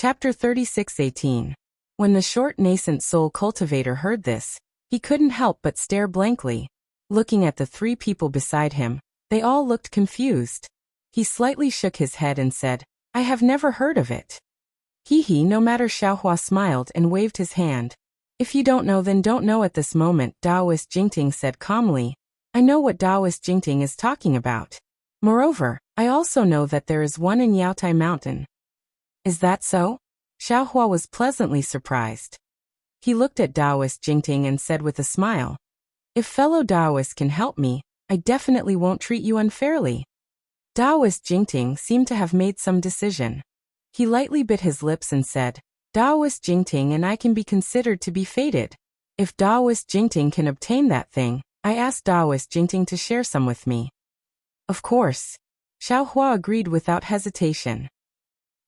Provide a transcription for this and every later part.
Chapter 36:18. When the short nascent soul cultivator heard this, he couldn't help but stare blankly. Looking at the three people beside him, they all looked confused. He slightly shook his head and said, "I have never heard of it." Hee, no matter. Xiaohua smiled and waved his hand. "If you don't know, then don't know." At this moment, Taoist Jingting said calmly, "I know what Taoist Jingting is talking about. Moreover, I also know that there is one in Yaotai Mountain." "Is that so?" Xiaohua was pleasantly surprised. He looked at Taoist Jingting and said with a smile, "If fellow Taoists can help me, I definitely won't treat you unfairly." Taoist Jingting seemed to have made some decision. He lightly bit his lips and said, "Taoist Jingting and I can be considered to be fated. If Taoist Jingting can obtain that thing, I ask Taoist Jingting to share some with me." "Of course." Xiaohua agreed without hesitation.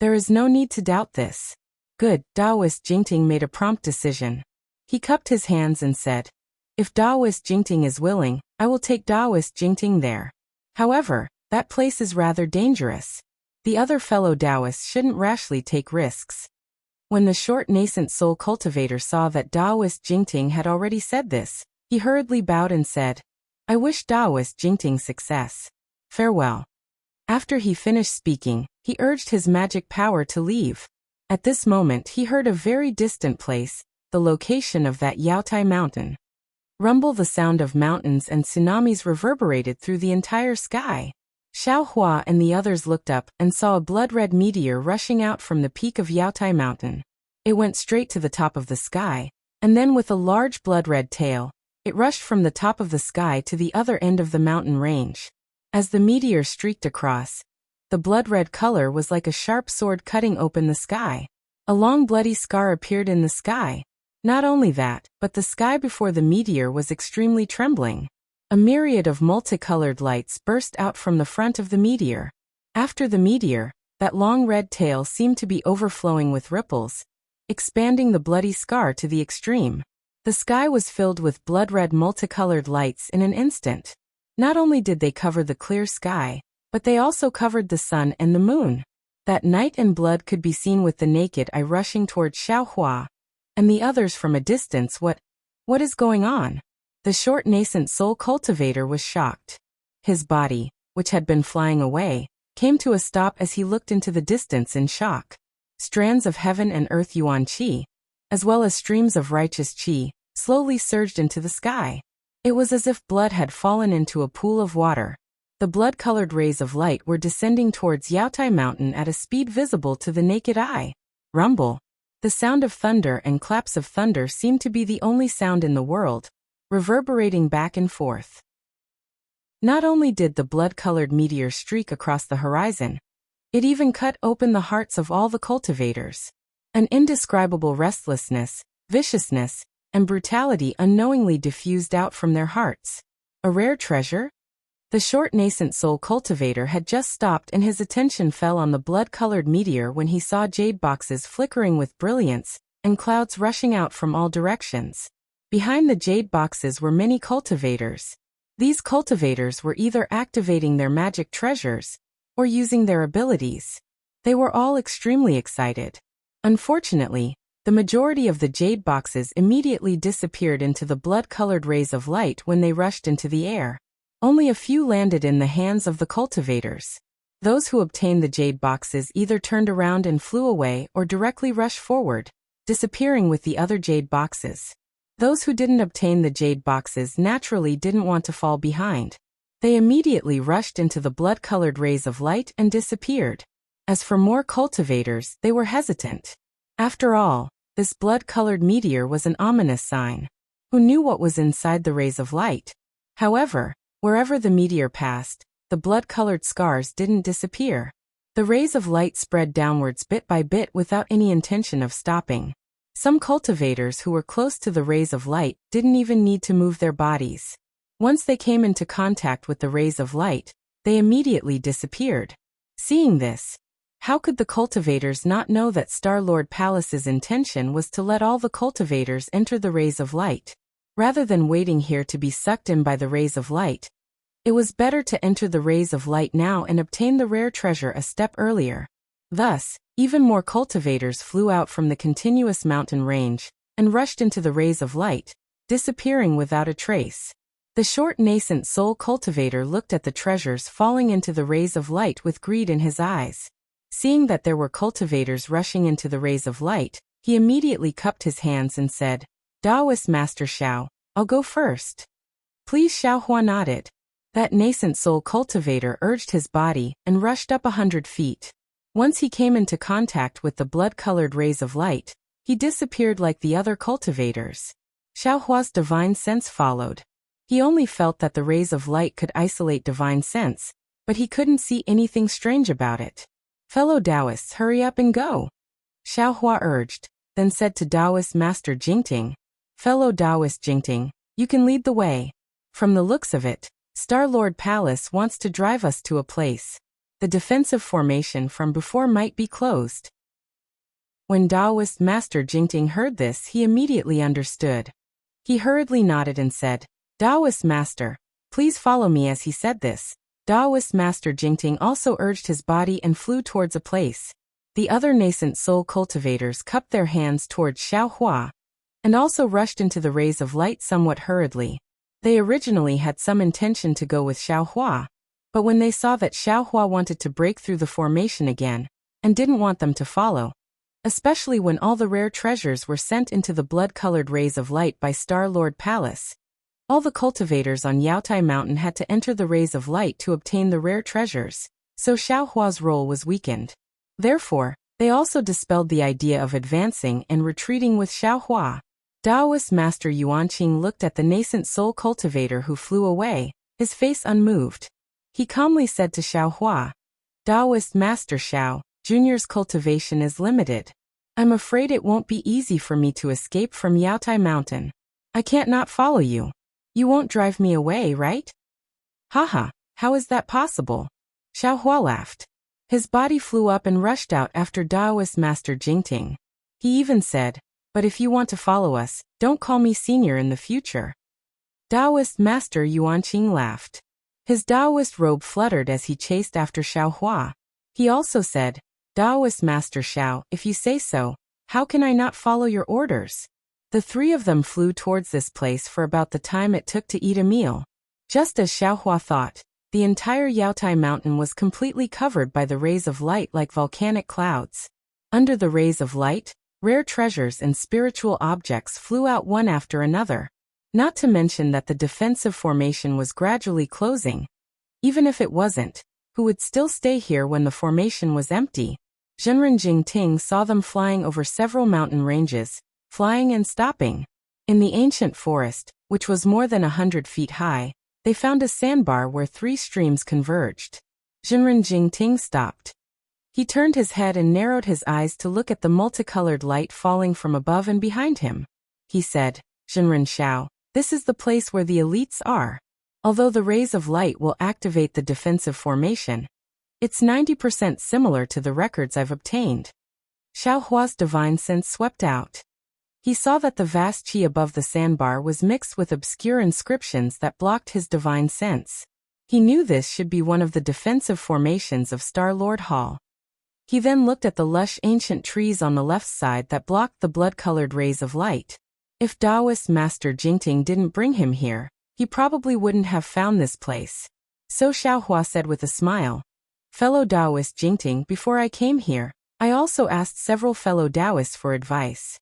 "There is no need to doubt this." "Good." Taoist Jingting made a prompt decision. He cupped his hands and said, "If Taoist Jingting is willing, I will take Taoist Jingting there. However, that place is rather dangerous. The other fellow Taoists shouldn't rashly take risks." When the short nascent soul cultivator saw that Taoist Jingting had already said this, he hurriedly bowed and said, "I wish Taoist Jingting success. Farewell." After he finished speaking, he urged his magic power to leave. At this moment he heard a very distant place, the location of that Yaotai Mountain. Rumble. The sound of mountains and tsunamis reverberated through the entire sky. Xiaohua and the others looked up and saw a blood-red meteor rushing out from the peak of Yaotai Mountain. It went straight to the top of the sky, and then with a large blood-red tail, it rushed from the top of the sky to the other end of the mountain range. As the meteor streaked across, the blood-red color was like a sharp sword cutting open the sky. A long bloody scar appeared in the sky. Not only that, but the sky before the meteor was extremely trembling. A myriad of multicolored lights burst out from the front of the meteor. After the meteor, that long red tail seemed to be overflowing with ripples, expanding the bloody scar to the extreme. The sky was filled with blood-red multicolored lights in an instant. Not only did they cover the clear sky, but they also covered the sun and the moon. That night and blood could be seen with the naked eye rushing towards Xiaohua and the others from a distance. What is going on?" The short nascent soul cultivator was shocked. His body, which had been flying away, came to a stop as he looked into the distance in shock. Strands of heaven and earth yuan qi, as well as streams of righteous qi, slowly surged into the sky. It was as if blood had fallen into a pool of water. The blood-colored rays of light were descending towards Yaotai Mountain at a speed visible to the naked eye. Rumble. The sound of thunder and claps of thunder seemed to be the only sound in the world, reverberating back and forth. Not only did the blood-colored meteor streak across the horizon, it even cut open the hearts of all the cultivators. An indescribable restlessness, viciousness, and brutality unknowingly diffused out from their hearts. A rare treasure? The short nascent soul cultivator had just stopped and his attention fell on the blood-colored meteor when he saw jade boxes flickering with brilliance and clouds rushing out from all directions. Behind the jade boxes were many cultivators. These cultivators were either activating their magic treasures or using their abilities. They were all extremely excited. Unfortunately, the majority of the jade boxes immediately disappeared into the blood-colored rays of light when they rushed into the air. Only a few landed in the hands of the cultivators. Those who obtained the jade boxes either turned around and flew away or directly rushed forward, disappearing with the other jade boxes. Those who didn't obtain the jade boxes naturally didn't want to fall behind. They immediately rushed into the blood-colored rays of light and disappeared. As for more cultivators, they were hesitant. After all, this blood-colored meteor was an ominous sign. Who knew what was inside the rays of light? However, wherever the meteor passed, the blood-colored scars didn't disappear. The rays of light spread downwards bit by bit without any intention of stopping. Some cultivators who were close to the rays of light didn't even need to move their bodies. Once they came into contact with the rays of light, they immediately disappeared. Seeing this, how could the cultivators not know that Star-Lord Palace's intention was to let all the cultivators enter the rays of light? Rather than waiting here to be sucked in by the rays of light, it was better to enter the rays of light now and obtain the rare treasure a step earlier. Thus, Even more cultivators flew out from the continuous mountain range and rushed into the rays of light, disappearing without a trace. The short nascent soul cultivator looked at the treasures falling into the rays of light with greed in his eyes. Seeing that there were cultivators rushing into the rays of light, he immediately cupped his hands and said, "Taoist Master Xiao, I'll go first." Please. Xiao Hua nodded. That nascent soul cultivator urged his body and rushed up 100 feet. Once he came into contact with the blood-colored rays of light, he disappeared like the other cultivators. Xiao Hua's divine sense followed. He only felt that the rays of light could isolate divine sense, but he couldn't see anything strange about it. "Fellow Taoists, hurry up and go," Xiao Hua urged, then said to Taoist Master Jingting, "Fellow Taoist Jingting, you can lead the way. From the looks of it, Star-Lord Palace wants to drive us to a place. The defensive formation from before might be closed." When Taoist Master Jingting heard this, he immediately understood. He hurriedly nodded and said, "Taoist Master, please follow me." As he said this, Taoist Master Jingting also urged his body and flew towards a place. The other nascent soul cultivators cupped their hands towards Xiao Hua and also rushed into the rays of light somewhat hurriedly. They originally had some intention to go with Xiao Hua, but when they saw that Xiao Hua wanted to break through the formation again and didn't want them to follow, especially when all the rare treasures were sent into the blood-colored rays of light by Star-Lord Palace, all the cultivators on Yaotai Mountain had to enter the rays of light to obtain the rare treasures, so Xiao Hua's role was weakened. Therefore, they also dispelled the idea of advancing and retreating with Xiao Hua. Taoist Master Yuanqing looked at the nascent soul cultivator who flew away, his face unmoved. He calmly said to Xiao Hua, "Taoist Master Xiao, Junior's cultivation is limited. I'm afraid it won't be easy for me to escape from Yaotai Mountain. I can't not follow you. You won't drive me away, right?" "Haha, how is that possible?" Xiao Hua laughed. His body flew up and rushed out after Taoist Master Jingting. He even said, "But if you want to follow us, don't call me senior in the future." Taoist Master Yuanqing laughed. His Taoist robe fluttered as he chased after Xiao Hua. He also said, "Taoist Master Xiao, if you say so, how can I not follow your orders?" The three of them flew towards this place for about the time it took to eat a meal. Just as Xiao Hua thought, the entire Yaotai Mountain was completely covered by the rays of light like volcanic clouds. Under the rays of light, rare treasures and spiritual objects flew out one after another. Not to mention that the defensive formation was gradually closing. Even if it wasn't, who would still stay here when the formation was empty? Zhenren Jingting saw them flying over several mountain ranges, flying and stopping. In the ancient forest, which was more than 100 feet high, they found a sandbar where 3 streams converged. Zhenren Jingting stopped. He turned his head and narrowed his eyes to look at the multicolored light falling from above and behind him. He said, "Zhenren Xiao, this is the place where the elites are. Although the rays of light will activate the defensive formation, it's 90% similar to the records I've obtained." Xiao Hua's divine sense swept out. He saw that the vast qi above the sandbar was mixed with obscure inscriptions that blocked his divine sense. He knew this should be one of the defensive formations of Star-Lord Hall. He then looked at the lush ancient trees on the left side that blocked the blood-colored rays of light. If Taoist Master Jingting didn't bring him here, he probably wouldn't have found this place. So Xiao Hua said with a smile, "Fellow Taoist Jingting, before I came here, I also asked several fellow Taoists for advice.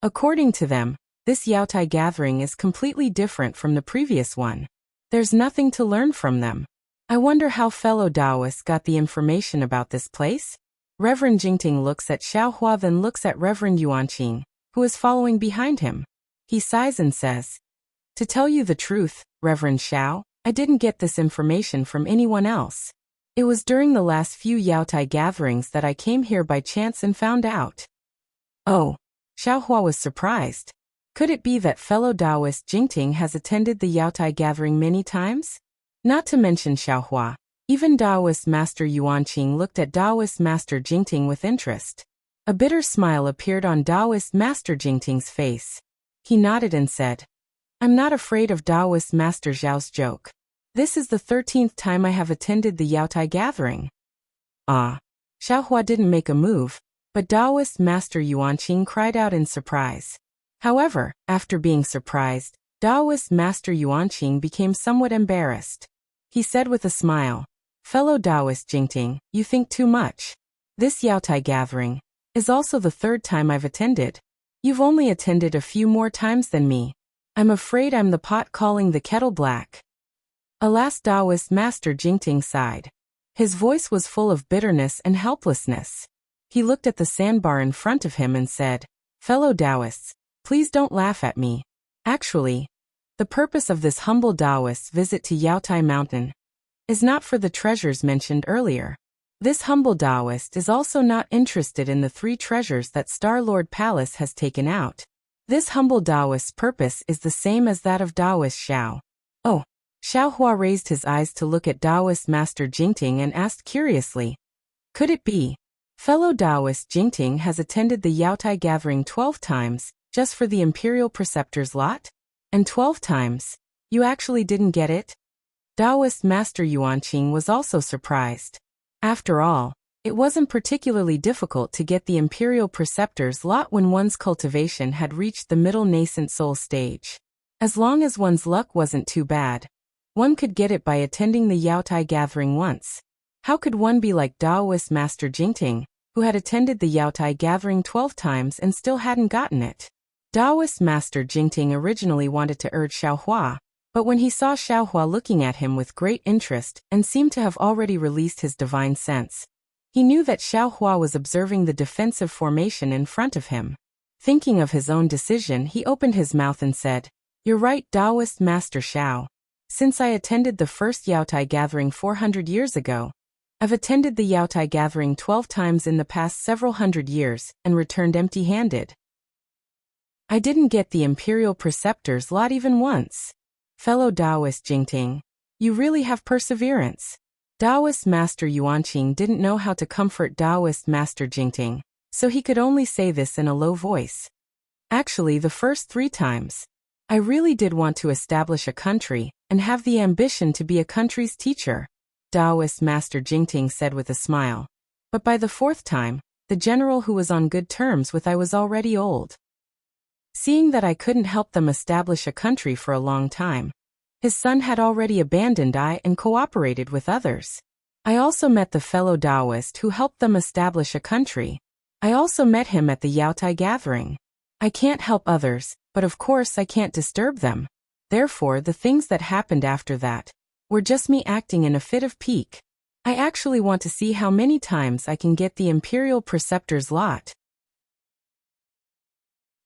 According to them, this Yaotai gathering is completely different from the previous one. There's nothing to learn from them. I wonder how fellow Taoists got the information about this place?" Reverend Jingting looks at Xiao Hua, then looks at Reverend Yuanqing, who is following behind him. He sighs and says, "To tell you the truth, Reverend Xiao, I didn't get this information from anyone else. It was during the last few Yaotai gatherings that I came here by chance and found out." "Oh." Xiao Hua was surprised. Could it be that fellow Taoist Jingting has attended the Yaotai gathering many times? Not to mention Xiao Hua, even Taoist Master Yuanqing looked at Taoist Master Jingting with interest. A bitter smile appeared on Taoist Master Jingting's face. He nodded and said, "I'm not afraid of Taoist Master Zhao's joke. This is the 13th time I have attended the Yaotai gathering." "Ah." Xiaohua didn't make a move, but Taoist Master Yuanqing cried out in surprise. However, after being surprised, Taoist Master Yuanqing became somewhat embarrassed. He said with a smile, "Fellow Taoist Jingting, you think too much. This Yaotai gathering is also the third time I've attended. You've only attended a few more times than me. I'm afraid I'm the pot calling the kettle black." Alas, Taoist Master Jingting sighed. His voice was full of bitterness and helplessness. He looked at the sandbar in front of him and said, "Fellow Taoists, please don't laugh at me. Actually, the purpose of this humble Taoist visit to Yaotai Mountain is not for the treasures mentioned earlier. This humble Taoist is also not interested in the 3 treasures that Star-Lord Palace has taken out. This humble Taoist's purpose is the same as that of Taoist Xiao." "Oh." Xiaohua raised his eyes to look at Taoist Master Jingting and asked curiously, "Could it be? Fellow Taoist Jingting has attended the Yaotai gathering 12 times, just for the Imperial Preceptor's lot? And 12 times? You actually didn't get it?" Taoist Master Yuanqing was also surprised. After all, it wasn't particularly difficult to get the Imperial Preceptor's lot when one's cultivation had reached the middle nascent soul stage. As long as one's luck wasn't too bad, one could get it by attending the Yaotai gathering once. How could one be like Taoist Master Jingting, who had attended the Yaotai gathering 12 times and still hadn't gotten it? Taoist Master Jingting originally wanted to urge Xiaohua, but when he saw Xiaohua looking at him with great interest and seemed to have already released his divine sense, he knew that Xiaohua was observing the defensive formation in front of him. Thinking of his own decision, he opened his mouth and said, "You're right, Taoist Master Xiao. Since I attended the first Yaotai gathering 400 years ago, I've attended the Yaotai gathering 12 times in the past several hundred years and returned empty-handed. I didn't get the Imperial Preceptor's lot even once. Fellow Taoist Jingting, you really have perseverance." Taoist Master Yuanqing didn't know how to comfort Taoist Master Jingting, so he could only say this in a low voice. "Actually, the first 3 times, I really did want to establish a country and have the ambition to be a country's teacher," Taoist Master Jingting said with a smile. "But by the 4th time, the general who was on good terms with I was already old. Seeing that I couldn't help them establish a country for a long time, his son had already abandoned I and cooperated with others. I also met the fellow Taoist who helped them establish a country. I also met him at the Yaotai gathering. I can't help others, but of course I can't disturb them. Therefore, the things that happened after that were just me acting in a fit of pique. I actually want to see how many times I can get the Imperial Preceptor's lot."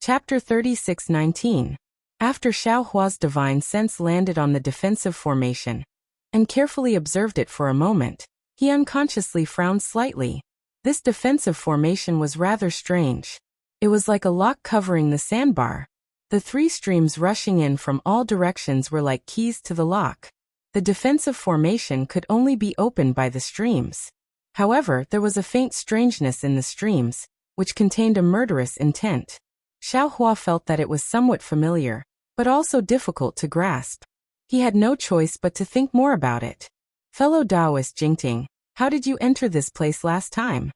Chapter 36:19. After Xiaohua's divine sense landed on the defensive formation and carefully observed it for a moment, he unconsciously frowned slightly. This defensive formation was rather strange. It was like a lock covering the sandbar. The 3 streams rushing in from all directions were like keys to the lock. The defensive formation could only be opened by the streams. However, there was a faint strangeness in the streams, which contained a murderous intent. Xiaohua felt that it was somewhat familiar, but also difficult to grasp. He had no choice but to think more about it. "Fellow Taoist Jingting, how did you enter this place last time?"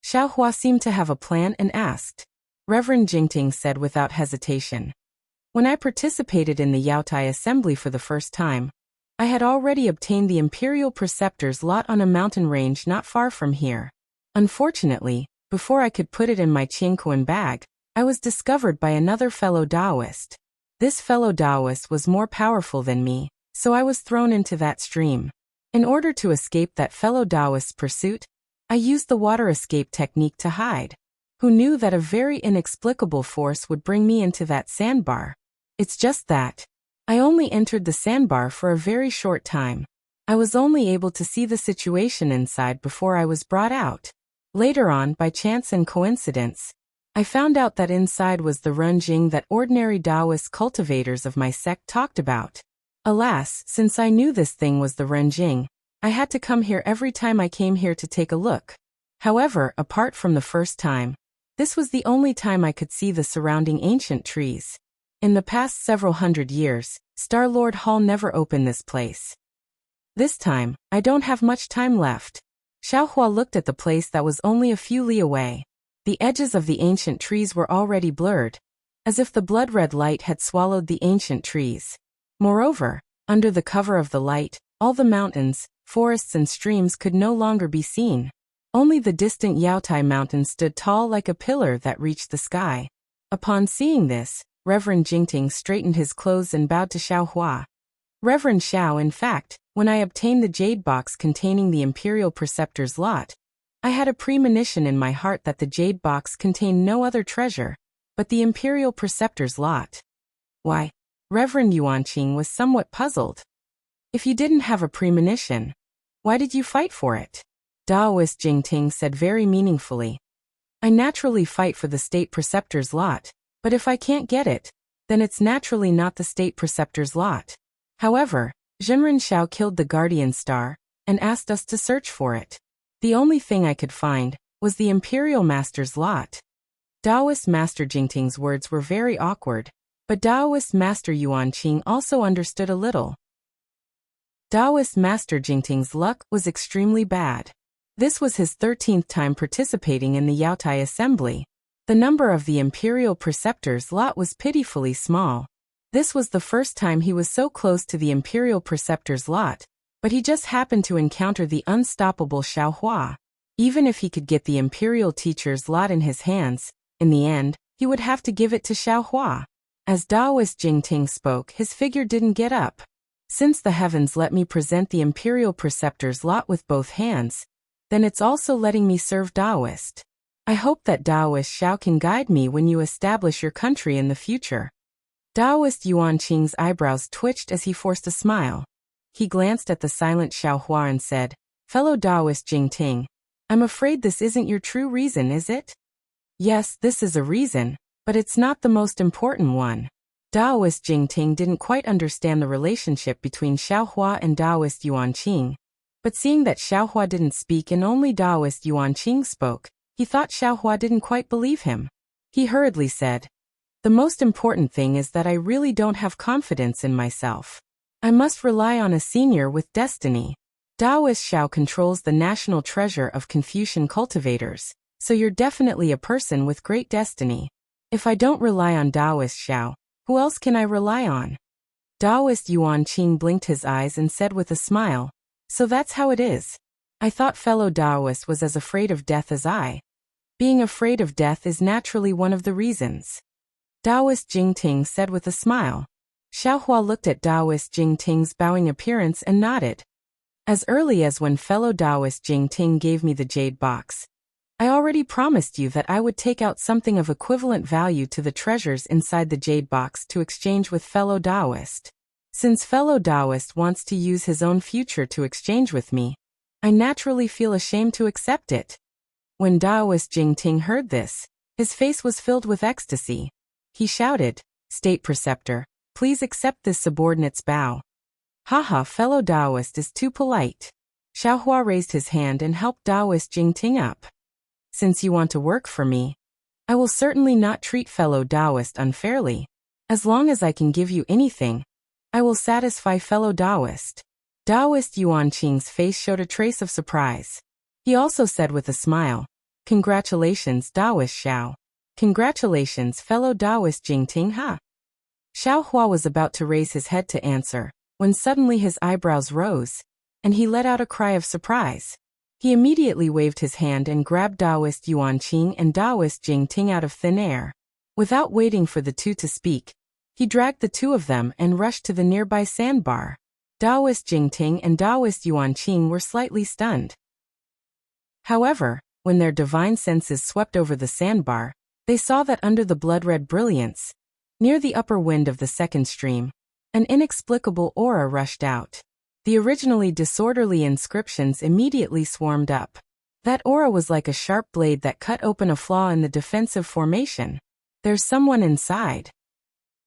Xiaohua seemed to have a plan and asked. Reverend Jingting said without hesitation, "When I participated in the Yaotai assembly for the first time, I had already obtained the Imperial Preceptor's lot on a mountain range not far from here. Unfortunately, before I could put it in my Qingkuan bag, I was discovered by another fellow Taoist. This fellow Taoist was more powerful than me, so I was thrown into that stream. In order to escape that fellow Taoist's pursuit, I used the water escape technique to hide. Who knew that a very inexplicable force would bring me into that sandbar? It's just that I only entered the sandbar for a very short time. I was only able to see the situation inside before I was brought out. Later on, by chance and coincidence, I found out that inside was the Renjing that ordinary Taoist cultivators of my sect talked about. Alas, since I knew this thing was the Renjing, I had to come here every time I came here to take a look. However, apart from the first time, this was the only time I could see the surrounding ancient trees. In the past several hundred years, Star-Lord Hall never opened this place. This time, I don't have much time left." Xiaohua looked at the place that was only a few li away. The edges of the ancient trees were already blurred, as if the blood-red light had swallowed the ancient trees. Moreover, under the cover of the light, all the mountains, forests and streams could no longer be seen. Only the distant Yaotai mountain stood tall like a pillar that reached the sky. Upon seeing this, Reverend Jingting straightened his clothes and bowed to Xiaohua. Reverend Xiao, in fact, when I obtained the jade box containing the Imperial Preceptor's lot, I had a premonition in my heart that the jade box contained no other treasure but the Imperial Preceptor's lot. Why? Reverend Yuanqing was somewhat puzzled. If you didn't have a premonition, why did you fight for it? Daoist Jingting said very meaningfully. I naturally fight for the State Preceptor's lot, but if I can't get it, then it's naturally not the State Preceptor's lot. However, Zhenren Xiao killed the Guardian Star and asked us to search for it. The only thing I could find was the Imperial Master's lot. Daoist Master Jingting's words were very awkward, but Daoist Master Yuanqing also understood a little. Daoist Master Jingting's luck was extremely bad. This was his 13th time participating in the Yaotai Assembly. The number of the Imperial Preceptor's lot was pitifully small. This was the first time he was so close to the Imperial Preceptor's lot, but he just happened to encounter the unstoppable Xiaohua. Even if he could get the Imperial Teacher's lot in his hands, in the end, he would have to give it to Xiaohua. As Daoist Jingting spoke, his figure didn't get up. Since the heavens let me present the Imperial Preceptor's lot with both hands, then it's also letting me serve Daoist. I hope that Daoist Xiao can guide me when you establish your country in the future. Daoist Yuanqing's eyebrows twitched as he forced a smile. He glanced at the silent Xiaohua and said, Fellow Daoist Jingting, I'm afraid this isn't your true reason, is it? Yes, this is a reason, but it's not the most important one. Daoist Jingting didn't quite understand the relationship between Xiaohua and Daoist Yuanqing, but seeing that Xiaohua didn't speak and only Daoist Yuanqing spoke, he thought Xiaohua didn't quite believe him. He hurriedly said, The most important thing is that I really don't have confidence in myself. I must rely on a senior with destiny. Daoist Xiao controls the national treasure of Confucian cultivators, so you're definitely a person with great destiny. If I don't rely on Daoist Xiao, who else can I rely on? Daoist Yuanqing blinked his eyes and said with a smile, So that's how it is. I thought fellow Daoist was as afraid of death as I. Being afraid of death is naturally one of the reasons. Daoist Jingting said with a smile. Xiaohua looked at Daoist Jingting's bowing appearance and nodded. As early as when fellow Daoist Jingting gave me the jade box, I already promised you that I would take out something of equivalent value to the treasures inside the jade box to exchange with fellow Daoist. Since fellow Daoist wants to use his own future to exchange with me, I naturally feel ashamed to accept it. When Daoist Jingting heard this, his face was filled with ecstasy. He shouted, State Preceptor, please accept this subordinate's bow. Haha, fellow Daoist is too polite. Xiaohua raised his hand and helped Daoist Jingting up. Since you want to work for me, I will certainly not treat fellow Daoist unfairly. As long as I can give you anything, I will satisfy fellow Daoist. Daoist Yuanqing's face showed a trace of surprise. He also said with a smile, Congratulations, Daoist Xiao. Congratulations, fellow Daoist Jingting, huh? Xiaohua was about to raise his head to answer, when suddenly his eyebrows rose, and he let out a cry of surprise. He immediately waved his hand and grabbed Daoist Yuanqing and Daoist Jingting out of thin air. Without waiting for the two to speak, he dragged the two of them and rushed to the nearby sandbar. Daoist Jingting and Daoist Yuanqing were slightly stunned. However, when their divine senses swept over the sandbar, they saw that under the blood-red brilliance, near the upper wind of the second stream, an inexplicable aura rushed out. The originally disorderly inscriptions immediately swarmed up. That aura was like a sharp blade that cut open a flaw in the defensive formation. There's someone inside.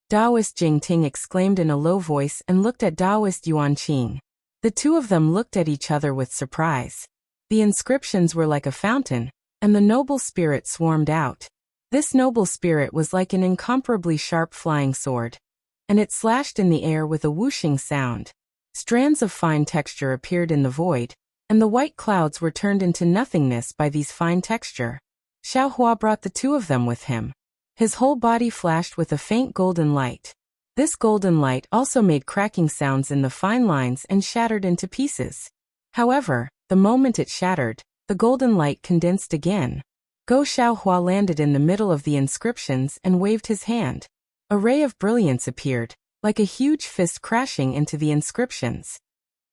Daoist Jingting exclaimed in a low voice and looked at Daoist Yuanqing. The two of them looked at each other with surprise. The inscriptions were like a fountain, and the noble spirit swarmed out. This noble spirit was like an incomparably sharp flying sword, and it slashed in the air with a whooshing sound. Strands of fine texture appeared in the void, and the white clouds were turned into nothingness by these fine texture. Xiao Hua brought the two of them with him. His whole body flashed with a faint golden light. This golden light also made cracking sounds in the fine lines and shattered into pieces. However, the moment it shattered, the golden light condensed again. Go Xiao Hua landed in the middle of the inscriptions and waved his hand. A ray of brilliance appeared, like a huge fist crashing into the inscriptions.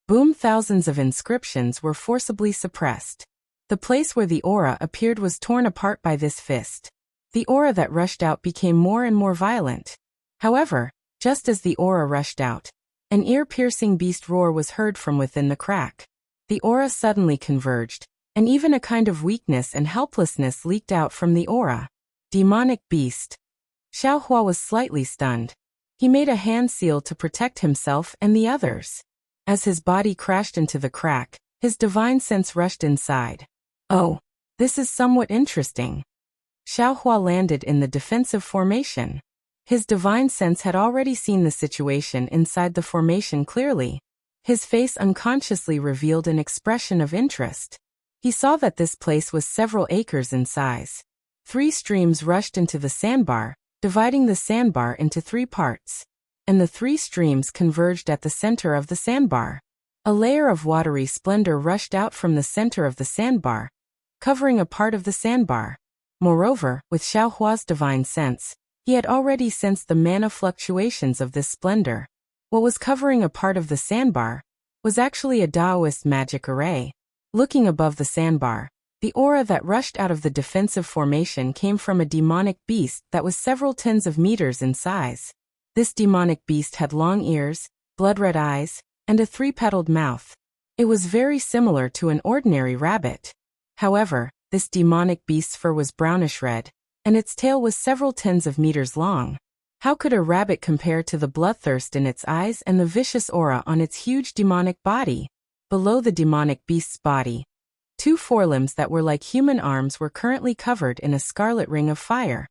Boom! Thousands of inscriptions were forcibly suppressed. The place where the aura appeared was torn apart by this fist. The aura that rushed out became more and more violent. However, just as the aura rushed out, an ear-piercing beast roar was heard from within the crack. The aura suddenly converged, and even a kind of weakness and helplessness leaked out from the aura. Demonic beast. Xiao Hua was slightly stunned. He made a hand seal to protect himself and the others. As his body crashed into the crack, his divine sense rushed inside. Oh, this is somewhat interesting. Xiao Hua landed in the defensive formation. His divine sense had already seen the situation inside the formation clearly. His face unconsciously revealed an expression of interest. He saw that this place was several acres in size. 3 streams rushed into the sandbar, dividing the sandbar into 3 parts. And the 3 streams converged at the center of the sandbar. A layer of watery splendor rushed out from the center of the sandbar, covering a part of the sandbar. Moreover, with Xiao Hua's divine sense, he had already sensed the mana fluctuations of this splendor. What was covering a part of the sandbar was actually a Taoist magic array. Looking above the sandbar, the aura that rushed out of the defensive formation came from a demonic beast that was several tens of meters in size. This demonic beast had long ears, blood-red eyes, and a 3-petaled mouth. It was very similar to an ordinary rabbit. However, this demonic beast's fur was brownish-red, and its tail was several tens of meters long. How could a rabbit compare to the bloodthirst in its eyes and the vicious aura on its huge demonic body? Below the demonic beast's body, 2 forelimbs that were like human arms were currently covered in a scarlet ring of fire.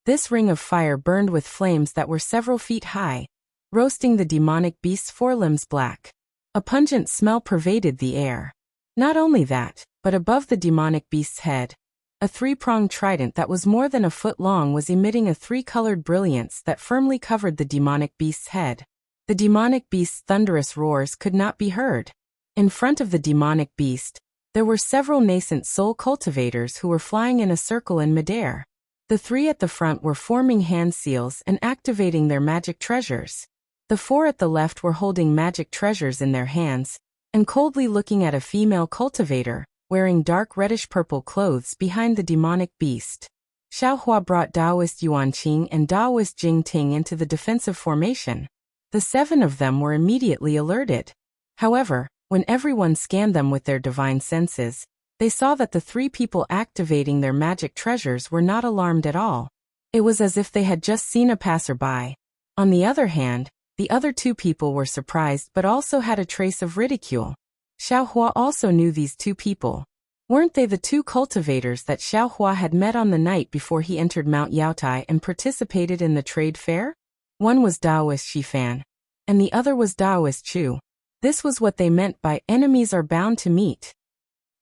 This ring of fire burned with flames that were several feet high, roasting the demonic beast's forelimbs black. A pungent smell pervaded the air. Not only that, but above the demonic beast's head, a 3-pronged trident that was more than a foot long was emitting a 3-colored brilliance that firmly covered the demonic beast's head. The demonic beast's thunderous roars could not be heard. In front of the demonic beast, there were several nascent soul cultivators who were flying in a circle in midair. The 3 at the front were forming hand seals and activating their magic treasures. The 4 at the left were holding magic treasures in their hands, and coldly looking at a female cultivator, wearing dark reddish-purple clothes behind the demonic beast. Xiao Hua brought Taoist Yuanqing and Taoist Jingting into the defensive formation. The 7 of them were immediately alerted. However, when everyone scanned them with their divine senses, they saw that the 3 people activating their magic treasures were not alarmed at all. It was as if they had just seen a passerby. On the other hand, the other 2 people were surprised but also had a trace of ridicule. Xiao Hua also knew these 2 people. Weren't they the 2 cultivators that Xiao Hua had met on the night before he entered Mount Yaotai and participated in the trade fair? One was Taoist Shifan, and the other was Taoist Chu. This was what they meant by enemies are bound to meet.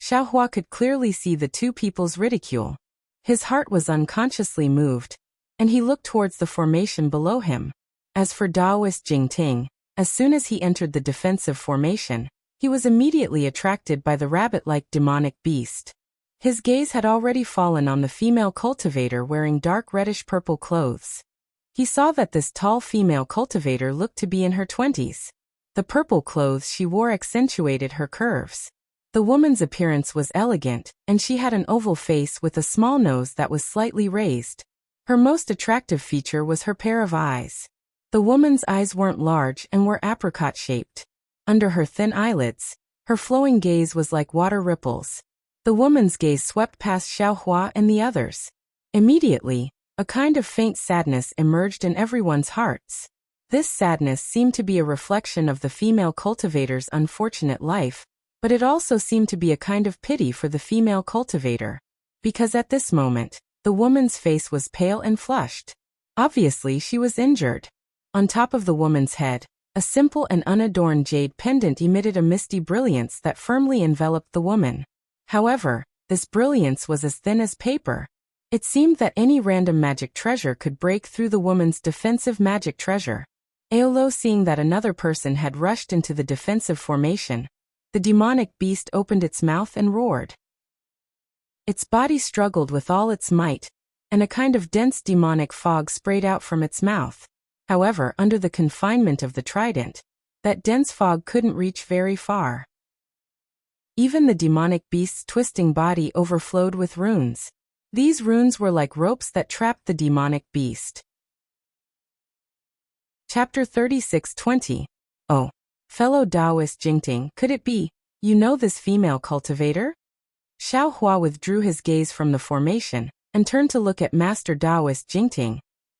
Xiao Hua could clearly see the 2 people's ridicule. His heart was unconsciously moved, and he looked towards the formation below him. As for Taoist Jingting, as soon as he entered the defensive formation, he was immediately attracted by the rabbit-like demonic beast. His gaze had already fallen on the female cultivator wearing dark reddish-purple clothes. He saw that this tall female cultivator looked to be in her 20s. The purple clothes she wore accentuated her curves. The woman's appearance was elegant, and she had an oval face with a small nose that was slightly raised. Her most attractive feature was her pair of eyes. The woman's eyes weren't large and were apricot-shaped. Under her thin eyelids, her flowing gaze was like water ripples. The woman's gaze swept past Xiao Hua and the others. Immediately, a kind of faint sadness emerged in everyone's hearts. This sadness seemed to be a reflection of the female cultivator's unfortunate life, but it also seemed to be a kind of pity for the female cultivator. Because at this moment, the woman's face was pale and flushed. Obviously she was injured. On top of the woman's head, A simple and unadorned jade pendant emitted a misty brilliance that firmly enveloped the woman. However, this brilliance was as thin as paper. It seemed that any random magic treasure could break through the woman's defensive magic treasure. Aolo, seeing that another person had rushed into the defensive formation, the demonic beast opened its mouth and roared. Its body struggled with all its might, and a kind of dense demonic fog sprayed out from its mouth. However, under the confinement of the trident, that dense fog couldn't reach very far. Even the demonic beast's twisting body overflowed with runes. These runes were like ropes that trapped the demonic beast. Chapter 36:20. Oh, fellow Taoist Jingting, could it be, you know this female cultivator? Xiao Hua withdrew his gaze from the formation and turned to look at Master Taoist Jingting,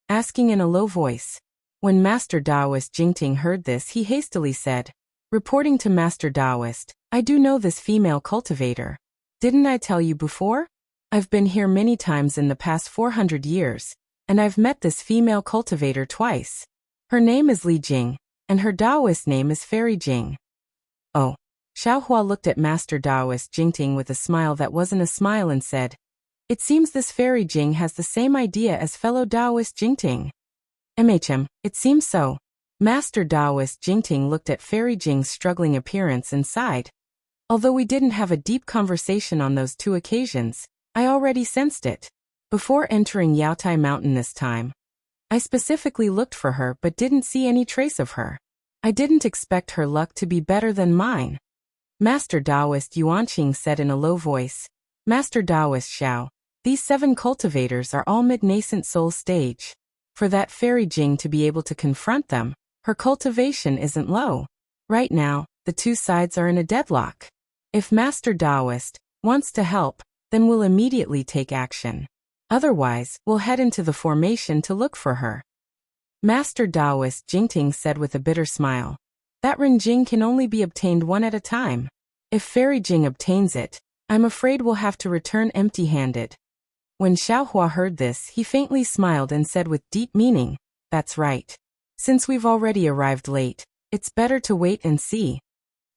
asking in a low voice. When Master Taoist Jingting heard this, he hastily said, reporting to Master Taoist, I do know this female cultivator. Didn't I tell you before? I've been here many times in the past 400 years, and I've met this female cultivator twice. Her name is Li Jing, and her Taoist name is Fairy Jing. Oh. Xiao Hua looked at Master Taoist Jingting with a smile that wasn't a smile and said, it seems this Fairy Jing has the same idea as fellow Taoist Jingting. It seems so. Master Taoist Jingting looked at Fairy Jing's struggling appearance and sighed. Although we didn't have a deep conversation on those 2 occasions, I already sensed it. Before entering Yaotai Mountain this time, I specifically looked for her but didn't see any trace of her. I didn't expect her luck to be better than mine. Master Taoist Yuanqing said in a low voice, Master Taoist Xiao, these 7 cultivators are all mid-nascent soul stage. For that Fairy Jing to be able to confront them, her cultivation isn't low. Right now, the 2 sides are in a deadlock. If Master Taoist wants to help, then we'll immediately take action. Otherwise, we'll head into the formation to look for her. Master Taoist Jingting said with a bitter smile. That Ren Jing can only be obtained one at a time. If Fairy Jing obtains it, I'm afraid we'll have to return empty-handed. When Xiao Hua heard this, he faintly smiled and said with deep meaning, that's right. Since we've already arrived late, it's better to wait and see.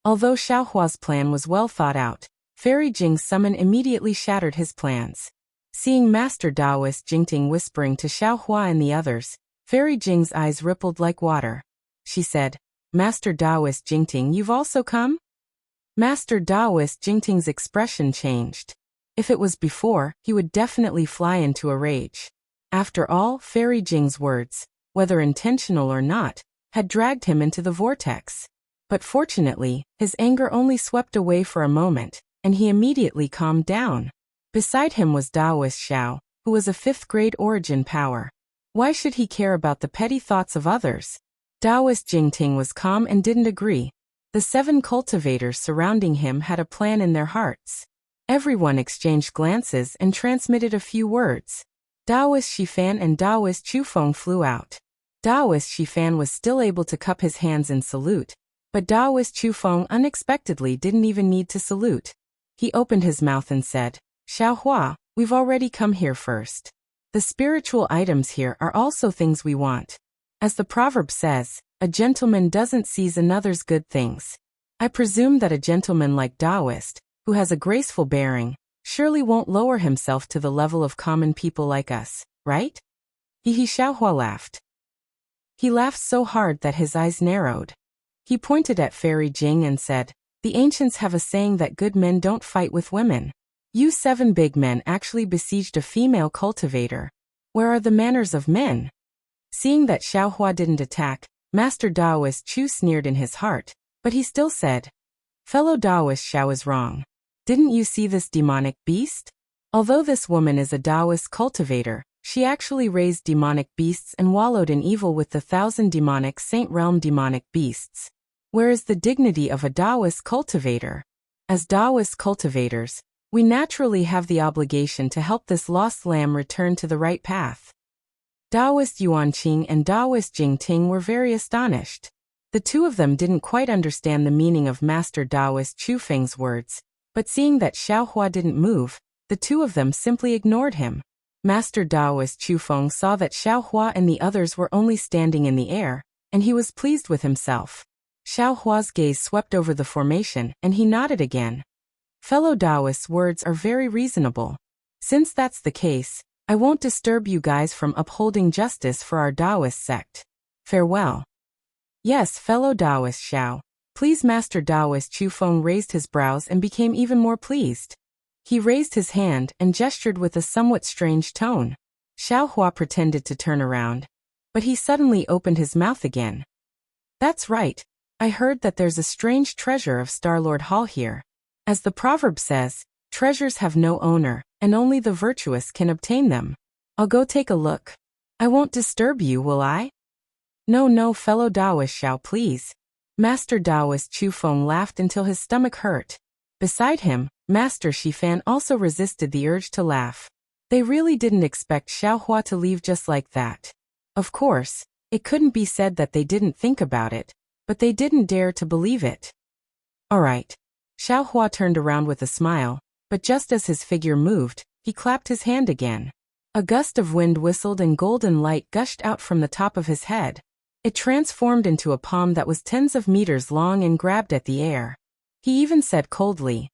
Although Xiao Hua's plan was well thought out, Fairy Jing's summon immediately shattered his plans. Seeing Master Taoist Jingting whispering to Xiao Hua and the others, Fairy Jing's eyes rippled like water. She said, Master Taoist Jingting, you've also come? Master Taoist Jingting's expression changed. If it was before, he would definitely fly into a rage. After all, Fairy Jing's words, whether intentional or not, had dragged him into the vortex. But fortunately, his anger only swept away for a moment, and he immediately calmed down. Beside him was Taoist Xiao, who was a 5th grade origin power. Why should he care about the petty thoughts of others? Taoist Jingting was calm and didn't agree. The 7 cultivators surrounding him had a plan in their hearts. Everyone exchanged glances and transmitted a few words. Taoist Shifan and Taoist Chufeng flew out. Taoist Shifan was still able to cup his hands in salute, but Taoist Chufeng unexpectedly didn't even need to salute. He opened his mouth and said, Xiao Hua, we've already come here first. The spiritual items here are also things we want. As the proverb says, a gentleman doesn't seize another's good things. I presume that a gentleman like Taoist, who has a graceful bearing, surely won't lower himself to the level of common people like us, right? Xiao Hua laughed. He laughed so hard that his eyes narrowed. He pointed at Fairy Jing and said, the ancients have a saying that good men don't fight with women. You 7 big men actually besieged a female cultivator. Where are the manners of men? Seeing that Xiao Hua didn't attack, Master Taoist Chu sneered in his heart, but he still said, Fellow Taoist Xiao is wrong. Didn't you see this demonic beast? Although this woman is a Taoist cultivator, she actually raised demonic beasts and wallowed in evil with the 1,000 demonic Saint Realm demonic beasts. Where is the dignity of a Taoist cultivator? As Taoist cultivators, we naturally have the obligation to help this lost lamb return to the right path. Taoist Yuanqing and Taoist Jingting were very astonished. The 2 of them didn't quite understand the meaning of Master Taoist Chufeng's words, but seeing that Xiao Hua didn't move, the 2 of them simply ignored him. Master Taoist Chufeng saw that Xiao Hua and the others were only standing in the air, and he was pleased with himself. Xiao Hua's gaze swept over the formation, and he nodded again. Fellow Taoists' words are very reasonable. Since that's the case, I won't disturb you guys from upholding justice for our Taoist sect. Farewell. Yes, fellow Taoist Xiao. Please. Master Taoist Chu Feng raised his brows and became even more pleased. He raised his hand and gestured with a somewhat strange tone. Xiao Hua pretended to turn around, but he suddenly opened his mouth again. That's right. I heard that there's a strange treasure of Starlord Hall here. As the proverb says, treasures have no owner, and only the virtuous can obtain them. I'll go take a look. I won't disturb you, will I? No, fellow Taoist Xiao, please. Master Taoist Chu Feng laughed until his stomach hurt. Beside him, Master Shifan also resisted the urge to laugh. They really didn't expect Xiao Hua to leave just like that. Of course, it couldn't be said that they didn't think about it, but they didn't dare to believe it. All right. Xiao Hua turned around with a smile, but just as his figure moved, he clapped his hand again. A gust of wind whistled and golden light gushed out from the top of his head. It transformed into a palm that was tens of meters long and grabbed at the air. He even said coldly,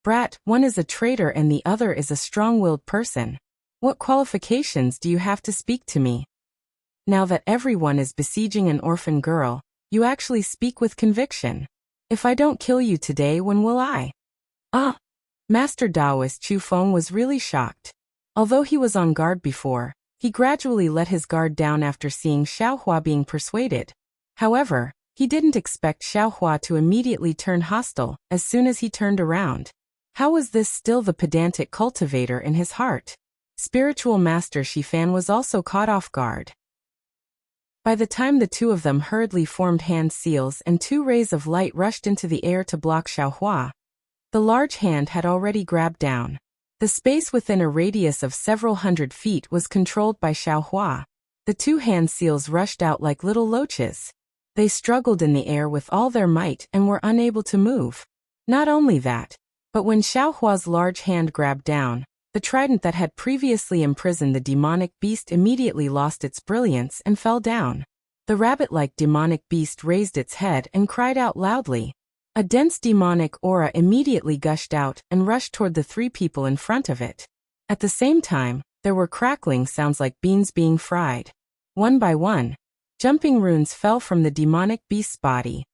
"Brat, one is a traitor and the other is a strong-willed person. What qualifications do you have to speak to me? Now that everyone is besieging an orphan girl, you actually speak with conviction. If I don't kill you today, when will I?" Master Taoist Chu Feng was really shocked. Although he was on guard before, he gradually let his guard down after seeing Xiao Hua being persuaded. However, he didn't expect Xiao Hua to immediately turn hostile as soon as he turned around. How was this still the pedantic cultivator in his heart? Spiritual Master Shifan was also caught off guard. By the time the two of them hurriedly formed hand seals and two rays of light rushed into the air to block Xiao Hua, the large hand had already grabbed down. The space within a radius of several hundred feet was controlled by Xiao Hua. The two hand seals rushed out like little loaches. They struggled in the air with all their might and were unable to move. Not only that, but when Xiao Hua's large hand grabbed down, the trident that had previously imprisoned the demonic beast immediately lost its brilliance and fell down. The rabbit-like demonic beast raised its head and cried out loudly. A dense demonic aura immediately gushed out and rushed toward the three people in front of it. At the same time, there were crackling sounds like beans being fried. One by one, jumping runes fell from the demonic beast's body.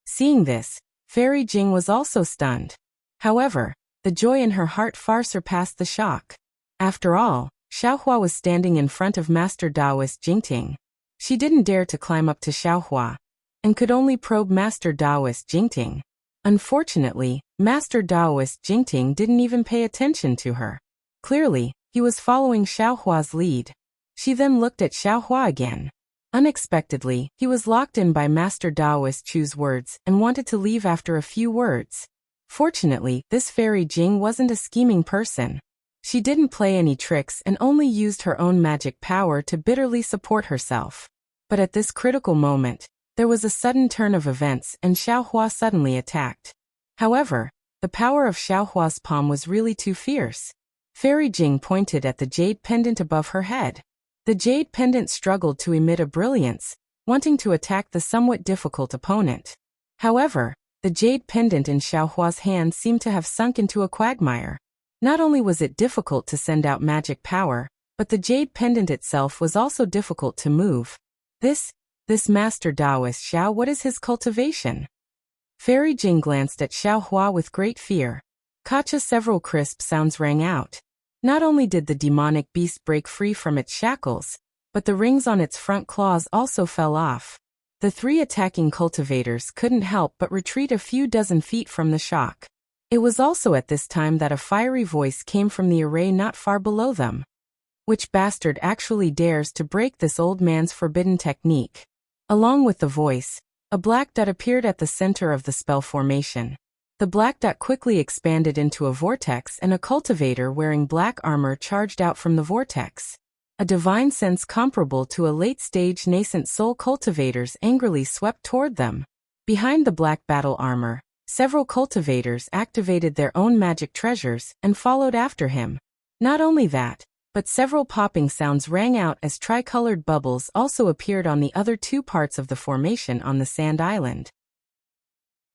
Seeing this, Fairy Jing was also stunned. However, the joy in her heart far surpassed the shock. After all, Xiao Hua was standing in front of Master Taoist Jingting. She didn't dare to climb up to Xiao Hua, and could only probe Master Taoist Jingting. Unfortunately, Master Taoist Jingting didn't even pay attention to her. Clearly, he was following Xiao Hua's lead. She then looked at Xiao Hua again. Unexpectedly, he was locked in by Master Taoist Chu's words and wanted to leave after a few words. Fortunately, this Fairy Jing wasn't a scheming person. She didn't play any tricks and only used her own magic power to bitterly support herself. But at this critical moment, there was a sudden turn of events and Xiao Hua suddenly attacked. However, the power of Xiao Hua's palm was really too fierce. Fairy Jing pointed at the jade pendant above her head. The jade pendant struggled to emit a brilliance, wanting to attack the somewhat difficult opponent. However, the jade pendant in Xiao Hua's hand seemed to have sunk into a quagmire. Not only was it difficult to send out magic power, but the jade pendant itself was also difficult to move. This Master Taoist Xiao, what is his cultivation? Fairy Jing glanced at Xiao Hua with great fear. Several crisp sounds rang out. Not only did the demonic beast break free from its shackles, but the rings on its front claws also fell off. The three attacking cultivators couldn't help but retreat a few dozen feet from the shock. It was also at this time that a fiery voice came from the array not far below them. Which bastard actually dares to break this old man's forbidden technique? Along with the voice, a black dot appeared at the center of the spell formation. The black dot quickly expanded into a vortex and a cultivator wearing black armor charged out from the vortex. A divine sense comparable to a late-stage nascent soul cultivators angrily swept toward them. Behind the black battle armor, several cultivators activated their own magic treasures and followed after him. Not only that, but several popping sounds rang out as tricolored bubbles also appeared on the other two parts of the formation on the sand island.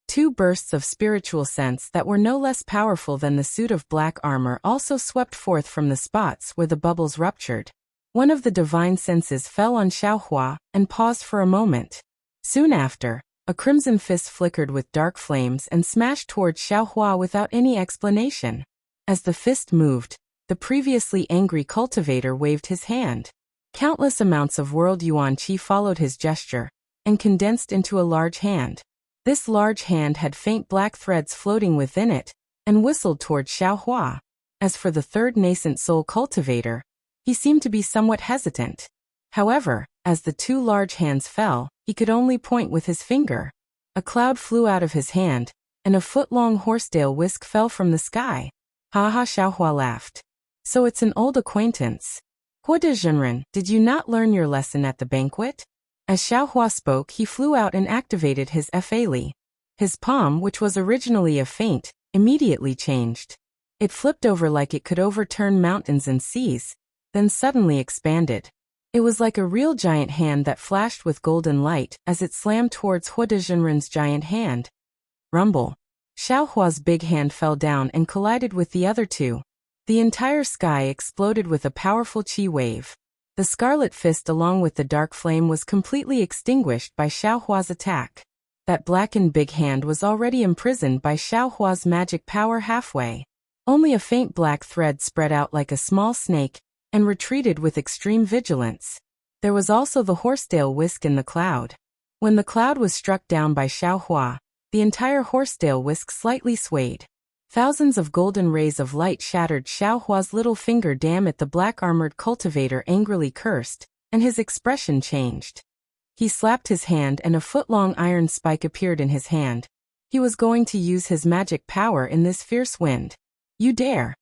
Two bursts of spiritual sense that were no less powerful than the suit of black armor also swept forth from the spots where the bubbles ruptured. One of the divine senses fell on Xiaohua and paused for a moment. Soon after, a crimson fist flickered with dark flames and smashed towards Xiaohua without any explanation. As the fist moved, the previously angry cultivator waved his hand. Countless amounts of world yuan qi followed his gesture and condensed into a large hand. This large hand had faint black threads floating within it and whistled towards Xiaohua. As for the third nascent soul cultivator, he seemed to be somewhat hesitant. However, as the two large hands fell, he could only point with his finger. A cloud flew out of his hand, and a foot-long horsetail whisk fell from the sky. Ha ha, Xiaohua laughed. So it's an old acquaintance. Hua de Zhenren, did you not learn your lesson at the banquet? As Xiaohua spoke, he flew out and activated his Fa Li. His palm, which was originally a feint, immediately changed. It flipped over like it could overturn mountains and seas, then suddenly expanded. It was like a real giant hand that flashed with golden light as it slammed towards Hua de Zhenren's giant hand. Rumble. Xiaohua's big hand fell down and collided with the other two. The entire sky exploded with a powerful qi wave. The scarlet fist along with the dark flame was completely extinguished by Xiaohua's attack. That blackened big hand was already imprisoned by Xiaohua's magic power halfway. Only a faint black thread spread out like a small snake and retreated with extreme vigilance. There was also the horsetail whisk in the cloud. When the cloud was struck down by Xiaohua, the entire horsetail whisk slightly swayed. Thousands of golden rays of light shattered Xiaohua's little finger. Damn it, the black-armored cultivator angrily cursed, and his expression changed. He slapped his hand and a foot-long iron spike appeared in his hand. He was going to use his magic power in this fierce wind. You dare!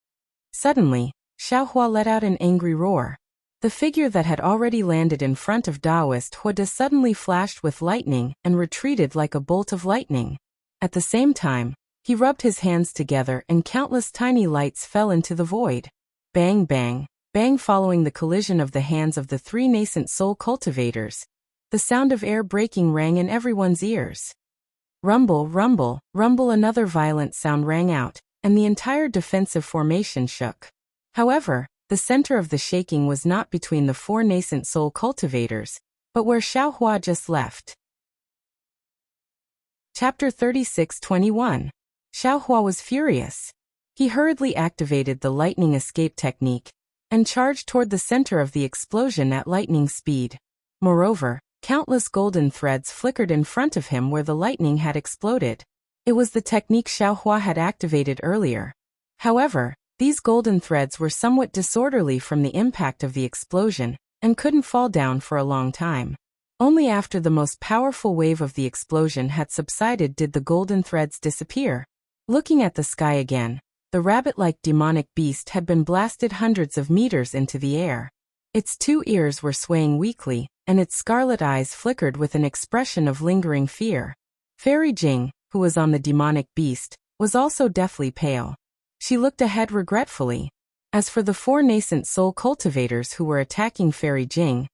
Suddenly, Xiaohua let out an angry roar. The figure that had already landed in front of Taoist Hua De suddenly flashed with lightning and retreated like a bolt of lightning. At the same time, he rubbed his hands together and countless tiny lights fell into the void. Bang bang, bang following the collision of the hands of the three nascent soul cultivators. The sound of air breaking rang in everyone's ears. Rumble, rumble, rumble, another violent sound rang out, and the entire defensive formation shook. However, the center of the shaking was not between the four nascent soul cultivators, but where Xiaohua just left. Chapter 36-21. Xiaohua was furious. He hurriedly activated the lightning escape technique and charged toward the center of the explosion at lightning speed. Moreover, countless golden threads flickered in front of him where the lightning had exploded. It was the technique Xiaohua had activated earlier. However, these golden threads were somewhat disorderly from the impact of the explosion and couldn't fall down for a long time. Only after the most powerful wave of the explosion had subsided did the golden threads disappear. Looking at the sky again, the rabbit-like demonic beast had been blasted hundreds of meters into the air. Its two ears were swaying weakly, and its scarlet eyes flickered with an expression of lingering fear. Fairy Jing, who was on the demonic beast, was also deathly pale. She looked ahead regretfully. As for the four nascent soul cultivators who were attacking Fairy Jing,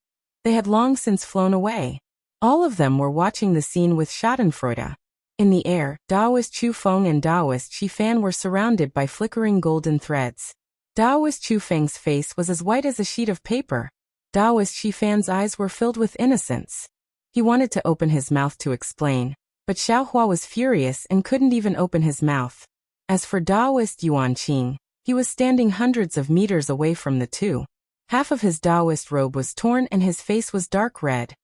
they had long since flown away. All of them were watching the scene with schadenfreude. In the air, Taoist Chu Feng and Taoist Qi Fan were surrounded by flickering golden threads. Taoist Chu Feng's face was as white as a sheet of paper. Taoist Qi Fan's eyes were filled with innocence. He wanted to open his mouth to explain, but Xiaohua was furious and couldn't even open his mouth. As for Taoist Yuan Qing, he was standing hundreds of meters away from the two. Half of his Taoist robe was torn and his face was dark red.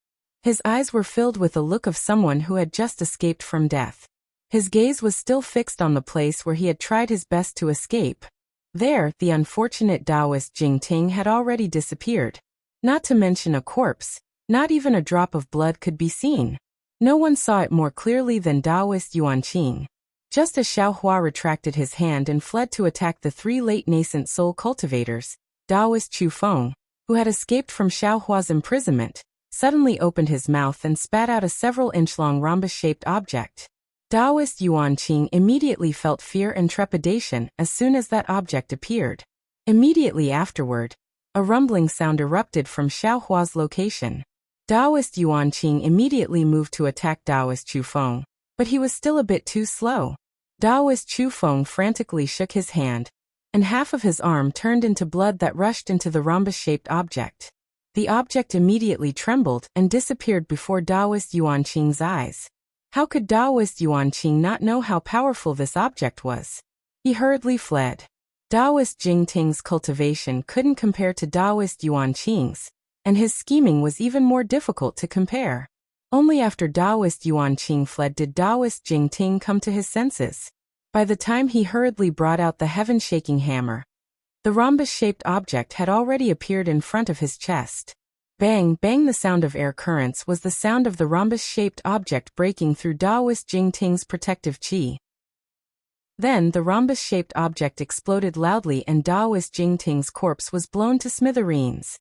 His eyes were filled with a look of someone who had just escaped from death. His gaze was still fixed on the place where he had tried his best to escape. There, the unfortunate Taoist Jing Ting had already disappeared. Not to mention a corpse, not even a drop of blood could be seen. No one saw it more clearly than Taoist Yuan Qing. Just as Xiaohua retracted his hand and fled to attack the three late nascent soul cultivators, Taoist Chu Feng, who had escaped from Xiaohua's imprisonment, suddenly opened his mouth and spat out a several-inch-long rhombus-shaped object. Taoist Yuan Qing immediately felt fear and trepidation as soon as that object appeared. Immediately afterward, A rumbling sound erupted from Xiao Hua's location. Taoist Yuan Qing immediately moved to attack Taoist Chu Feng, but he was still a bit too slow. Taoist Chu Feng frantically shook his hand, and half of his arm turned into blood that rushed into the rhombus-shaped object. The object immediately trembled and disappeared before Taoist Yuan Qing's eyes. How could Taoist Yuan Qing not know how powerful this object was? He hurriedly fled. Taoist Jing Ting's cultivation couldn't compare to Taoist Yuan Qing's, and his scheming was even more difficult to compare. Only after Taoist Yuan Qing fled did Taoist Jing Ting come to his senses. By the time he hurriedly brought out the heaven-shaking hammer, the rhombus-shaped object had already appeared in front of his chest. Bang, bang, the sound of air currents was the sound of the rhombus-shaped object breaking through Taoist Jing Ting's protective qi. Then the rhombus-shaped object exploded loudly and Taoist Jing Ting's corpse was blown to smithereens.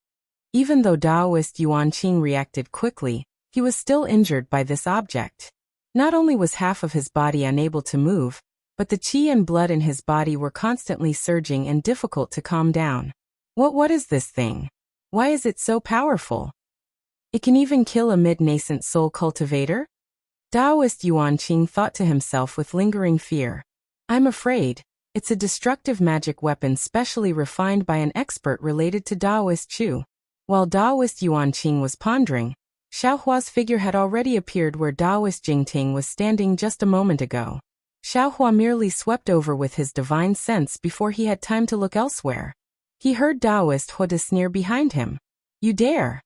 Even though Taoist Yuan Qing reacted quickly, he was still injured by this object. Not only was half of his body unable to move, but the qi and blood in his body were constantly surging and difficult to calm down. What is this thing? Why is it so powerful? It can even kill a mid-nascent soul cultivator? Taoist Yuan Qing thought to himself with lingering fear. I'm afraid, it's a destructive magic weapon specially refined by an expert related to Taoist Chu. While Taoist Yuan Qing was pondering, Xiao Hua's figure had already appeared where Taoist Jing Ting was standing just a moment ago. Xiao Hua merely swept over with his divine sense before he had time to look elsewhere. He heard Taoist Huda sneer behind him. You dare!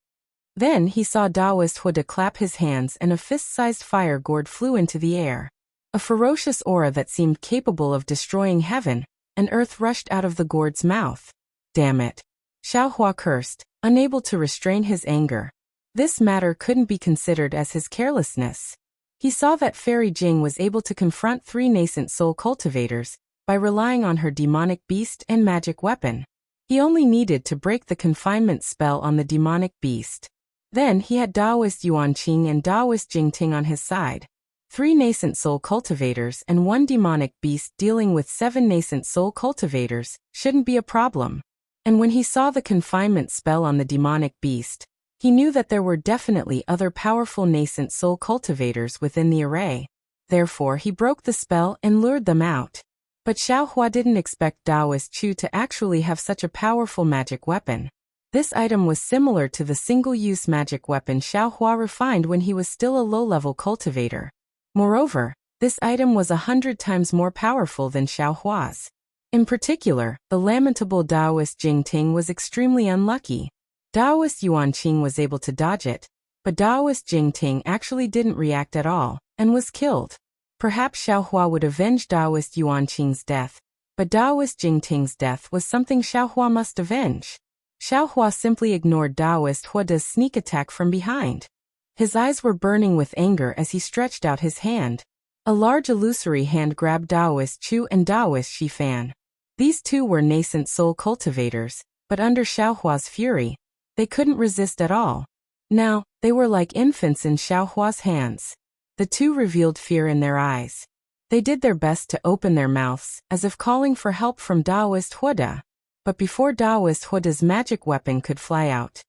Then he saw Taoist Huda clap his hands and a fist-sized fire gourd flew into the air. A ferocious aura that seemed capable of destroying heaven and earth rushed out of the gourd's mouth. Damn it! Xiao Hua cursed, unable to restrain his anger. This matter couldn't be considered as his carelessness. He saw that Fairy Jing was able to confront 3 nascent soul cultivators by relying on her demonic beast and magic weapon. He only needed to break the confinement spell on the demonic beast. Then he had Taoist Yuan Qing and Taoist Jing Ting on his side. 3 nascent soul cultivators and 1 demonic beast dealing with 7 nascent soul cultivators shouldn't be a problem. And when he saw the confinement spell on the demonic beast, he knew that there were definitely other powerful nascent soul cultivators within the array. Therefore he broke the spell and lured them out. But Xiao Hua didn't expect Taoist Chu to actually have such a powerful magic weapon. This item was similar to the single-use magic weapon Xiao Hua refined when he was still a low-level cultivator. Moreover, this item was 100 times more powerful than Xiao Hua's. In particular, the lamentable Taoist Jing Ting was extremely unlucky. Taoist Yuan Qing was able to dodge it, but Taoist Jing Ting actually didn't react at all, and was killed. Perhaps Xiao Hua would avenge Taoist Yuan Qing's death, but Taoist Jing Ting's death was something Xiao Hua must avenge. Xiao Hua simply ignored Taoist Huda's sneak attack from behind. His eyes were burning with anger as he stretched out his hand. A large illusory hand grabbed Taoist Chu and Taoist Shifan. These 2 were nascent soul cultivators, but under Xiao Hua's fury, they couldn't resist at all. Now, they were like infants in Xiao Hua's hands. The 2 revealed fear in their eyes. They did their best to open their mouths, as if calling for help from Taoist Huda. But before Taoist Huda's magic weapon could fly out,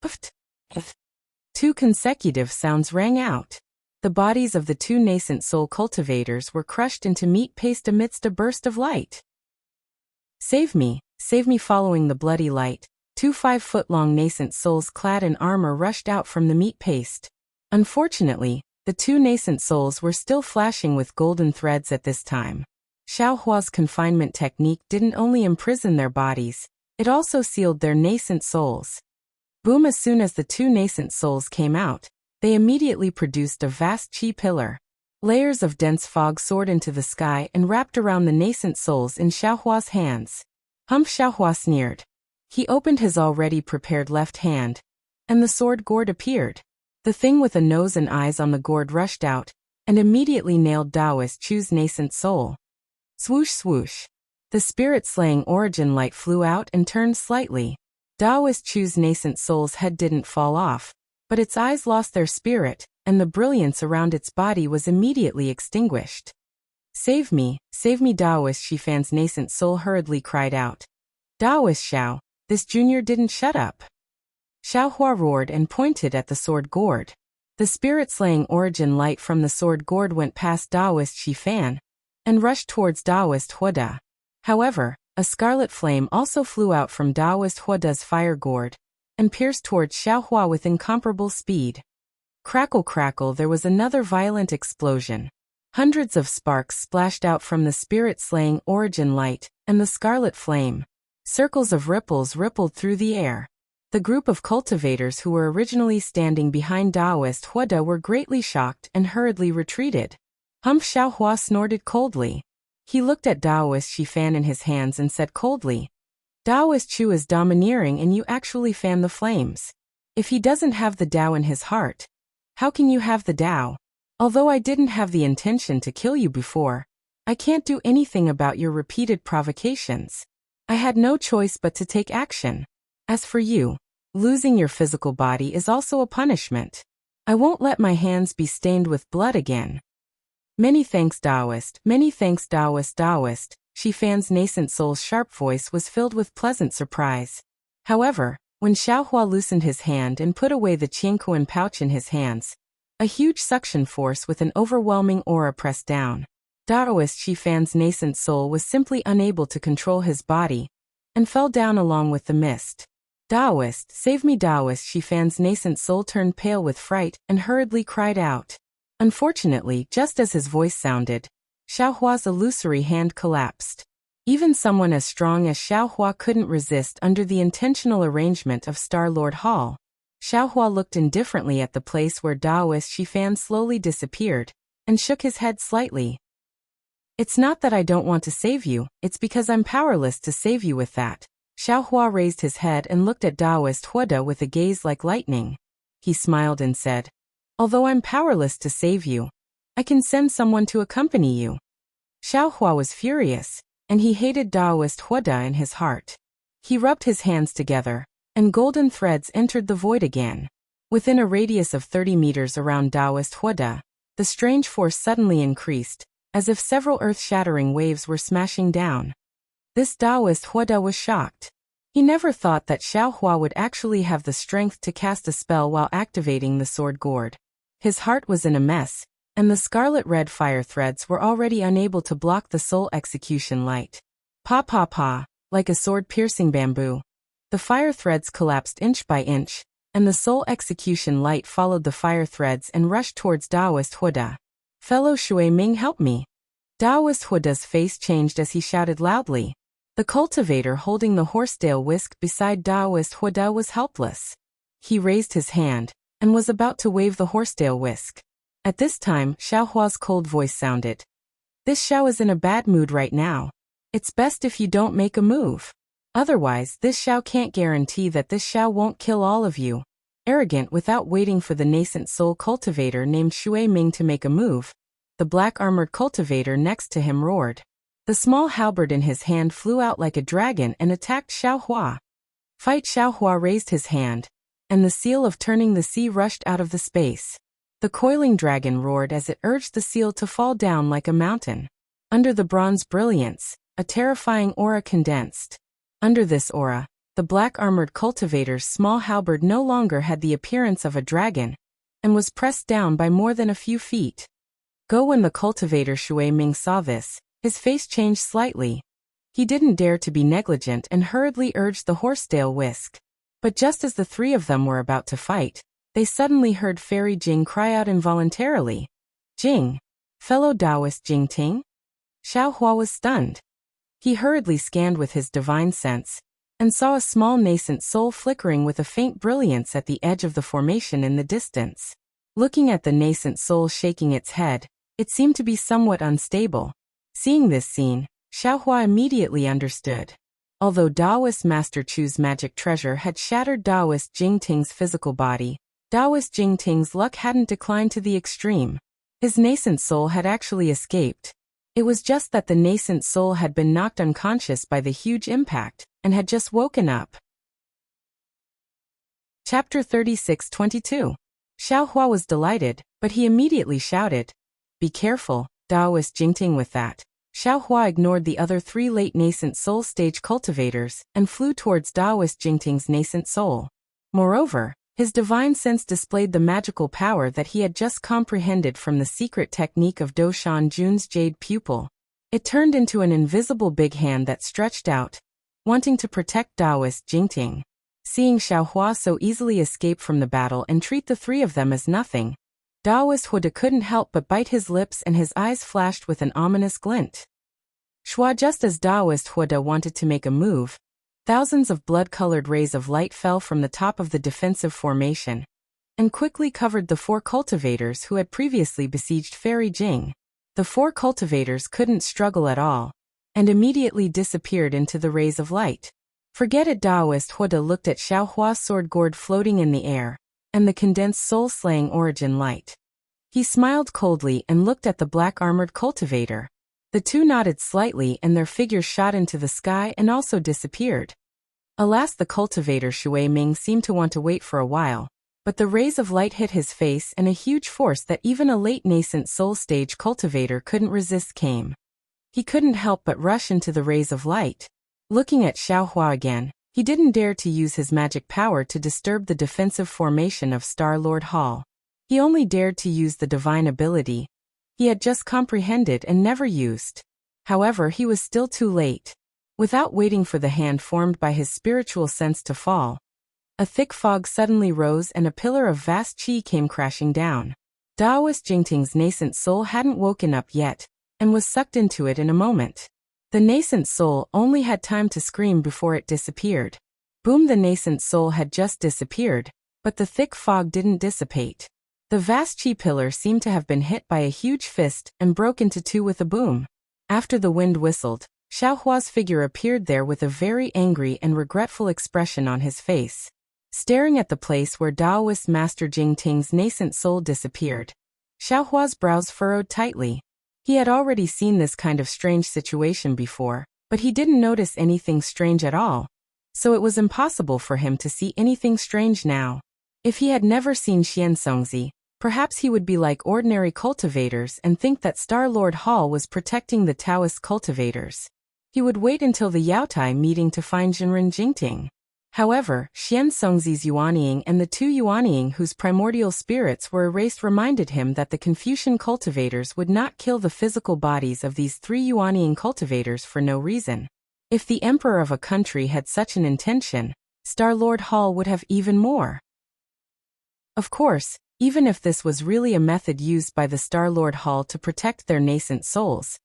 puffed, 2 consecutive sounds rang out. The bodies of the 2 nascent soul cultivators were crushed into meat paste amidst a burst of light. Save me, following the bloody light. 2 5-foot-long nascent souls clad in armor rushed out from the meat paste. Unfortunately, the 2 nascent souls were still flashing with golden threads at this time. Xiao Hua's confinement technique didn't only imprison their bodies, it also sealed their nascent souls. Boom! As soon as the 2 nascent souls came out, they immediately produced a vast qi pillar. Layers of dense fog soared into the sky and wrapped around the nascent souls in Xiao Hua's hands. Humph! Xiao Hua sneered. He opened his already prepared left hand, and the sword gourd appeared. The thing with a nose and eyes on the gourd rushed out, and immediately nailed Taoist Chu's nascent soul. Swoosh swoosh. The spirit-slaying origin light flew out and turned slightly. Taoist Chu's nascent soul's head didn't fall off, but its eyes lost their spirit, and the brilliance around its body was immediately extinguished. Save me, Taoist Shifan's nascent soul hurriedly cried out. Taoist Xiao, This junior didn't shut up. Xiaohua roared and pointed at the sword gourd. The spirit-slaying origin light from the sword gourd went past Taoist Shifan and rushed towards Taoist Huoda. However, a scarlet flame also flew out from Taoist Huoda's fire gourd and pierced towards Xiaohua with incomparable speed. Crackle crackle, there was another violent explosion. Hundreds of sparks splashed out from the spirit-slaying origin light and the scarlet flame. Circles of ripples rippled through the air. The group of cultivators who were originally standing behind Taoist Huoda were greatly shocked and hurriedly retreated. Humph! Xiaohua snorted coldly. He looked at Taoist Shifan in his hands and said coldly, Taoist Chu is domineering and you actually fan the flames. If he doesn't have the Tao in his heart, how can you have the Tao? Although I didn't have the intention to kill you before, I can't do anything about your repeated provocations. I had no choice but to take action. As for you, losing your physical body is also a punishment. I won't let my hands be stained with blood again. Many thanks, Taoist. Many thanks, Taoist. Taoist. Shifan's nascent soul's sharp voice was filled with pleasant surprise. However, when Xiaohua loosened his hand and put away the Qiankuan pouch in his hands, a huge suction force with an overwhelming aura pressed down. Taoist Shifan's nascent soul was simply unable to control his body and fell down along with the mist. Taoist, save me! Taoist Shifan's nascent soul turned pale with fright and hurriedly cried out. Unfortunately, just as his voice sounded, Xiaohua's illusory hand collapsed. Even someone as strong as Xiaohua couldn't resist under the intentional arrangement of Star-Lord Hall. Xiaohua looked indifferently at the place where Taoist Shifan slowly disappeared and shook his head slightly. It's not that I don't want to save you, it's because I'm powerless to save you with that. Xiaohua raised his head and looked at Taoist Huoda with a gaze like lightning. He smiled and said, although I'm powerless to save you, I can send someone to accompany you. Xiaohua was furious, and he hated Taoist Huoda in his heart. He rubbed his hands together, and golden threads entered the void again. Within a radius of 30 meters around Taoist Huoda, the strange force suddenly increased, as if several earth-shattering waves were smashing down. This Taoist Huoda was shocked. He never thought that Xiaohua would actually have the strength to cast a spell while activating the sword gourd. His heart was in a mess, and the scarlet-red fire threads were already unable to block the soul execution light. Pa pa pa, like a sword-piercing bamboo. The fire threads collapsed inch by inch, and the soul execution light followed the fire threads and rushed towards Taoist Huoda. Fellow Shui Ming, help me. Taoist Huoda's face changed as he shouted loudly. The cultivator holding the horsetail whisk beside Taoist Huoda was helpless. He raised his hand and was about to wave the horsetail whisk. At this time, Xiaohua's cold voice sounded. This Xiao is in a bad mood right now. It's best if you don't make a move. Otherwise, this Xiao can't guarantee that this Xiao won't kill all of you. Arrogant, without waiting for the nascent soul cultivator named Shui Ming to make a move, the black-armored cultivator next to him roared. The small halberd in his hand flew out like a dragon and attacked Xiaohua. Fight! Xiaohua raised his hand, and the seal of turning the sea rushed out of the space. The coiling dragon roared as it urged the seal to fall down like a mountain. Under the bronze brilliance, a terrifying aura condensed. Under this aura, the black-armored cultivator's small halberd no longer had the appearance of a dragon, and was pressed down by more than a few feet. When the cultivator Shui Ming saw this, his face changed slightly. He didn't dare to be negligent and hurriedly urged the horsetail whisk. But just as the three of them were about to fight, they suddenly heard Fairy Jing cry out involuntarily. Jing! Fellow Taoist Jing Ting? Xiaohua was stunned. He hurriedly scanned with his divine sense, and saw a small nascent soul flickering with a faint brilliance at the edge of the formation in the distance. Looking at the nascent soul shaking its head, it seemed to be somewhat unstable. Seeing this scene, Xiaohua immediately understood. Although Taoist Master Chu's magic treasure had shattered Taoist Jingting's physical body, Taoist Jingting's luck hadn't declined to the extreme. His nascent soul had actually escaped. It was just that the nascent soul had been knocked unconscious by the huge impact, and had just woken up. Chapter 36-22. Xiaohua was delighted, but he immediately shouted, "Be careful, Taoist Jingting, with that. Xiaohua ignored the other 3 late nascent soul stage cultivators and flew towards Daoist Jingting's nascent soul. Moreover, his divine sense displayed the magical power that he had just comprehended from the secret technique of Doshan Jun's jade pupil. It turned into an invisible big hand that stretched out, wanting to protect Daoist Jingting. Seeing Xiaohua so easily escape from the battle and treat the 3 of them as nothing, Daoist Huda couldn't help but bite his lips and his eyes flashed with an ominous glint. Shua, just as Daoist Huda wanted to make a move, thousands of blood-colored rays of light fell from the top of the defensive formation and quickly covered the 4 cultivators who had previously besieged Fairy Jing. The 4 cultivators couldn't struggle at all and immediately disappeared into the rays of light. Forget it, Daoist Huda looked at Xiaohua's sword gourd floating in the air and the condensed soul-slaying origin light. He smiled coldly and looked at the black-armored cultivator. The 2 nodded slightly and their figures shot into the sky and also disappeared. Alas, the cultivator Shui Ming seemed to want to wait for a while, but the rays of light hit his face and a huge force that even a late nascent soul stage cultivator couldn't resist came. He couldn't help but rush into the rays of light. Looking at Xiaohua again, he didn't dare to use his magic power to disturb the defensive formation of Star-Lord Hall. He only dared to use the divine ability he had just comprehended and never used. However, he was still too late. Without waiting for the hand formed by his spiritual sense to fall, a thick fog suddenly rose and a pillar of vast qi came crashing down. Daoist Jingting's nascent soul hadn't woken up yet and was sucked into it in a moment. The nascent soul only had time to scream before it disappeared. Boom! The nascent soul had just disappeared, but the thick fog didn't dissipate. The vast qi pillar seemed to have been hit by a huge fist and broke into 2 with a boom. After the wind whistled, Xiaohua's figure appeared there with a very angry and regretful expression on his face. Staring at the place where Daoist Master Jingting's nascent soul disappeared, Xiaohua's brows furrowed tightly. He had already seen this kind of strange situation before, but he didn't notice anything strange at all, so it was impossible for him to see anything strange now. If he had never seen Xianzongzi, perhaps he would be like ordinary cultivators and think that Star-Lord Hall was protecting the Taoist cultivators. He would wait until the Yaotai meeting to find Jinren Jingting. However, Xianzongzi's Yuanying and the 2 Yuanying whose primordial spirits were erased reminded him that the Confucian cultivators would not kill the physical bodies of these 3 Yuanying cultivators for no reason. If the emperor of a country had such an intention, Star-Lord Hall would have even more. Of course, even if this was really a method used by the Star-Lord Hall to protect their nascent souls,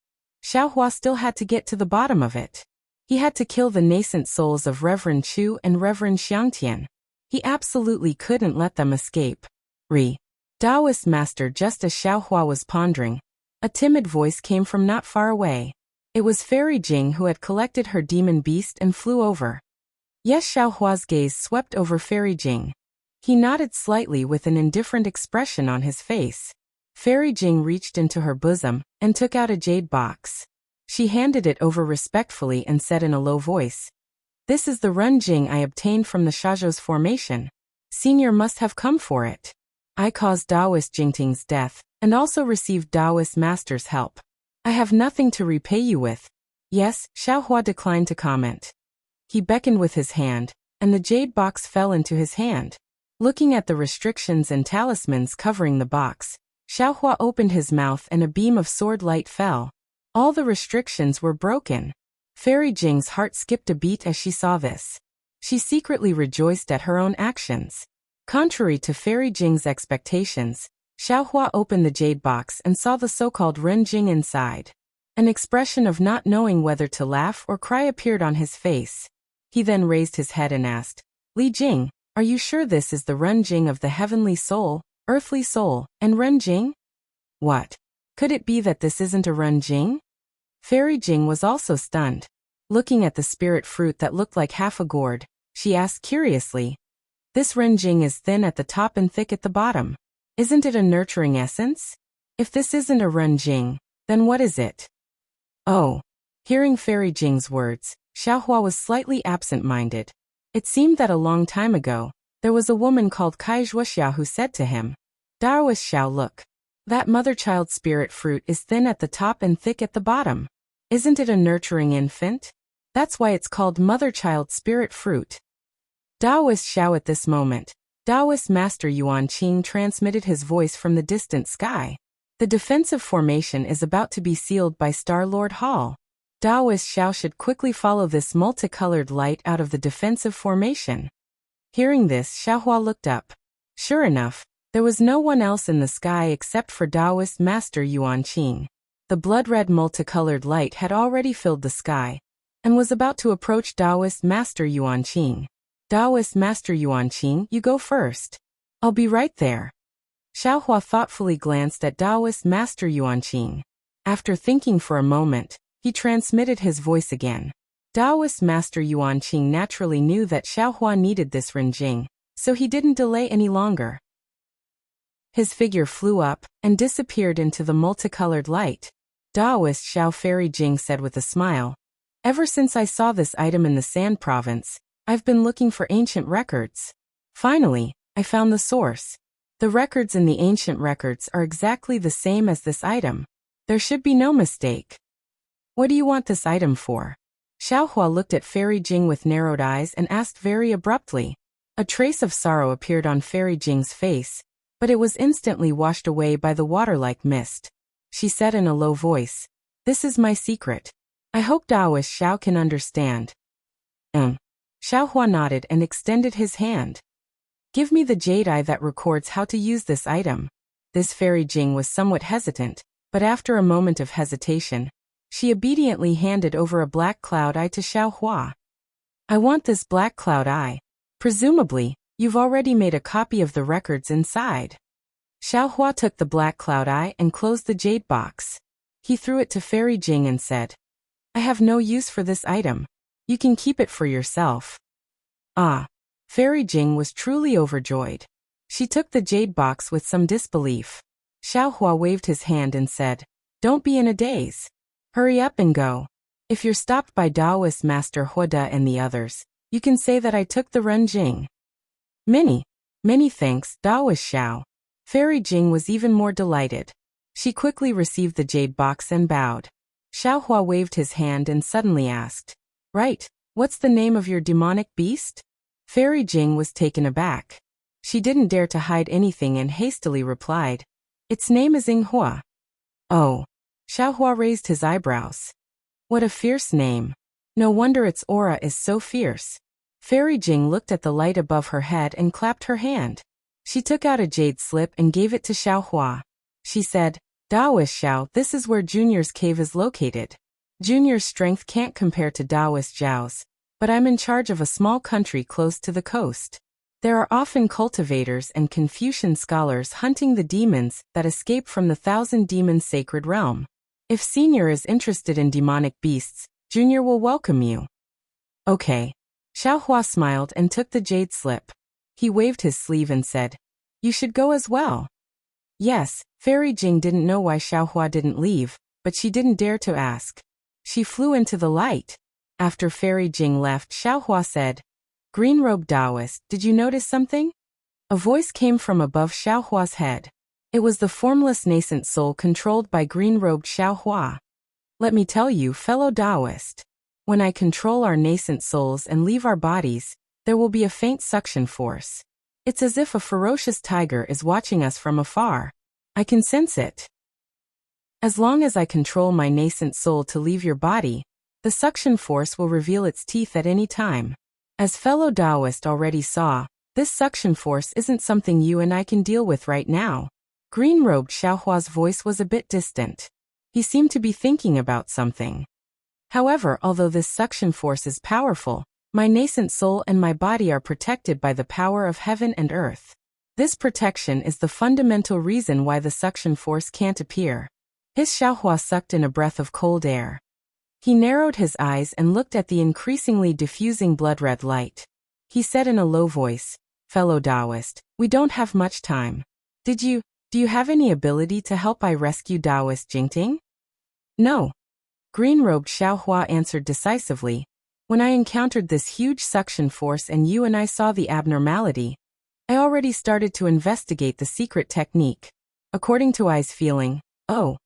Xiaohua still had to get to the bottom of it. He had to kill the nascent souls of Reverend Chu and Reverend Xiangtian. He absolutely couldn't let them escape. Daoist Master. Just as Xiaohua was pondering, a timid voice came from not far away. It was Fairy Jing who had collected her demon beast and flew over. Yes, Xiaohua's gaze swept over Fairy Jing. He nodded slightly with an indifferent expression on his face. Fairy Jing reached into her bosom and took out a jade box. She handed it over respectfully and said in a low voice, "This is the Ren Jing I obtained from the Shazhou's formation. Senior must have come for it. I caused Daoist Jingting's death and also received Daoist Master's help. I have nothing to repay you with." Yes, Xiaohua declined to comment. He beckoned with his hand, and the jade box fell into his hand. Looking at the restrictions and talismans covering the box, Xiaohua opened his mouth and a beam of sword light fell. All the restrictions were broken. Fairy Jing's heart skipped a beat as she saw this. She secretly rejoiced at her own actions. Contrary to Fairy Jing's expectations, Xiaohua opened the jade box and saw the so-called Ren Jing inside. An expression of not knowing whether to laugh or cry appeared on his face. He then raised his head and asked, "Li Jing, are you sure this is the Ren Jing of the heavenly soul, earthly soul, and Ren Jing? What? Could it be that this isn't a Ren Jing?" Fairy Jing was also stunned. Looking at the spirit fruit that looked like half a gourd, she asked curiously, "This Ren Jing is thin at the top and thick at the bottom. Isn't it a nurturing essence? If this isn't a Ren Jing, then what is it?" Oh. Hearing Fairy Jing's words, Xiaohua was slightly absent-minded. It seemed that a long time ago, there was a woman called Wuxia who said to him, "Daoist Xiao, look. That mother-child spirit fruit is thin at the top and thick at the bottom. Isn't it a nurturing infant? That's why it's called mother-child spirit fruit. Taoist Xiao at this moment. Taoist Master Yuan Qing transmitted his voice from the distant sky. The defensive formation is about to be sealed by Star-Lord Hall. Taoist Xiao should quickly follow this multicolored light out of the defensive formation. Hearing this, Xiaohua looked up. Sure enough, there was no one else in the sky except for Taoist Master Yuan Qing. The blood-red multicolored light had already filled the sky, and was about to approach Taoist Master Yuan Qing. Taoist Master Yuan Qing, you go first. I'll be right there. Xiaohua thoughtfully glanced at Taoist Master Yuan Qing. After thinking for a moment, he transmitted his voice again. Taoist Master Yuan Qing naturally knew that Xiaohua needed this Renjing, so he didn't delay any longer. His figure flew up and disappeared into the multicolored light. Taoist Xiao Fairy Jing said with a smile, "Ever since I saw this item in the Sand Province, I've been looking for ancient records. Finally, I found the source. The records in the ancient records are exactly the same as this item. There should be no mistake." "What do you want this item for?" Xiaohua looked at Fairy Jing with narrowed eyes and asked very abruptly. A trace of sorrow appeared on Fairy Jing's face, but it was instantly washed away by the water-like mist. She said in a low voice, "This is my secret. I hope Taoist Xiao can understand." Xiaohua nodded and extended his hand. "Give me the jade eye that records how to use this item." This Fairy Jing was somewhat hesitant, but after a moment of hesitation, she obediently handed over a black cloud eye to Xiaohua. "I want this black cloud eye. Presumably, you've already made a copy of the records inside." Xiaohua took the black cloud eye and closed the jade box. He threw it to Fairy Jing and said, "I have no use for this item. You can keep it for yourself." Ah! Fairy Jing was truly overjoyed. She took the jade box with some disbelief. Xiaohua waved his hand and said, "Don't be in a daze. Hurry up and go. If you're stopped by Taoist Master Huoda and the others, you can say that I took the Renjing." Many thanks, Taoist Xiao. Fairy Jing was even more delighted. She quickly received the jade box and bowed. Xiaohua waved his hand and suddenly asked, "Right, what's the name of your demonic beast?" Fairy Jing was taken aback. She didn't dare to hide anything and hastily replied, "Its name is Yinghua." "Oh." Xiaohua raised his eyebrows. "What a fierce name. No wonder its aura is so fierce." Fairy Jing looked at the light above her head and clapped her hand. She took out a jade slip and gave it to Xiaohua. She said, "Taoist Xiao, this is where Junior's cave is located. Junior's strength can't compare to Taoist Zhao's, but I'm in charge of a small country close to the coast. There are often cultivators and Confucian scholars hunting the demons that escape from the Thousand Demons sacred realm. If Senior is interested in demonic beasts, Junior will welcome you." "Okay." Xiaohua smiled and took the jade slip. He waved his sleeve and said, "You should go as well." Yes, Fairy Jing didn't know why Xiaohua didn't leave, but she didn't dare to ask. She flew into the light. After Fairy Jing left, Xiaohua said, "Green-robed Taoist, did you notice something?" A voice came from above Xiaohua's head. It was the formless nascent soul controlled by green-robed Xiaohua. "Let me tell you, fellow Taoist, when I control our nascent souls and leave our bodies, there will be a faint suction force. It's as if a ferocious tiger is watching us from afar. I can sense it. As long as I control my nascent soul to leave your body, the suction force will reveal its teeth at any time. As fellow Taoist already saw, this suction force isn't something you and I can deal with right now." Green-robed Xiaohua's voice was a bit distant. He seemed to be thinking about something. "However, although this suction force is powerful, my nascent soul and my body are protected by the power of heaven and earth. This protection is the fundamental reason why the suction force can't appear." His Xiaohua sucked in a breath of cold air. He narrowed his eyes and looked at the increasingly diffusing blood-red light. He said in a low voice, "Fellow Taoist, we don't have much time. Do you have any ability to help I rescue Taoist Jingting?" "No." Green-robed Xiaohua answered decisively. "When I encountered this huge suction force and you and I saw the abnormality, I already started to investigate the secret technique. According to I's feeling,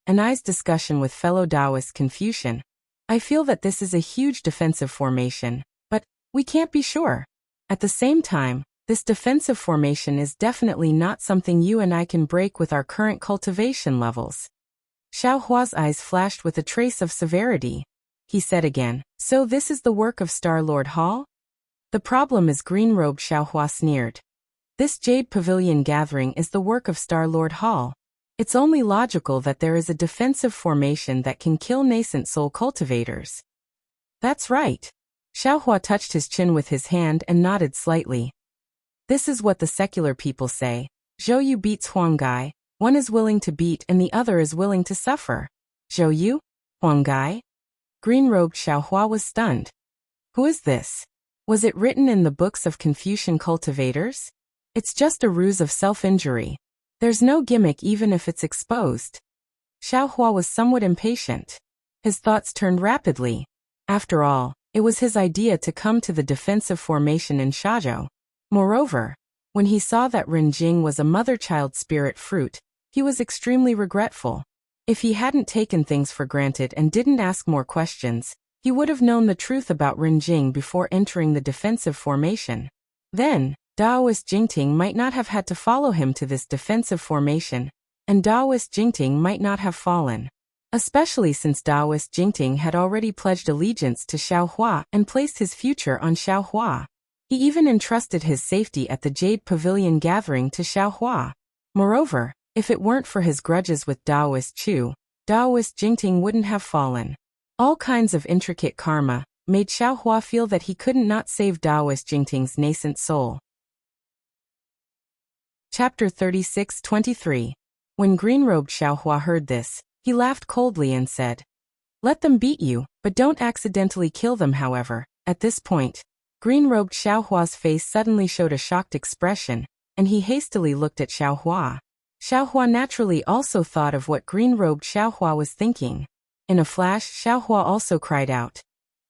and I's discussion with fellow Taoist Confucian, I feel that this is a huge defensive formation, but we can't be sure. At the same time, this defensive formation is definitely not something you and I can break with our current cultivation levels. Xiao Hua's eyes flashed with a trace of severity. He said again, so this is the work of Star-Lord Hall? The problem is, green-robed Xiao Hua sneered. This Jade Pavilion gathering is the work of Star-Lord Hall. It's only logical that there is a defensive formation that can kill nascent soul cultivators. That's right. Xiao Hua touched his chin with his hand and nodded slightly. This is what the secular people say. Zhou Yu beats Huang Gai. One is willing to beat and the other is willing to suffer. Zhou Yu? Huang Gai? Green-robed Xiao Hua was stunned. Who is this? Was it written in the books of Confucian cultivators? It's just a ruse of self-injury. There's no gimmick even if it's exposed. Xiao Hua was somewhat impatient. His thoughts turned rapidly. After all, it was his idea to come to the defensive formation in Shazhou. Moreover, when he saw that Renjing was a mother-child spirit fruit, he was extremely regretful. If he hadn't taken things for granted and didn't ask more questions, he would have known the truth about Renjing before entering the defensive formation. Then, Daoist Jingting might not have had to follow him to this defensive formation, and Daoist Jingting might not have fallen. Especially since Daoist Jingting had already pledged allegiance to Xiao Hua and placed his future on Xiao Hua. He even entrusted his safety at the Jade Pavilion gathering to Xiao Hua. Moreover, if it weren't for his grudges with Daoist Chu, Daoist Jingting wouldn't have fallen. All kinds of intricate karma made Xiao Hua feel that he couldn't not save Daoist Jingting's nascent soul. Chapter 36-23. When green-robed Xiao Hua heard this, he laughed coldly and said, "Let them beat you, but don't accidentally kill them." However, at this point, green-robed Xiao Hua's face suddenly showed a shocked expression, and he hastily looked at Xiao Hua. Xiao Hua naturally also thought of what green-robed Xiao Hua was thinking. In a flash, Xiao Hua also cried out,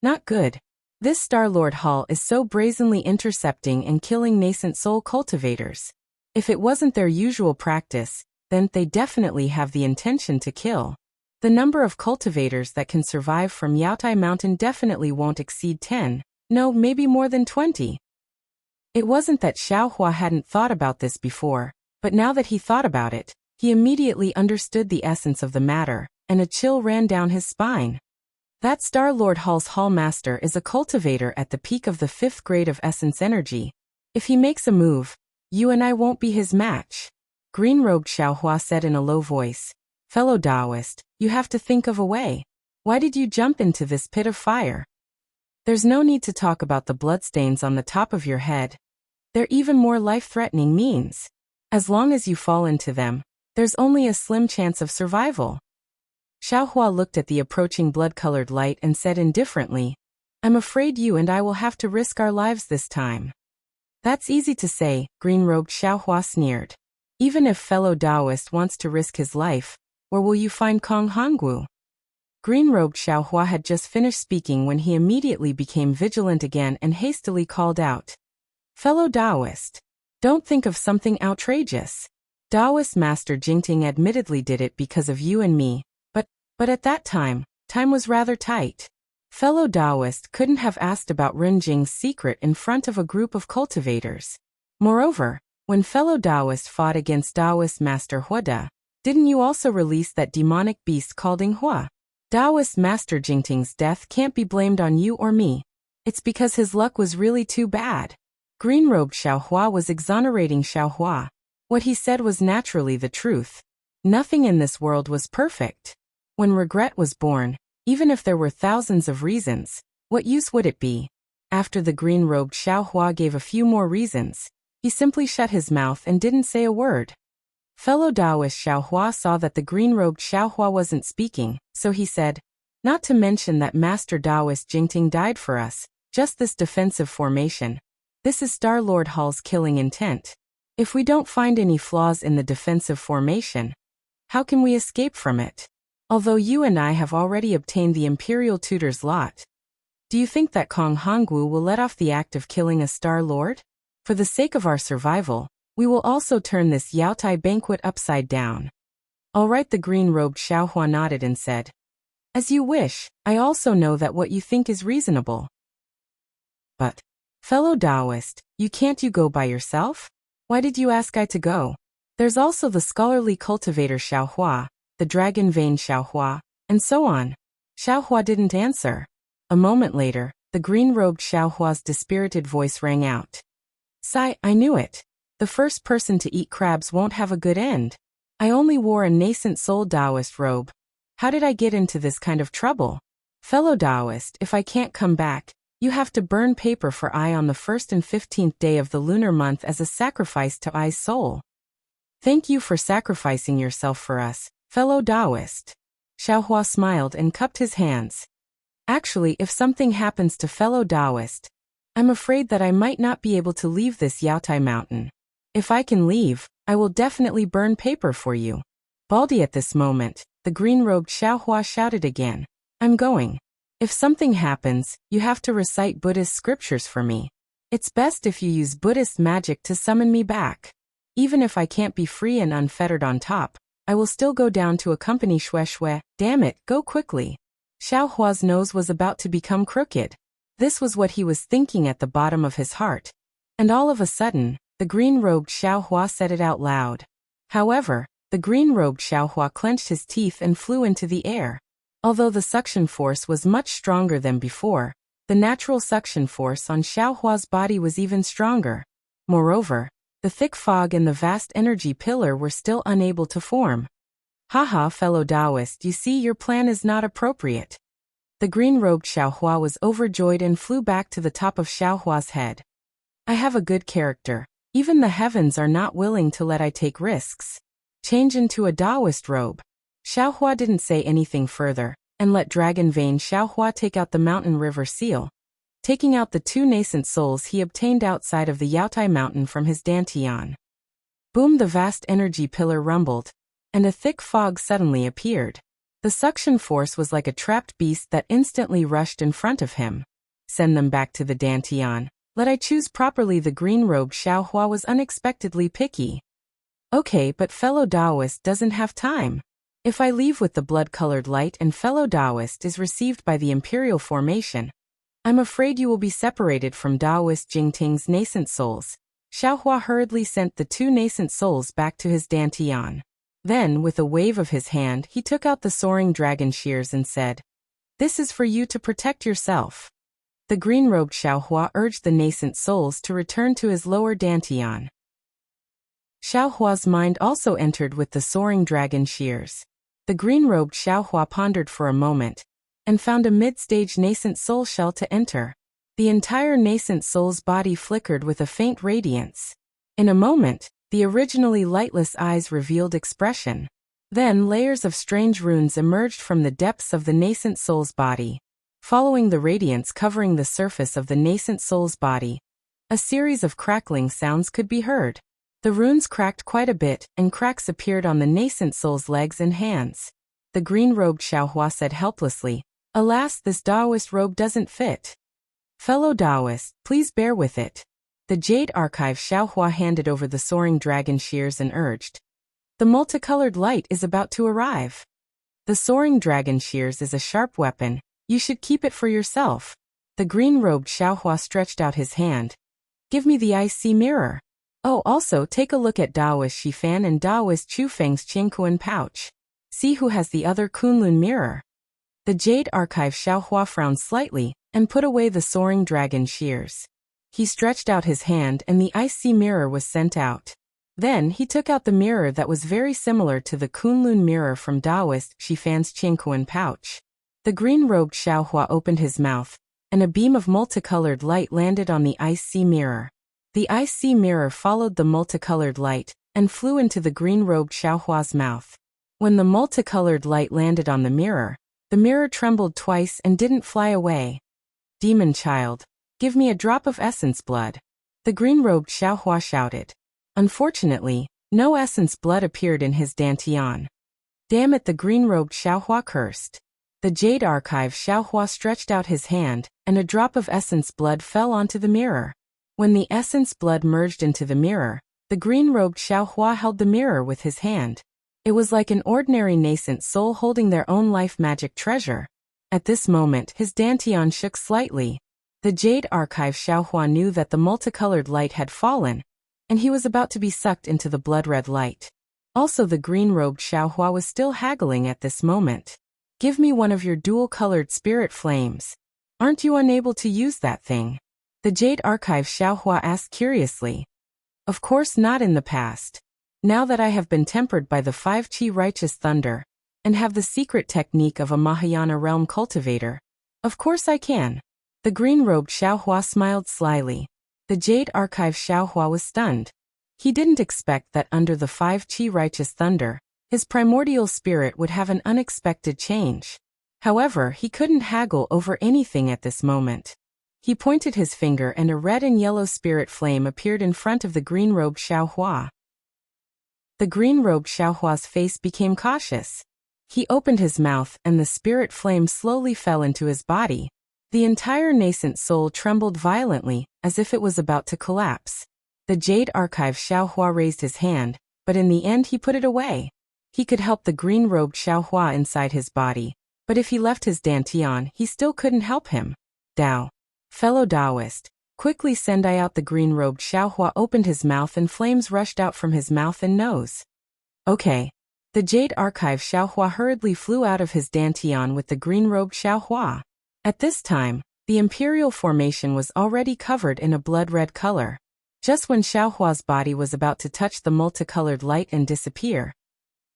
"Not good. This Star-Lord Hall is so brazenly intercepting and killing nascent soul cultivators. If it wasn't their usual practice, then they definitely have the intention to kill. The number of cultivators that can survive from Yaotai Mountain definitely won't exceed 10, no, maybe more than 20. It wasn't that Xiao Hua hadn't thought about this before, but now that he thought about it, he immediately understood the essence of the matter, and a chill ran down his spine. That Star-Lord Hall's Hallmaster is a cultivator at the peak of the 5th grade of essence energy. If he makes a move, you and I won't be his match. Green-robed Xiao Hua said in a low voice, "Fellow Taoist, you have to think of a way. Why did you jump into this pit of fire? There's no need to talk about the bloodstains on the top of your head. They're even more life-threatening means. As long as you fall into them, there's only a slim chance of survival." Xiao Hua looked at the approaching blood-colored light and said indifferently, "I'm afraid you and I will have to risk our lives this time." "That's easy to say," green-robed Xiao Hua sneered. "Even if fellow Taoist wants to risk his life, where will you find Kong Hongwu?" Green-robed Xiao Hua had just finished speaking when he immediately became vigilant again and hastily called out, "Fellow Taoist, don't think of something outrageous. Taoist Master Jingting admittedly did it because of you and me, but at that time was rather tight. Fellow Taoist couldn't have asked about Renjing's secret in front of a group of cultivators. Moreover, when fellow Taoist fought against Taoist Master Huada, didn't you also release that demonic beast called Inghua? Taoist Master Jingting's death can't be blamed on you or me. It's because his luck was really too bad." Green-robed Xiao Hua was exonerating Xiao Hua. What he said was naturally the truth. Nothing in this world was perfect. When regret was born, even if there were thousands of reasons, what use would it be? After the green-robed Xiao Hua gave a few more reasons, he simply shut his mouth and didn't say a word. Fellow Taoist Xiao Hua saw that the green-robed Xiao Hua wasn't speaking, so he said, "Not to mention that Master Taoist Jingting died for us, just this defensive formation. This is Star-Lord Hall's killing intent. If we don't find any flaws in the defensive formation, how can we escape from it? Although you and I have already obtained the Imperial Tutor's lot, do you think that Kong Hongwu will let off the act of killing a Star-Lord? For the sake of our survival, we will also turn this Yaotai banquet upside down." "All right," the green-robed Xiao Hua nodded and said, As you wish, I also know that what you think is reasonable. But, fellow Taoist, you go by yourself? Why did you ask I to go? There's also the scholarly cultivator Xiaohua, the dragon vein Xiaohua, and so on. Xiaohua didn't answer. A moment later, the green-robed Xiaohua's dispirited voice rang out. Sigh, I knew it. The first person to eat crabs won't have a good end. I only wore a nascent soul Taoist robe. How did I get into this kind of trouble? Fellow Taoist, if I can't come back, you have to burn paper for I on the 1st and 15th day of the lunar month as a sacrifice to I's soul. Thank you for sacrificing yourself for us, fellow Taoist. Xiaohua smiled and cupped his hands. Actually, if something happens to fellow Taoist, I'm afraid that I might not be able to leave this Yaotai mountain. If I can leave, I will definitely burn paper for you. Baldy at this moment, the green-robed Xiaohua shouted again. I'm going. If something happens, you have to recite Buddhist scriptures for me. It's best if you use Buddhist magic to summon me back. Even if I can't be free and unfettered on top, I will still go down to accompany Xue Xue. Damn it, go quickly. Xiaohua's nose was about to become crooked. This was what he was thinking at the bottom of his heart. And all of a sudden, the green-robed Xiaohua said it out loud. However, the green-robed Xiaohua clenched his teeth and flew into the air. Although the suction force was much stronger than before, the natural suction force on Xiaohua's body was even stronger. Moreover, the thick fog and the vast energy pillar were still unable to form. Haha, fellow Taoist, you see your plan is not appropriate. The green-robed Xiaohua was overjoyed and flew back to the top of Xiaohua's head. I have a good character. Even the heavens are not willing to let I take risks. Change into a Taoist robe. Xiaohua didn't say anything further, and let Dragon Vein Xiaohua take out the mountain river seal. Taking out the 2 nascent souls he obtained outside of the Yaotai mountain from his dantian. Boom, the vast energy pillar rumbled, and a thick fog suddenly appeared. The suction force was like a trapped beast that instantly rushed in front of him. Send them back to the dantian. Let I choose properly. The green-robed Xiaohua was unexpectedly picky. Okay, but fellow Taoist doesn't have time. If I leave with the blood-colored light and fellow Taoist is received by the imperial formation, I'm afraid you will be separated from Taoist Jingting's nascent souls. Xiaohua hurriedly sent the 2 nascent souls back to his dantian. Then, with a wave of his hand, he took out the soaring dragon shears and said, This is for you to protect yourself. The green-robed Xiaohua urged the nascent souls to return to his lower dantian. Xiaohua's mind also entered with the soaring dragon shears. The green-robed Xiaohua pondered for a moment, and found a mid-stage nascent soul shell to enter. The entire nascent soul's body flickered with a faint radiance. In a moment, the originally lightless eyes revealed expression. Then layers of strange runes emerged from the depths of the nascent soul's body. Following the radiance covering the surface of the nascent soul's body, a series of crackling sounds could be heard. The runes cracked quite a bit, and cracks appeared on the nascent soul's legs and hands. The green-robed Xiaohua said helplessly, Alas, this Taoist robe doesn't fit. Fellow Taoist, please bear with it. The Jade Archive Xiaohua handed over the soaring dragon shears and urged. The multicolored light is about to arrive. The soaring dragon shears is a sharp weapon. You should keep it for yourself. The green-robed Xiaohua stretched out his hand. Give me the icy mirror. Oh, also take a look at Taoist Shifan and Taoist Chufeng's Qingkuan pouch. See who has the other Kunlun mirror. The Jade Archive Xiaohua frowned slightly, and put away the soaring dragon shears. He stretched out his hand and the icy mirror was sent out. Then he took out the mirror that was very similar to the Kunlun mirror from Taoist Shifan's Qingkuan pouch. The green-robed Xiaohua opened his mouth, and a beam of multicolored light landed on the icy mirror. The icy mirror followed the multicolored light, and flew into the green-robed Xiaohua's mouth. When the multicolored light landed on the mirror trembled twice and didn't fly away. Demon child, give me a drop of essence blood. The green-robed Xiaohua shouted. Unfortunately, no essence blood appeared in his dantian. Damn it, the green-robed Xiaohua cursed. The Jade Archive Xiaohua stretched out his hand, and a drop of essence blood fell onto the mirror. When the essence blood merged into the mirror, the green-robed Xiaohua held the mirror with his hand. It was like an ordinary nascent soul holding their own life magic treasure. At this moment, his dantian shook slightly. The Jade Archive Xiaohua knew that the multicolored light had fallen, and he was about to be sucked into the blood-red light. Also, the green-robed Xiaohua was still haggling at this moment. Give me one of your dual-colored spirit flames. Aren't you unable to use that thing? The Jade Archive Xiaohua asked curiously. Of course not in the past. Now that I have been tempered by the 5 Qi righteous thunder, and have the secret technique of a Mahayana realm cultivator, of course I can. The green-robed Xiaohua smiled slyly. The Jade Archive Xiaohua was stunned. He didn't expect that under the 5 Qi righteous thunder, his primordial spirit would have an unexpected change. However, he couldn't haggle over anything at this moment. He pointed his finger and a red and yellow spirit flame appeared in front of the green-robed Xiaohua. The green-robed Xiaohua's face became cautious. He opened his mouth and the spirit flame slowly fell into his body. The entire nascent soul trembled violently, as if it was about to collapse. The Jade Archive Xiaohua raised his hand, but in the end he put it away. He could help the green-robed Xiaohua inside his body, but if he left his dantian, he still couldn't help him. Dao. Fellow Taoist, quickly send I out. The green-robed Xiaohua opened his mouth and flames rushed out from his mouth and nose. Okay. The Jade Archive Xiaohua hurriedly flew out of his dantian with the green-robed Xiaohua. At this time, the imperial formation was already covered in a blood-red color. Just when Xiaohua's body was about to touch the multicolored light and disappear,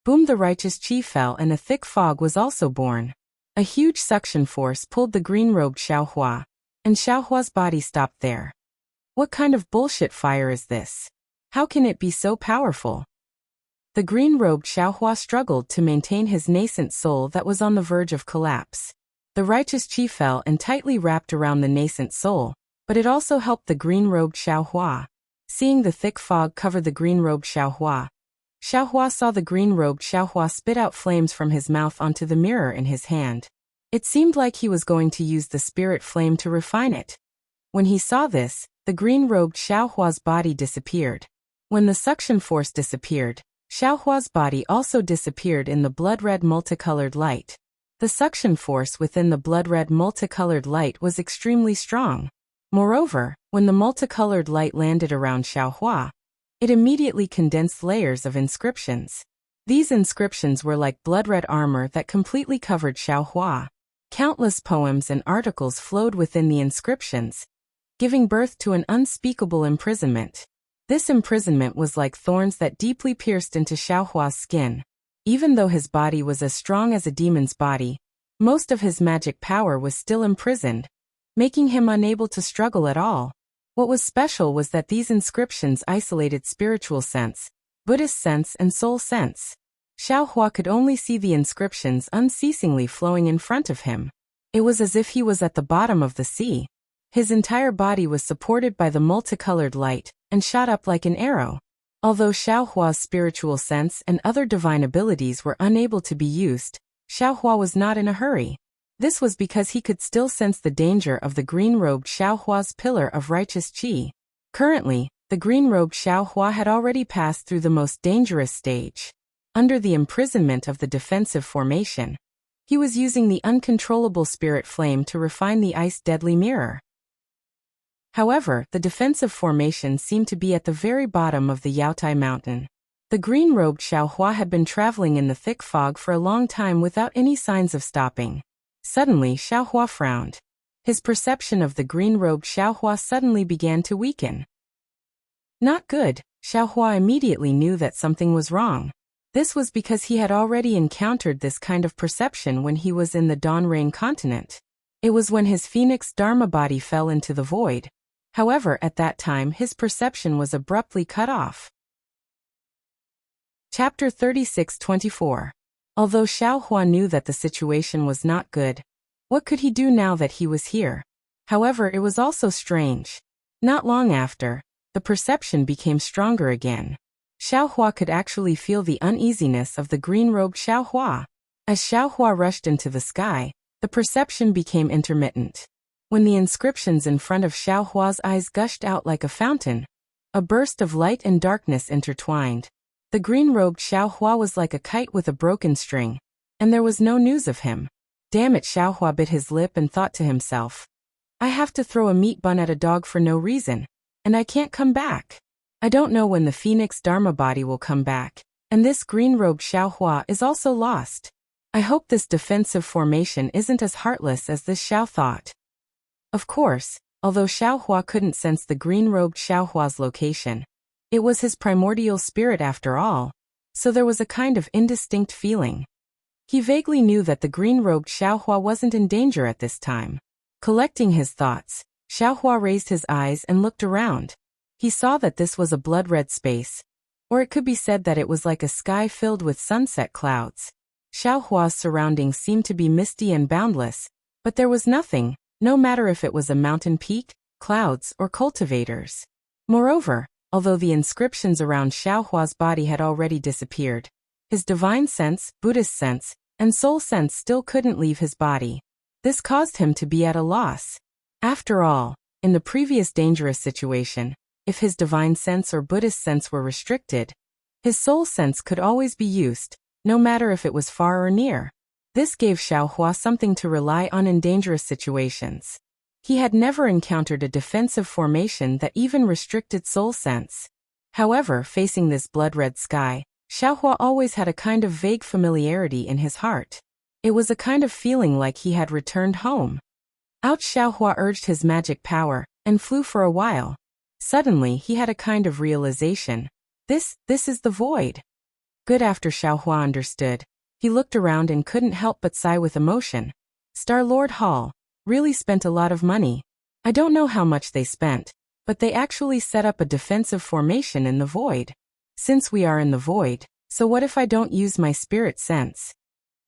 boom, the righteous qi fell and a thick fog was also born. A huge suction force pulled the green-robed Xiaohua, and Xiaohua's body stopped there. What kind of bullshit fire is this? How can it be so powerful? The green-robed Xiaohua struggled to maintain his nascent soul that was on the verge of collapse. The righteous qi fell and tightly wrapped around the nascent soul, but it also helped the green-robed Xiaohua. Seeing the thick fog cover the green-robed Xiaohua, Xiaohua saw the green-robed Xiaohua spit out flames from his mouth onto the mirror in his hand. It seemed like he was going to use the spirit flame to refine it. When he saw this, the green-robed Xiaohua's body disappeared. When the suction force disappeared, Xiaohua's body also disappeared in the blood-red multicolored light. The suction force within the blood-red multicolored light was extremely strong. Moreover, when the multicolored light landed around Xiaohua, it immediately condensed layers of inscriptions. These inscriptions were like blood-red armor that completely covered Xiaohua. Countless poems and articles flowed within the inscriptions, giving birth to an unspeakable imprisonment. This imprisonment was like thorns that deeply pierced into Xiaohua's skin. Even though his body was as strong as a demon's body, most of his magic power was still imprisoned, making him unable to struggle at all. What was special was that these inscriptions isolated spiritual sense, Buddhist sense and soul sense. Xiaohua could only see the inscriptions unceasingly flowing in front of him. It was as if he was at the bottom of the sea. His entire body was supported by the multicolored light, and shot up like an arrow. Although Xiaohua's spiritual sense and other divine abilities were unable to be used, Xiaohua was not in a hurry. This was because he could still sense the danger of the green-robed Xiaohua's pillar of righteous qi. Currently, the green-robed Xiaohua had already passed through the most dangerous stage. Under the imprisonment of the defensive formation, he was using the uncontrollable spirit flame to refine the ice-deadly mirror. However, the defensive formation seemed to be at the very bottom of the Yaotai mountain. The green-robed Xiaohua had been traveling in the thick fog for a long time without any signs of stopping. Suddenly, Xiaohua frowned. His perception of the green-robed Xiaohua suddenly began to weaken. Not good. Xiaohua immediately knew that something was wrong. This was because he had already encountered this kind of perception when he was in the Dawn Rain continent. It was when his phoenix Dharma body fell into the void. However, at that time his perception was abruptly cut off. Chapter 36-24. Although Xiaohua knew that the situation was not good, what could he do now that he was here? However, it was also strange. Not long after, the perception became stronger again. Xiaohua could actually feel the uneasiness of the green-robed Xiaohua. As Xiaohua rushed into the sky, the perception became intermittent. When the inscriptions in front of Xiaohua's eyes gushed out like a fountain, a burst of light and darkness intertwined. The green-robed Xiaohua was like a kite with a broken string, and there was no news of him. Damn it, Xiaohua bit his lip and thought to himself. I have to throw a meat bun at a dog for no reason, and I can't come back. I don't know when the Phoenix Dharma body will come back, and this green-robed Xiaohua is also lost. I hope this defensive formation isn't as heartless as this Xiao thought. Of course, although Xiaohua couldn't sense the green-robed Xiaohua's location, it was his primordial spirit after all, so there was a kind of indistinct feeling. He vaguely knew that the green-robed Xiaohua wasn't in danger at this time. Collecting his thoughts, Xiaohua raised his eyes and looked around. He saw that this was a blood-red space, or it could be said that it was like a sky filled with sunset clouds. Xiaohua's surroundings seemed to be misty and boundless, but there was nothing, no matter if it was a mountain peak, clouds, or cultivators. Moreover, although the inscriptions around Xiaohua's body had already disappeared, his divine sense, Buddhist sense, and soul sense still couldn't leave his body. This caused him to be at a loss. After all, in the previous dangerous situation, if his divine sense or Buddhist sense were restricted, his soul sense could always be used, no matter if it was far or near. This gave Xiaohua something to rely on in dangerous situations. He had never encountered a defensive formation that even restricted soul sense. However, facing this blood-red sky, Xiaohua always had a kind of vague familiarity in his heart. It was a kind of feeling like he had returned home. Out Xiaohua urged his magic power, and flew for a while. Suddenly he had a kind of realization. This is the void. Good after Xiaohua understood. He looked around and couldn't help but sigh with emotion. Star-Lord Hall really spent a lot of money. I don't know how much they spent, but they actually set up a defensive formation in the void. Since we are in the void, so what if I don't use my spirit sense?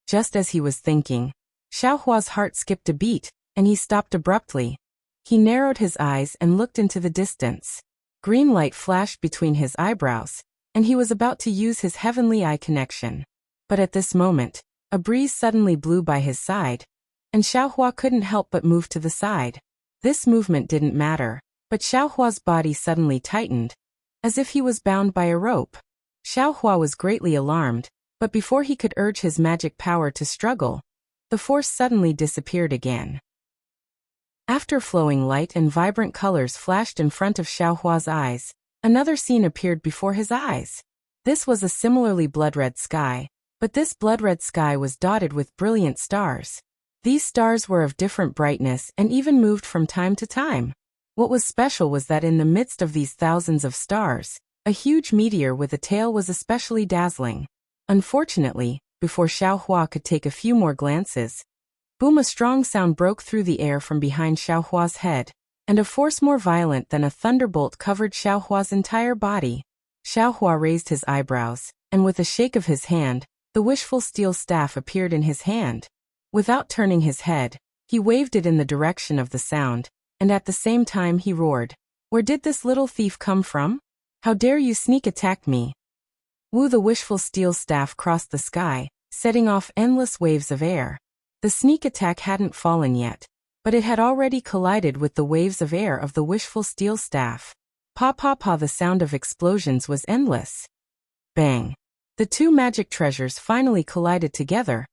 Just as he was thinking, Xiaohua's heart skipped a beat, and he stopped abruptly. He narrowed his eyes and looked into the distance. Green light flashed between his eyebrows, and he was about to use his heavenly eye connection. But at this moment, a breeze suddenly blew by his side, and Xiaohua couldn't help but move to the side. This movement didn't matter, but Xiaohua's body suddenly tightened, as if he was bound by a rope. Xiaohua was greatly alarmed, but before he could urge his magic power to struggle, the force suddenly disappeared again. After flowing light and vibrant colors flashed in front of Xiaohua's eyes, another scene appeared before his eyes. This was a similarly blood-red sky, but this blood-red sky was dotted with brilliant stars. These stars were of different brightness and even moved from time to time. What was special was that in the midst of these thousands of stars, a huge meteor with a tail was especially dazzling. Unfortunately, before Xiaohua could take a few more glances, boom, a strong sound broke through the air from behind Xiaohua's head, and a force more violent than a thunderbolt covered Xiaohua's entire body. Xiaohua raised his eyebrows, and with a shake of his hand, the wishful steel staff appeared in his hand. Without turning his head, he waved it in the direction of the sound, and at the same time he roared, "Where did this little thief come from? How dare you sneak attack me?" Wu, the wishful steel staff crossed the sky, setting off endless waves of air. The sneak attack hadn't fallen yet, but it had already collided with the waves of air of the wishful steel staff. Pa pa pa, the sound of explosions was endless. Bang! The two magic treasures finally collided together,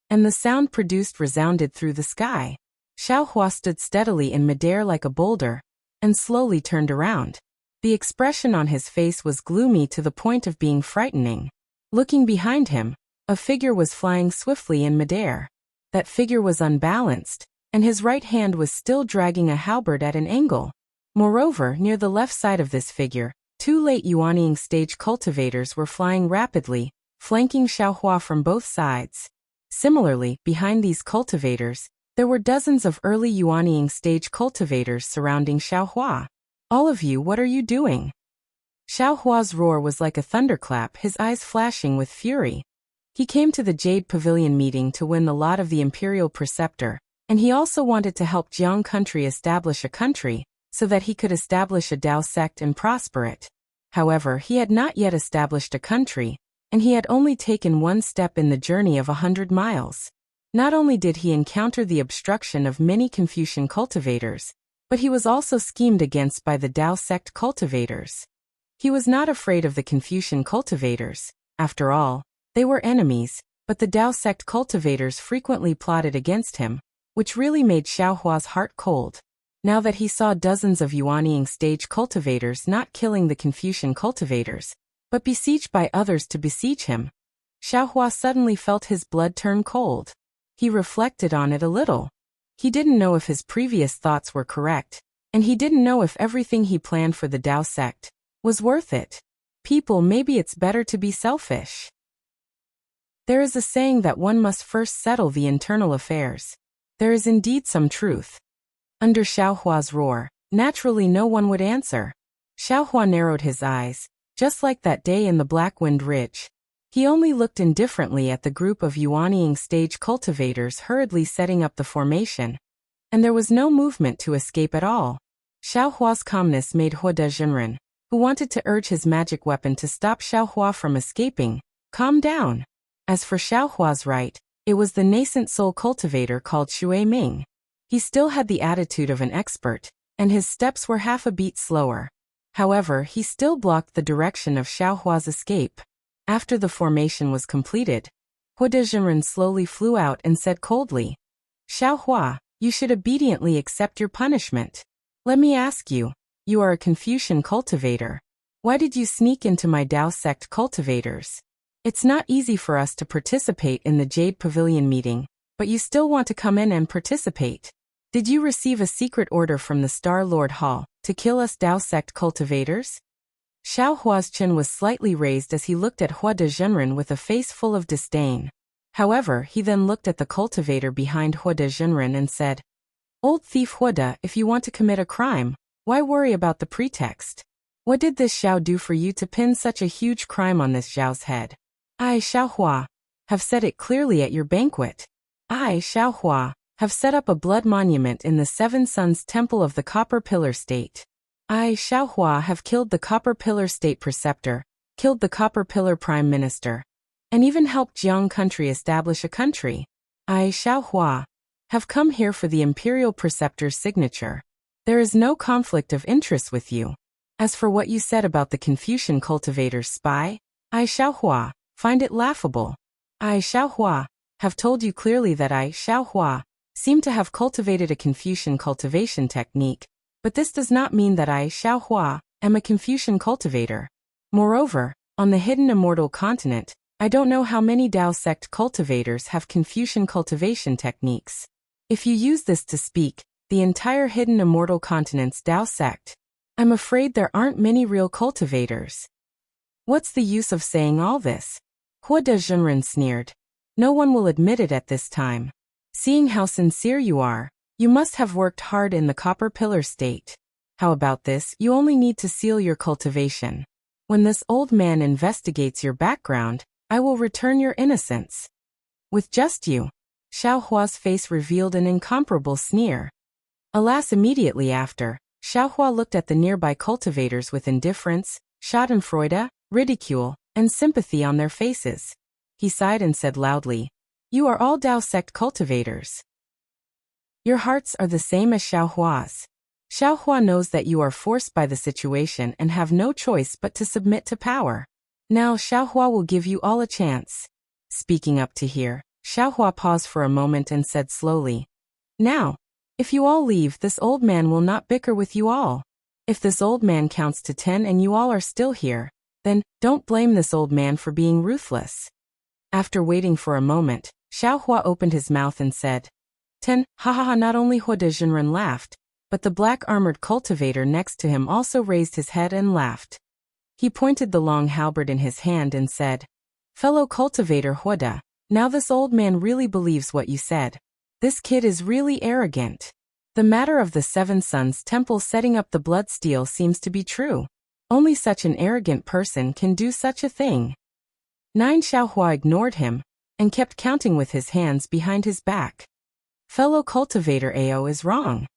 and the sound produced resounded through the sky. Xiaohua stood steadily in midair like a boulder, and slowly turned around. The expression on his face was gloomy to the point of being frightening. Looking behind him, a figure was flying swiftly in midair. That figure was unbalanced, and his right hand was still dragging a halberd at an angle. Moreover, near the left side of this figure, two late Yuanying stage cultivators were flying rapidly, flanking Xiaohua from both sides. Similarly, behind these cultivators, there were dozens of early Yuanying stage cultivators surrounding Xiaohua. "All of you, what are you doing?" Xiaohua's roar was like a thunderclap, his eyes flashing with fury. He came to the Jade Pavilion meeting to win the lot of the Imperial Preceptor, and he also wanted to help Jiang country establish a country, so that he could establish a Dao sect and prosper it. However, he had not yet established a country, and he had only taken one step in the journey of 100 miles. Not only did he encounter the obstruction of many Confucian cultivators, but he was also schemed against by the Dao sect cultivators. He was not afraid of the Confucian cultivators. After all, they were enemies, but the Tao sect cultivators frequently plotted against him, which really made Xiaohua's heart cold. Now that he saw dozens of Yuanying stage cultivators not killing the Confucian cultivators, but besieged by others to besiege him, Xiaohua suddenly felt his blood turn cold. He reflected on it a little. He didn't know if his previous thoughts were correct, and he didn't know if everything he planned for the Tao sect was worth it. People, maybe it's better to be selfish. There is a saying that one must first settle the internal affairs. There is indeed some truth. Under Xiaohua's roar, naturally no one would answer. Xiaohua narrowed his eyes, just like that day in the Blackwind Ridge. He only looked indifferently at the group of Yuanying stage cultivators hurriedly setting up the formation. And there was no movement to escape at all. Xiaohua's calmness made Hua Dezhenren, who wanted to urge his magic weapon to stop Xiaohua from escaping, calm down. As for Xiaohua's right, it was the nascent soul cultivator called Xue Ming. He still had the attitude of an expert, and his steps were half a beat slower. However, he still blocked the direction of Xiaohua's escape. After the formation was completed, Hua Dezhenren slowly flew out and said coldly, "Xiaohua, you should obediently accept your punishment. Let me ask you, you are a Confucian cultivator. Why did you sneak into my Tao sect cultivators? It's not easy for us to participate in the Jade Pavilion meeting, but you still want to come in and participate. Did you receive a secret order from the Star Lord Hall to kill us Tao sect cultivators?" Xiaohua's chin was slightly raised as he looked at Hua Dezhenren with a face full of disdain. However, he then looked at the cultivator behind Hua Dezhenren and said, "Old thief Huada, if you want to commit a crime, why worry about the pretext? What did this Xiao do for you to pin such a huge crime on this Xiao's head? I, Xiaohua, have said it clearly at your banquet. I, Xiaohua, have set up a blood monument in the Seven Sons Temple of the Copper Pillar State. I, Xiaohua, have killed the Copper Pillar State Preceptor, killed the Copper Pillar Prime Minister, and even helped Jiang country establish a country. I, Xiaohua, have come here for the Imperial Preceptor's signature. There is no conflict of interest with you. As for what you said about the Confucian cultivator's spy, I, Xiaohua, find it laughable. I, Xiaohua, have told you clearly that I, Xiaohua, seem to have cultivated a Confucian cultivation technique, but this does not mean that I, Xiaohua, am a Confucian cultivator. Moreover, on the hidden immortal continent, I don't know how many Tao sect cultivators have Confucian cultivation techniques. If you use this to speak, the entire hidden immortal continent's Tao sect, I'm afraid there aren't many real cultivators. What's the use of saying all this?" Hua Dezhenren sneered. "No one will admit it at this time. Seeing how sincere you are, you must have worked hard in the Copper Pillar State. How about this? You only need to seal your cultivation. When this old man investigates your background, I will return your innocence." "With just you?" Xiaohua's face revealed an incomparable sneer. Alas, immediately after, Xiaohua looked at the nearby cultivators with indifference, schadenfreude, ridicule, and sympathy on their faces. He sighed and said loudly, "You are all Tao sect cultivators. Your hearts are the same as Xiaohua's. Xiaohua knows that you are forced by the situation and have no choice but to submit to power. Now Xiaohua will give you all a chance." Speaking up to here, Xiaohua paused for a moment and said slowly, "Now, if you all leave, this old man will not bicker with you all. If this old man counts to 10 and you all are still here, then don't blame this old man for being ruthless." After waiting for a moment, Xiaohua opened his mouth and said, 10, ha ha ha. Not only Hua Dezhenren laughed, but the black-armored cultivator next to him also raised his head and laughed. He pointed the long halberd in his hand and said, "Fellow cultivator Huada, now this old man really believes what you said. This kid is really arrogant. The matter of the Seven Sons Temple setting up the bloodsteel seems to be true. Only such an arrogant person can do such a thing." 9 Xiaohua ignored him, and kept counting with his hands behind his back. "Fellow cultivator Ao is wrong,"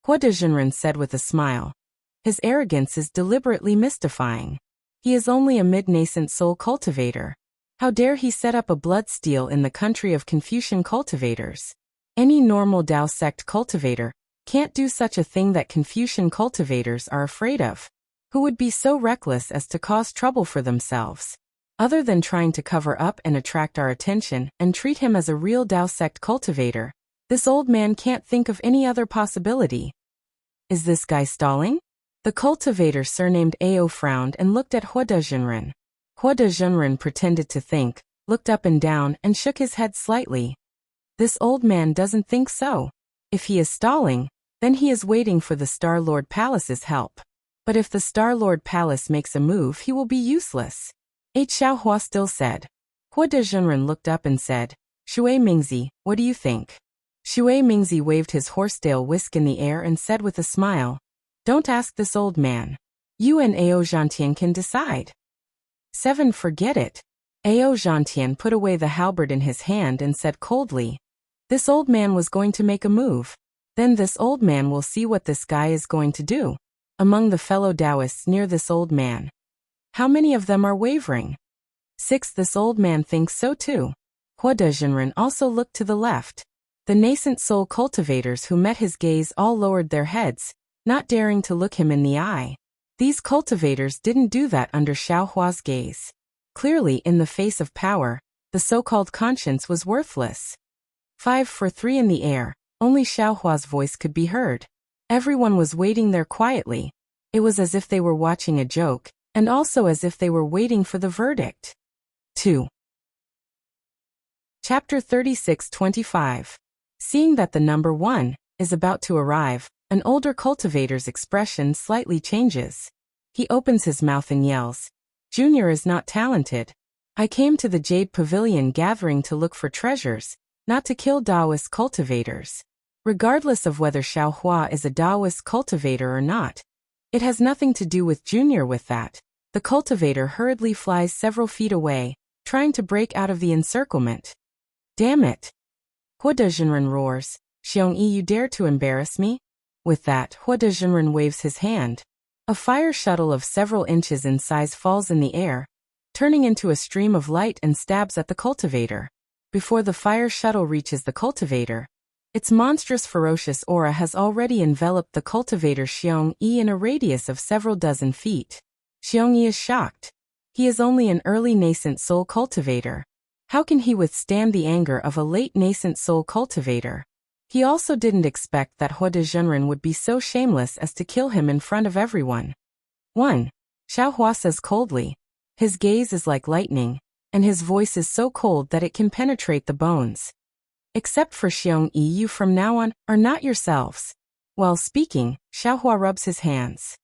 Hua Dezhenren said with a smile. "His arrogance is deliberately mystifying. He is only a mid-nascent soul cultivator. How dare he set up a bloodsteel in the country of Confucian cultivators? Any normal Tao sect cultivator can't do such a thing that Confucian cultivators are afraid of. who would be so reckless as to cause trouble for themselves. Other than trying to cover up and attract our attention and treat him as a real Dao sect cultivator, this old man can't think of any other possibility. Is this guy stalling? The cultivator surnamed Ao frowned and looked at Hua Dezhenren. Hua Dezhenren pretended to think, looked up and down, and shook his head slightly. This old man doesn't think so. If he is stalling, then he is waiting for the Star Lord Palace's help. But if the Star Lord Palace makes a move, he will be useless. Xiaohua still said. Hua Dezhenren looked up and said, Shui Mingzi, what do you think? Shui Mingzi waved his horsetail whisk in the air and said with a smile, don't ask this old man. You and Ao Zhantian can decide. 7. Forget it. Ao Zhantian put away the halberd in his hand and said coldly, this old man was going to make a move. Then this old man will see what this guy is going to do. Among the fellow Taoists near this old man, how many of them are wavering? 6. This old man thinks so too. Hua Dezhenren also looked to the left. The nascent soul cultivators who met his gaze all lowered their heads, not daring to look him in the eye. These cultivators didn't do that under Xiaohua's gaze. Clearly, in the face of power, the so-called conscience was worthless. 5. For 3 in the air, only Xiaohua's voice could be heard. Everyone was waiting there quietly. It was as if they were watching a joke, and also as if they were waiting for the verdict. 2. Chapter 36:25. Seeing that the number 1 is about to arrive, an older cultivator's expression slightly changes. He opens his mouth and yells, Junior is not talented. I came to the Jade Pavilion gathering to look for treasures, not to kill Taoist cultivators. Regardless of whether Xiaohua is a Taoist cultivator or not, it has nothing to do with Junior with that. The cultivator hurriedly flies several feet away, trying to break out of the encirclement. Damn it! Hua Dezhenren roars, Xiongyi, you dare to embarrass me? With that, Hua Dezhenren waves his hand. A fire shuttle of several inches in size falls in the air, turning into a stream of light and stabs at the cultivator. Before the fire shuttle reaches the cultivator, its monstrous ferocious aura has already enveloped the cultivator Xiongyi in a radius of several dozen feet. Xiongyi is shocked. He is only an early nascent soul cultivator. How can he withstand the anger of a late nascent soul cultivator? He also didn't expect that Hua Dezhenren would be so shameless as to kill him in front of everyone. 1. Xiaohua says coldly. His gaze is like lightning, and his voice is so cold that it can penetrate the bones. Except for Xiongyi, you from now on are not yourselves. While speaking, Xiaohua rubs his hands.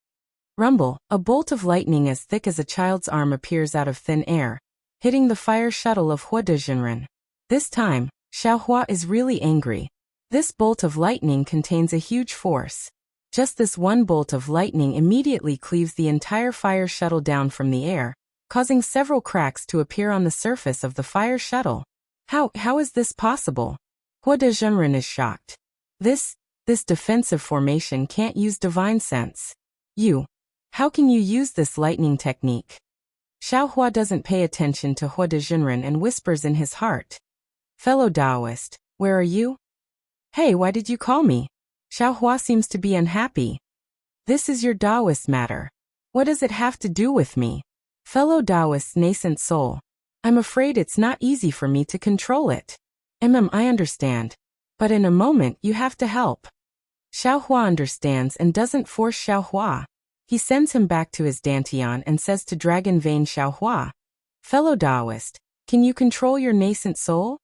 Rumble, a bolt of lightning as thick as a child's arm appears out of thin air, hitting the fire shuttle of Hua Dezhenren. This time, Xiaohua is really angry. This bolt of lightning contains a huge force. Just this one bolt of lightning immediately cleaves the entire fire shuttle down from the air, causing several cracks to appear on the surface of the fire shuttle. How is this possible? Hua Dezhenren is shocked. This defensive formation can't use divine sense. How can you use this lightning technique? Xiaohua doesn't pay attention to Hua Dezhenren and whispers in his heart. Fellow Taoist, where are you? Hey, why did you call me? Xiaohua seems to be unhappy. This is your Taoist matter. What does it have to do with me? Fellow Taoist nascent soul. I'm afraid it's not easy for me to control it. I understand. But in a moment you have to help. Xiaohua understands and doesn't force Xiaohua. He sends him back to his dantian and says to Dragon Vein Xiaohua, Fellow Taoist, can you control your nascent soul?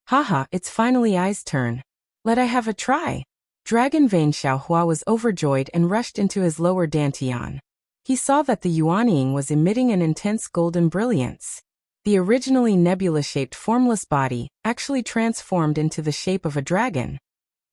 Haha, it's finally I's turn. Let I have a try. Dragon Vein Xiaohua was overjoyed and rushed into his lower dantian. He saw that the Yuanying was emitting an intense golden brilliance. The originally nebula-shaped formless body actually transformed into the shape of a dragon.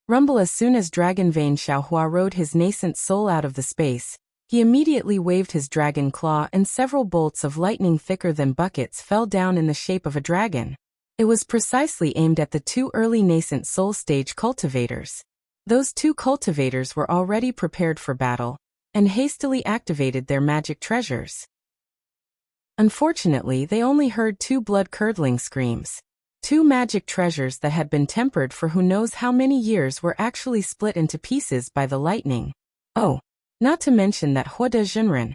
Rumble. As soon as Dragon Vein Xiaohua rode his nascent soul out of the space, he immediately waved his dragon claw and several bolts of lightning thicker than buckets fell down in the shape of a dragon. It was precisely aimed at the 2 early nascent soul stage cultivators. Those 2 cultivators were already prepared for battle, and hastily activated their magic treasures. Unfortunately, they only heard 2 blood-curdling screams. 2 magic treasures that had been tempered for who knows how many years were actually split into pieces by the lightning. Oh, not to mention that Hua Dezhenren,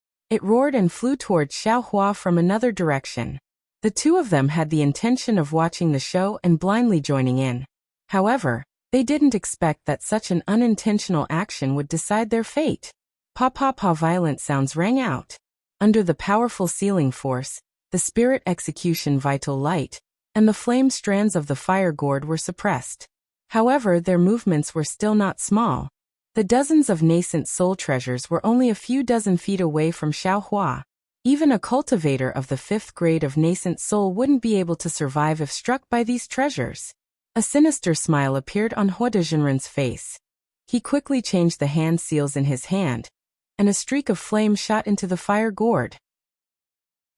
It roared and flew towards Xiaohua from another direction. The two of them had the intention of watching the show and blindly joining in. However, they didn't expect that such an unintentional action would decide their fate. Pa-pa-pa violent sounds rang out. Under the powerful sealing force, the spirit execution vital light, and the flame strands of the fire gourd were suppressed. However, their movements were still not small. The dozens of nascent soul treasures were only a few dozen feet away from Xiaohua. Even a cultivator of the 5th grade of nascent soul wouldn't be able to survive if struck by these treasures. A sinister smile appeared on Hua Dezhenren's face. He quickly changed the hand seals in his hand, and a streak of flame shot into the fire gourd.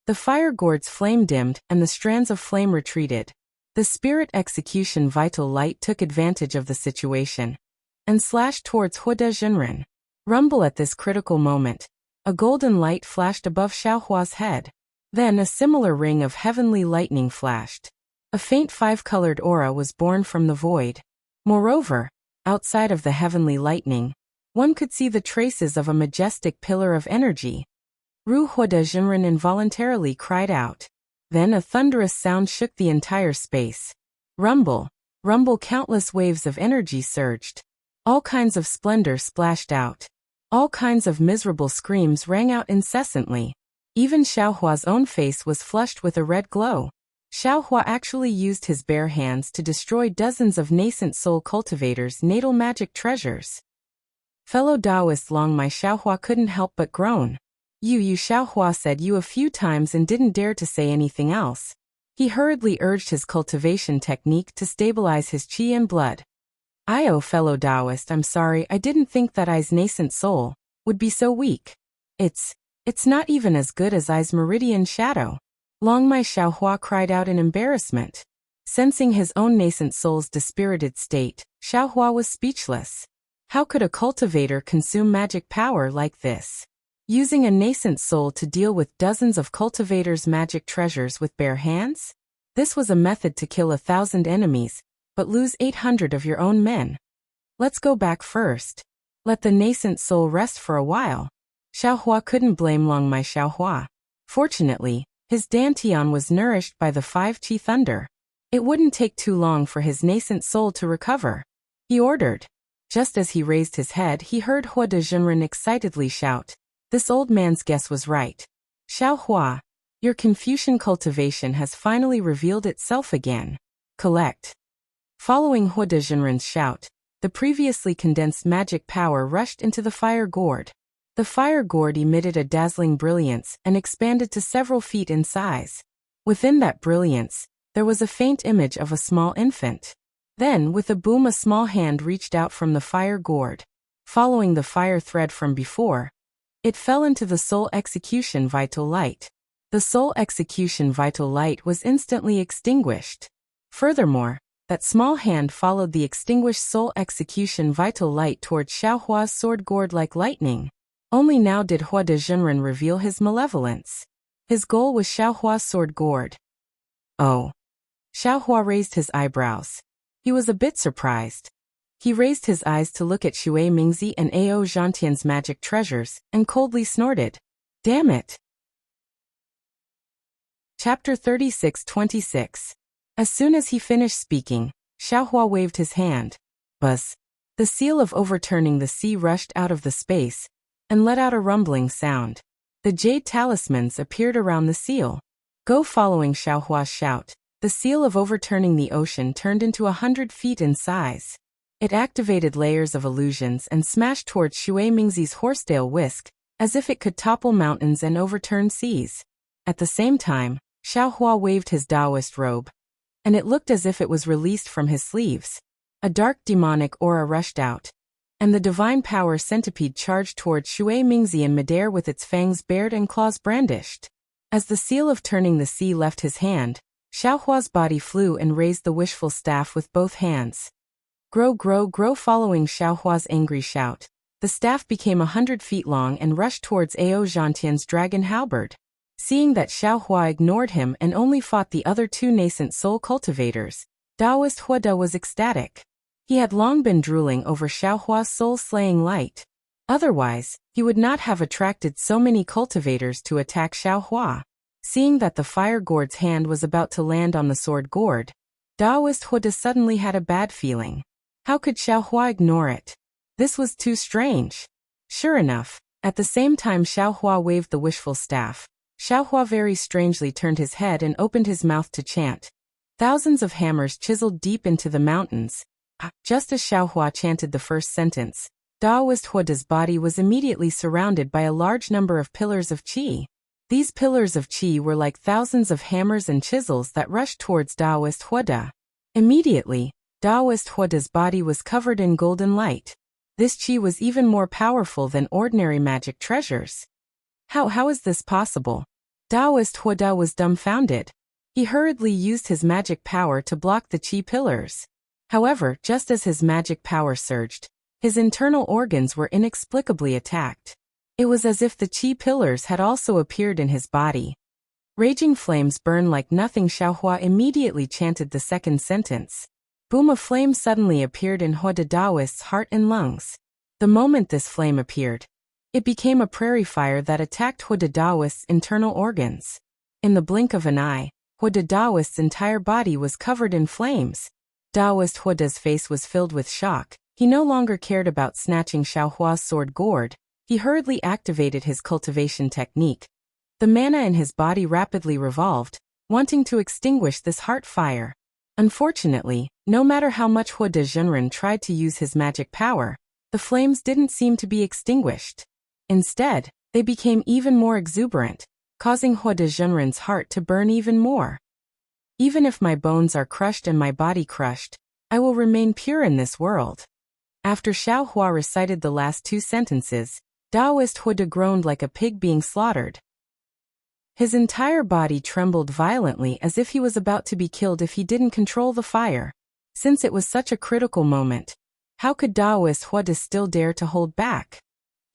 The fire gourd's flame dimmed and the strands of flame retreated. The spirit execution vital light took advantage of the situation and slashed towards Hua Dezhenren. Rumble at this critical moment. A golden light flashed above Xiaohua's head. Then a similar ring of heavenly lightning flashed. A faint 5-colored aura was born from the void. Moreover, outside of the heavenly lightning, one could see the traces of a majestic pillar of energy. Hua Dezhenren involuntarily cried out. Then a thunderous sound shook the entire space. Rumble, rumble, countless waves of energy surged. All kinds of splendor splashed out. All kinds of miserable screams rang out incessantly. Even Xiaohua's own face was flushed with a red glow. Xiaohua actually used his bare hands to destroy dozens of nascent soul cultivators' natal magic treasures. Fellow Taoist Long Mai Xiaohua couldn't help but groan. You Xiaohua said you a few times and didn't dare to say anything else. He hurriedly urged his cultivation technique to stabilize his qi and blood. Fellow Taoist, I'm sorry, I didn't think that I's nascent soul would be so weak. It's not even as good as I's meridian shadow. Long Mai Xiaohua cried out in embarrassment. Sensing his own nascent soul's dispirited state, Xiaohua was speechless. How could a cultivator consume magic power like this? Using a nascent soul to deal with dozens of cultivators' magic treasures with bare hands? This was a method to kill 1,000 enemies, but lose 800 of your own men. Let's go back first. Let the nascent soul rest for a while. Xiaohua couldn't blame Long Mai Xiaohua. Fortunately, his dantian was nourished by the 5 qi thunder. It wouldn't take too long for his nascent soul to recover. He ordered. Just as he raised his head, he heard Hua Dezhenren excitedly shout. This old man's guess was right. Xiaohua, your Confucian cultivation has finally revealed itself again. Collect. Following Hua Dezhenren's shout, the previously condensed magic power rushed into the fire gourd. The fire gourd emitted a dazzling brilliance and expanded to several feet in size. Within that brilliance, there was a faint image of a small infant. Then, with a boom, a small hand reached out from the fire gourd. Following the fire thread from before, it fell into the soul execution vital light. The soul execution vital light was instantly extinguished. Furthermore, that small hand followed the extinguished soul execution vital light towards Xiaohua's sword gourd like lightning. Only now did Hua Dezhenren reveal his malevolence. His goal was Xiaohua's sword gourd. Oh. Xiaohua raised his eyebrows. He was a bit surprised. He raised his eyes to look at Xue Mingzi and Ao Zhantian's magic treasures, and coldly snorted. Damn it! Chapter 36-26. As soon as he finished speaking, Xiaohua waved his hand. Buzz. The seal of overturning the sea rushed out of the space, and let out a rumbling sound. The jade talismans appeared around the seal. Go following Xiaohua's shout. The seal of overturning the ocean turned into 100 feet in size. It activated layers of illusions and smashed towards Xue Mingzi's horsetail whisk, as if it could topple mountains and overturn seas. At the same time, Xiaohua waved his Taoist robe, and it looked as if it was released from his sleeves. A dark demonic aura rushed out, and the divine power centipede charged towards Xue Mingzi in midair with its fangs bared and claws brandished. As the seal of turning the sea left his hand, Xiaohua's body flew and raised the wishful staff with both hands. Grow, grow, grow. Following Xiaohua's angry shout, the staff became 100 feet long and rushed towards Ao Zhantian's dragon halberd. Seeing that Xiaohua ignored him and only fought the other 2 nascent soul cultivators, Taoist Hua De was ecstatic. He had long been drooling over Xiaohua's soul-slaying light. Otherwise, he would not have attracted so many cultivators to attack Xiaohua. Seeing that the fire gourd's hand was about to land on the sword gourd, Daoist Huda suddenly had a bad feeling. How could Xiaohua ignore it? This was too strange. Sure enough, at the same time Xiaohua waved the wishful staff, Xiaohua very strangely turned his head and opened his mouth to chant. Thousands of hammers chiseled deep into the mountains. Just as Xiaohua chanted the first sentence, Daoist Huda's body was immediately surrounded by a large number of pillars of qi. These pillars of qi were like thousands of hammers and chisels that rushed towards Daoist Huda. Immediately, Daoist Huda's body was covered in golden light. This qi was even more powerful than ordinary magic treasures. How is this possible? Daoist Huda was dumbfounded. He hurriedly used his magic power to block the qi pillars. However, just as his magic power surged, his internal organs were inexplicably attacked. It was as if the qi pillars had also appeared in his body. Raging flames burn like nothing. Xiaohua immediately chanted the second sentence. Boom! A flame suddenly appeared in Huda Daoist's heart and lungs. The moment this flame appeared, it became a prairie fire that attacked Huda Daoist's internal organs. In the blink of an eye, Huda Daoist's entire body was covered in flames. Daoist Huda's face was filled with shock. He no longer cared about snatching Xiaohua's sword gourd. He hurriedly activated his cultivation technique. The mana in his body rapidly revolved, wanting to extinguish this heart fire. Unfortunately, no matter how much Huda Zhenren tried to use his magic power, the flames didn't seem to be extinguished. Instead, they became even more exuberant, causing Huda Zhenren's heart to burn even more. Even if my bones are crushed and my body crushed, I will remain pure in this world. After Xiaohua recited the last two sentences, Daoist Huda groaned like a pig being slaughtered. His entire body trembled violently as if he was about to be killed if he didn't control the fire. Since it was such a critical moment, how could Daoist Huda still dare to hold back?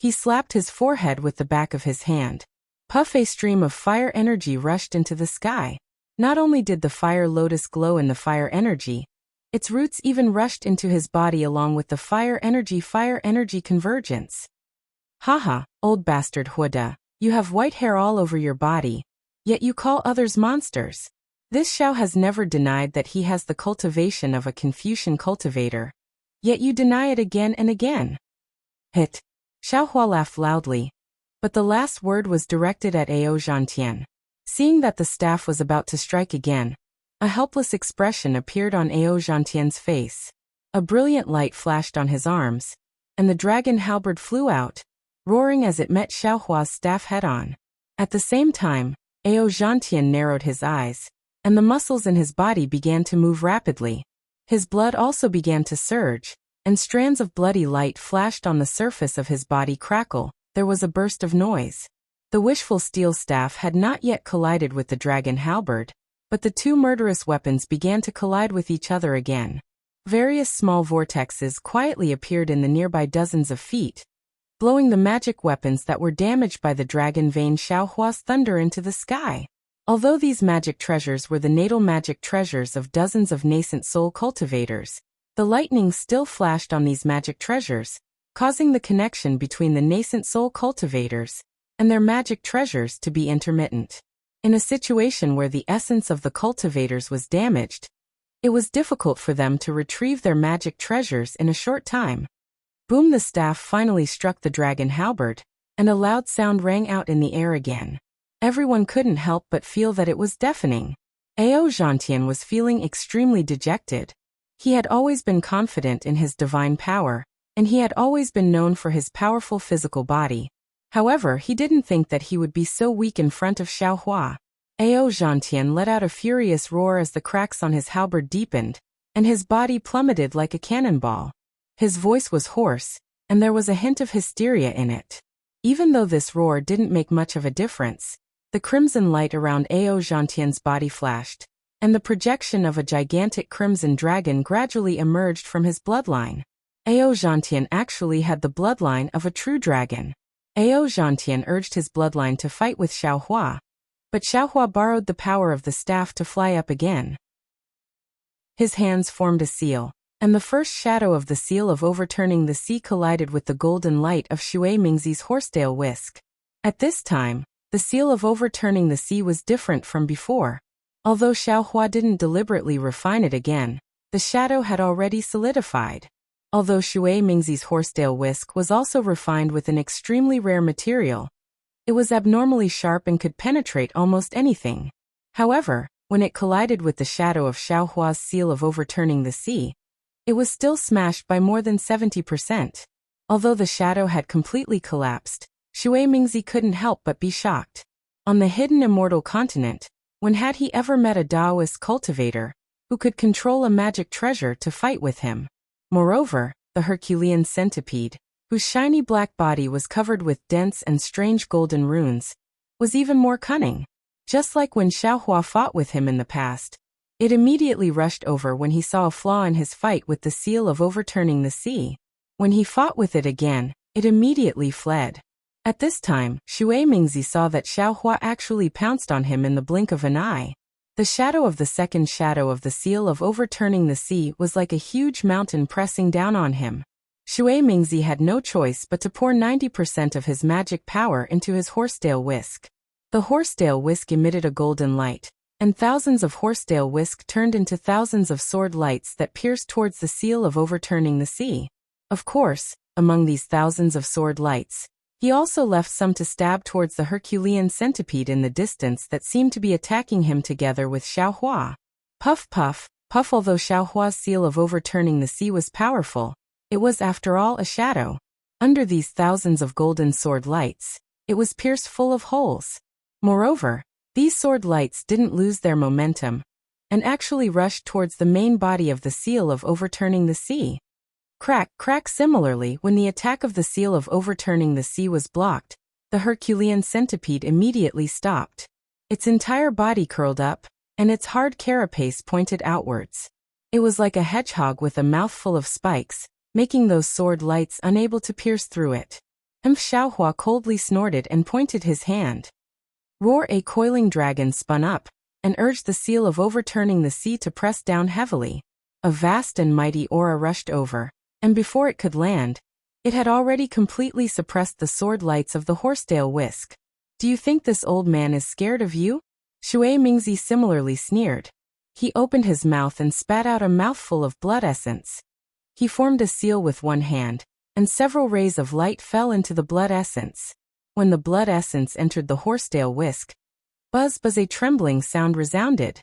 He slapped his forehead with the back of his hand. Puff! A stream of fire energy rushed into the sky. Not only did the fire lotus glow in the fire energy, its roots even rushed into his body along with the fire energy convergence. Haha, old bastard Huda, you have white hair all over your body, yet you call others monsters. This Xiao has never denied that he has the cultivation of a Confucian cultivator, yet you deny it again and again. Hit. Xiaohua laughed loudly, but the last word was directed at Ao Zhantian. Seeing that the staff was about to strike again, a helpless expression appeared on Ao Zhantian's face. A brilliant light flashed on his arms, and the dragon halberd flew out, roaring as it met Xiaohua's staff head-on. At the same time, Ao Zhantian narrowed his eyes, and the muscles in his body began to move rapidly. His blood also began to surge, and strands of bloody light flashed on the surface of his body. Crackle, there was a burst of noise. The wishful steel staff had not yet collided with the dragon halberd, but the two murderous weapons began to collide with each other again. Various small vortexes quietly appeared in the nearby dozens of feet, blowing the magic weapons that were damaged by the dragon vein Xiaohua's thunder into the sky. Although these magic treasures were the natal magic treasures of dozens of nascent soul cultivators, the lightning still flashed on these magic treasures, causing the connection between the nascent soul cultivators and their magic treasures to be intermittent. In a situation where the essence of the cultivators was damaged, it was difficult for them to retrieve their magic treasures in a short time. Boom! The staff finally struck the dragon halberd, and a loud sound rang out in the air again. Everyone couldn't help but feel that it was deafening. Ao Zhantian was feeling extremely dejected. He had always been confident in his divine power, and he had always been known for his powerful physical body. However, he didn't think that he would be so weak in front of Xiaohua. Ao Zhantian let out a furious roar as the cracks on his halberd deepened, and his body plummeted like a cannonball. His voice was hoarse, and there was a hint of hysteria in it. Even though this roar didn't make much of a difference, the crimson light around Ao Zhantian's body flashed, and the projection of a gigantic crimson dragon gradually emerged from his bloodline. Ao Zhantian actually had the bloodline of a true dragon. Ao Zhantian urged his bloodline to fight with Xiaohua, but Xiaohua borrowed the power of the staff to fly up again. His hands formed a seal, and the first shadow of the seal of overturning the sea collided with the golden light of Shui Mingzi's horsetail whisk. At this time, the seal of overturning the sea was different from before. Although Xiaohua didn't deliberately refine it again, the shadow had already solidified. Although Shui Mingzi's horsetail whisk was also refined with an extremely rare material, it was abnormally sharp and could penetrate almost anything. However, when it collided with the shadow of Xiaohua's seal of overturning the sea, it was still smashed by more than 70%. Although the shadow had completely collapsed, Shui Mingzi couldn't help but be shocked. On the hidden immortal continent, when had he ever met a Taoist cultivator who could control a magic treasure to fight with him? Moreover, the Herculean centipede, whose shiny black body was covered with dense and strange golden runes, was even more cunning. Just like when Xiaohua fought with him in the past, it immediately rushed over when he saw a flaw in his fight with the seal of overturning the sea. When he fought with it again, it immediately fled. At this time, Shui Mingzi saw that Xiaohua actually pounced on him in the blink of an eye. The shadow of the second shadow of the seal of overturning the sea was like a huge mountain pressing down on him. Shui Mingzi had no choice but to pour 90% of his magic power into his horsetail whisk. The horsetail whisk emitted a golden light, and thousands of horsetail whisk turned into thousands of sword lights that pierced towards the seal of overturning the sea. Of course, among these thousands of sword lights, he also left some to stab towards the Herculean centipede in the distance that seemed to be attacking him together with Xiaohua. Puff puff, puff. Although Xiaohua's seal of overturning the sea was powerful, it was after all a shadow. Under these thousands of golden sword lights, it was pierced full of holes. Moreover, these sword lights didn't lose their momentum, and actually rushed towards the main body of the seal of overturning the sea. Crack, crack. Similarly, when the attack of the seal of overturning the sea was blocked, the Herculean centipede immediately stopped. Its entire body curled up, and its hard carapace pointed outwards. It was like a hedgehog with a mouthful of spikes, making those sword lights unable to pierce through it. Xiaohua coldly snorted and pointed his hand. Roar! A coiling dragon spun up, and urged the seal of overturning the sea to press down heavily. A vast and mighty aura rushed over, and before it could land, it had already completely suppressed the sword lights of the horsetail whisk. Do you think this old man is scared of you? Shui Mingzi similarly sneered. He opened his mouth and spat out a mouthful of blood essence. He formed a seal with one hand, and several rays of light fell into the blood essence. When the blood essence entered the horsetail whisk, buzz buzz, a trembling sound resounded.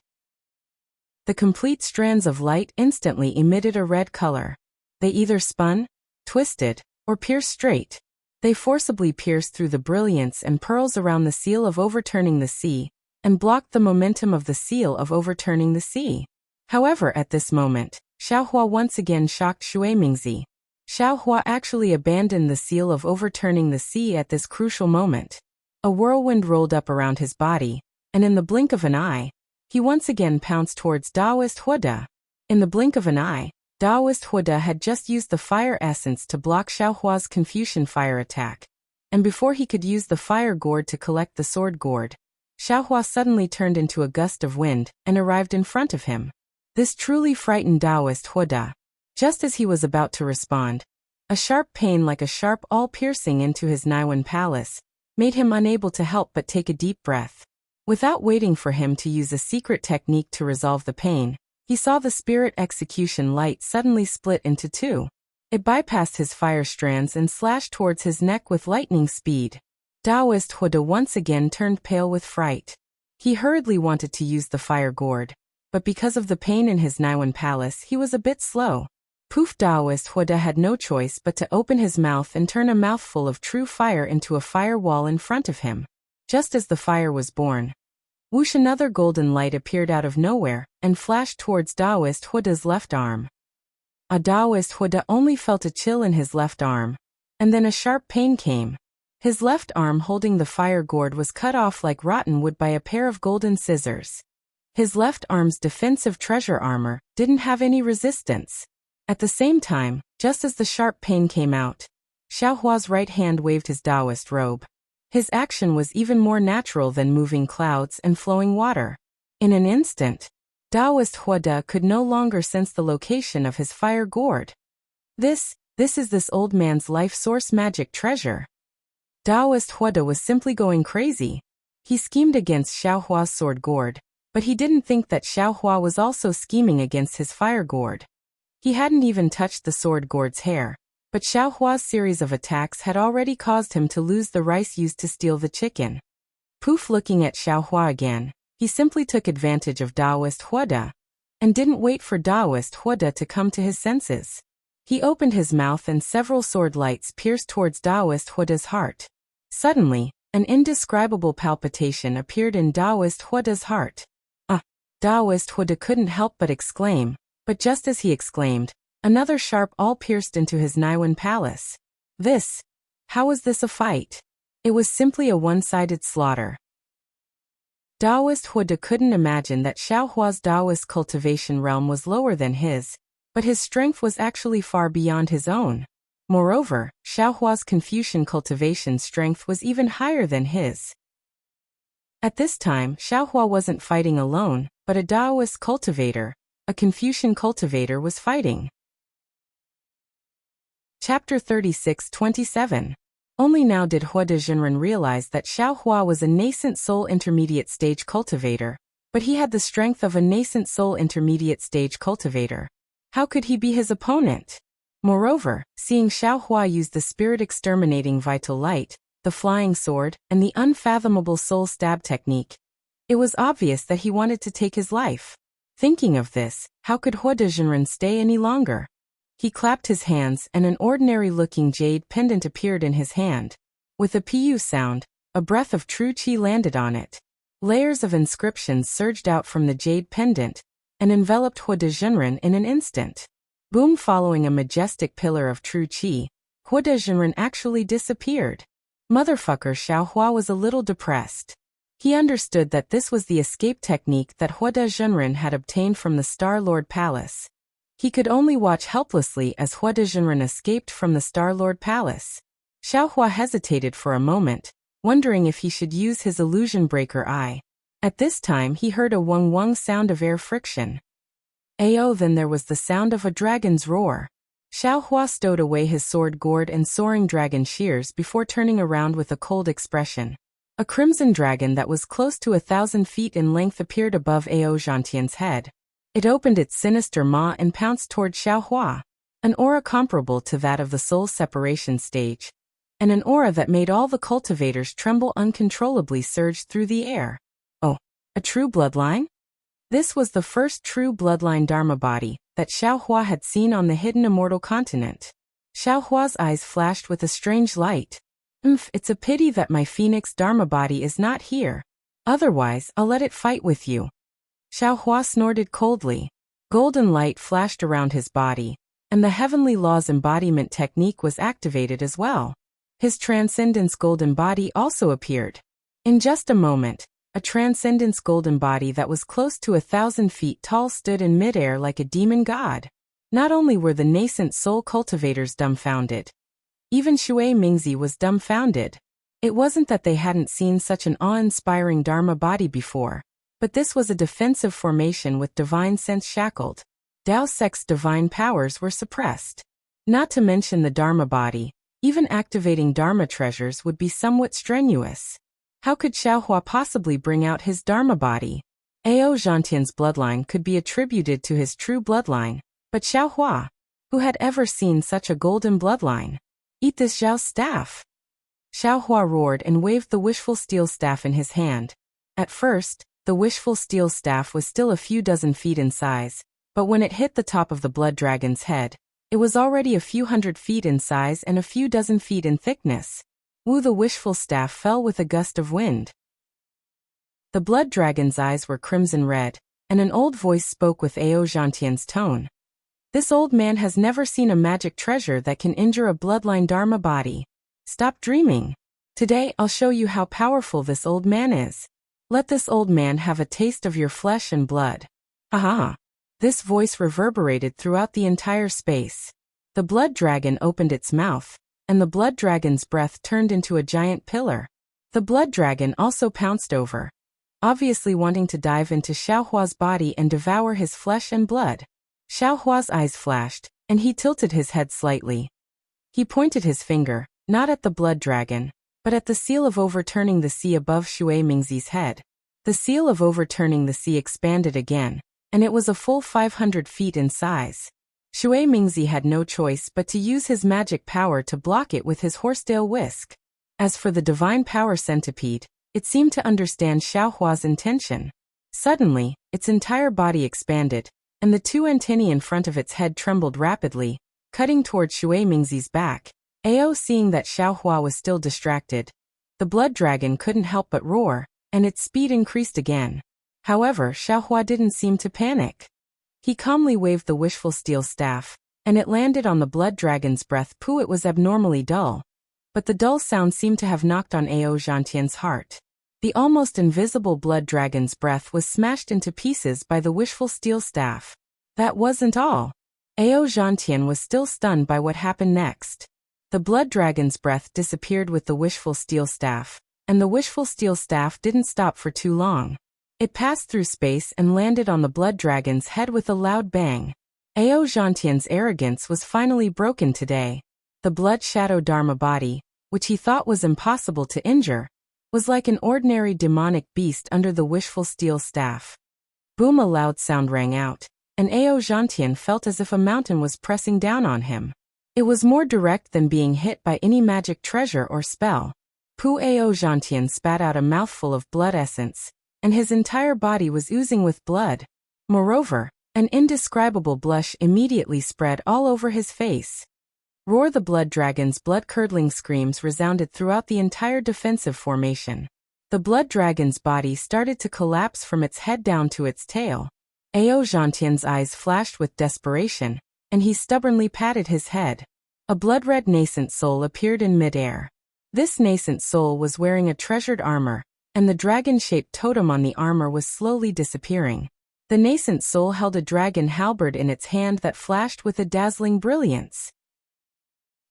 The complete strands of light instantly emitted a red color. They either spun, twisted, or pierced straight. They forcibly pierced through the brilliance and pearls around the seal of overturning the sea, and blocked the momentum of the seal of overturning the sea. However, at this moment, Xiaohua once again shocked Shui Mingzi. Xiaohua actually abandoned the seal of overturning the sea at this crucial moment. A whirlwind rolled up around his body, and in the blink of an eye, he once again pounced towards Taoist Huda. In the blink of an eye, Taoist Huda had just used the fire essence to block Xiaohua's Confucian fire attack, and before he could use the fire gourd to collect the sword gourd, Xiaohua suddenly turned into a gust of wind and arrived in front of him. This truly frightened Taoist Huda. Just as he was about to respond, a sharp pain like a sharp awl piercing into his Naiwan palace made him unable to help but take a deep breath. Without waiting for him to use a secret technique to resolve the pain, he saw the spirit execution light suddenly split into two. It bypassed his fire strands and slashed towards his neck with lightning speed. Taoist Huda once again turned pale with fright. He hurriedly wanted to use the fire gourd, but because of the pain in his Naiwan palace he was a bit slow. Poof! Taoist Huda had no choice but to open his mouth and turn a mouthful of true fire into a fire wall in front of him. Just as the fire was born, whoosh! Another golden light appeared out of nowhere and flashed towards Taoist Huda's left arm. Taoist Huda only felt a chill in his left arm, and then a sharp pain came. His left arm holding the fire gourd was cut off like rotten wood by a pair of golden scissors. His left arm's defensive treasure armor didn't have any resistance. At the same time, just as the sharp pain came out, Xiaohua's right hand waved his Taoist robe. His action was even more natural than moving clouds and flowing water. In an instant, Taoist Huada could no longer sense the location of his fire gourd. This is this old man's life source magic treasure. Taoist Huada was simply going crazy. He schemed against Xiao Hua's sword gourd, but he didn't think that Xiao Hua was also scheming against his fire gourd. He hadn't even touched the sword gourd's hair, but Xiao Hua's series of attacks had already caused him to lose the rice used to steal the chicken. Poof, looking at Xiao Hua again, he simply took advantage of Taoist Huada, and didn't wait for Taoist Huada to come to his senses. He opened his mouth and several sword lights pierced towards Taoist Huada's heart. Suddenly, an indescribable palpitation appeared in Taoist Huada's heart. Taoist Huada couldn't help but exclaim, but just as he exclaimed, another sharp awl pierced into his Naiwan palace. How was this a fight? It was simply a one-sided slaughter. Taoist Huada couldn't imagine that Xiao Hua's Taoist cultivation realm was lower than his, but his strength was actually far beyond his own. Moreover, Xiao Hua's Confucian cultivation strength was even higher than his. At this time, Xiao Hua wasn't fighting alone, but a Taoist cultivator, a Confucian cultivator, was fighting. Chapter 36-27. Only now did Huada Jinren realize that Xiao Hua was a nascent soul intermediate stage cultivator, but he had the strength of a nascent soul intermediate stage cultivator. How could he be his opponent? Moreover, seeing Xiao Hua use the spirit-exterminating vital light, the flying sword, and the unfathomable soul stab technique, it was obvious that he wanted to take his life. Thinking of this, how could Huada Jinren stay any longer? He clapped his hands and an ordinary-looking jade pendant appeared in his hand. With a pu sound, a breath of true qi landed on it. Layers of inscriptions surged out from the jade pendant and enveloped Huada Jinren in an instant. Boom! Following a majestic pillar of true qi, Huada Jinren actually disappeared. Motherfucker, Xiao Hua was a little depressed. He understood that this was the escape technique that Huada Jinren had obtained from the Star Lord Palace. He could only watch helplessly as Huada Jinren escaped from the Star Lord Palace. Xiao Hua hesitated for a moment, wondering if he should use his illusion breaker eye. At this time he heard a wung-wung sound of air friction. Ayo, then there was the sound of a dragon's roar. Xiao Hua stowed away his sword gourd and soaring dragon shears before turning around with a cold expression. A crimson dragon that was close to 1,000 feet in length appeared above Ao Zhantian's head. It opened its sinister maw and pounced toward Xiao Hua, an aura comparable to that of the soul separation stage, and an aura that made all the cultivators tremble uncontrollably surged through the air. Oh, a true bloodline? This was the first true bloodline Dharma body that Xiao Hua had seen on the hidden immortal continent. Xiao Hua's eyes flashed with a strange light. It's a pity that my phoenix Dharma body is not here. Otherwise, I'll let it fight with you. Xiao Hua snorted coldly. Golden light flashed around his body, and the heavenly laws embodiment technique was activated as well. His transcendence golden body also appeared. In just a moment, a transcendence golden body that was close to 1,000 feet tall stood in midair like a demon god. Not only were the nascent soul cultivators dumbfounded, even Shui Mingzi was dumbfounded. It wasn't that they hadn't seen such an awe-inspiring Dharma body before, but this was a defensive formation with divine sense shackled. Dao Sect's divine powers were suppressed. Not to mention the Dharma body, even activating Dharma treasures would be somewhat strenuous. How could Xiao Hua possibly bring out his Dharma body? Ao Zhantian's bloodline could be attributed to his true bloodline, but Xiao Hua, who had ever seen such a golden bloodline? Eat this Zhao's staff! Xiao Hua roared and waved the wishful steel staff in his hand. At first, the wishful steel staff was still a few dozen feet in size, but when it hit the top of the blood dragon's head, it was already a few hundred feet in size and a few dozen feet in thickness. Wu, the wishful staff fell with a gust of wind. The blood dragon's eyes were crimson red, and an old voice spoke with Ao Zhantian's tone. This old man has never seen a magic treasure that can injure a bloodline Dharma body. Stop dreaming. Today I'll show you how powerful this old man is. Let this old man have a taste of your flesh and blood. Aha! This voice reverberated throughout the entire space. The blood dragon opened its mouth, and the blood dragon's breath turned into a giant pillar. The blood dragon also pounced over. obviously wanting to dive into Xiaohua's body and devour his flesh and blood. Xiaohua's eyes flashed, and he tilted his head slightly. He pointed his finger, not at the blood dragon, but at the seal of overturning the sea above Shui Mingzi's head. The seal of overturning the sea expanded again, and it was a full 500 feet in size. Shui Mingzi had no choice but to use his magic power to block it with his horsetail whisk. As for the divine power centipede, it seemed to understand Xiaohua's intention. Suddenly, its entire body expanded, and the two antennae in front of its head trembled rapidly, cutting toward Shui Mingzi's back. Ao, seeing that Xiaohua was still distracted, the blood dragon couldn't help but roar, and its speed increased again. However, Xiaohua didn't seem to panic. He calmly waved the wishful steel staff, and it landed on the blood dragon's breath. Pooh, it was abnormally dull, but the dull sound seemed to have knocked on Ao Zhantian's heart. The almost invisible blood dragon's breath was smashed into pieces by the wishful steel staff. That wasn't all. Ao Zhantian was still stunned by what happened next. The blood dragon's breath disappeared with the wishful steel staff, and the wishful steel staff didn't stop for too long. It passed through space and landed on the blood dragon's head with a loud bang. Ao Zhantian's arrogance was finally broken today. The blood shadow Dharma body, which he thought was impossible to injure, was like an ordinary demonic beast under the wishful steel staff. Boom! A loud sound rang out, and Ao Zhantian felt as if a mountain was pressing down on him. It was more direct than being hit by any magic treasure or spell. Pooh! Ao Zhantian spat out a mouthful of blood essence, and his entire body was oozing with blood. Moreover, an indescribable blush immediately spread all over his face. Roar! The blood dragon's blood-curdling screams resounded throughout the entire defensive formation. The blood dragon's body started to collapse from its head down to its tail. Ao Zhantian's eyes flashed with desperation, and he stubbornly patted his head. A blood-red nascent soul appeared in midair. This nascent soul was wearing a treasured armor, and the dragon-shaped totem on the armor was slowly disappearing. The nascent soul held a dragon halberd in its hand that flashed with a dazzling brilliance.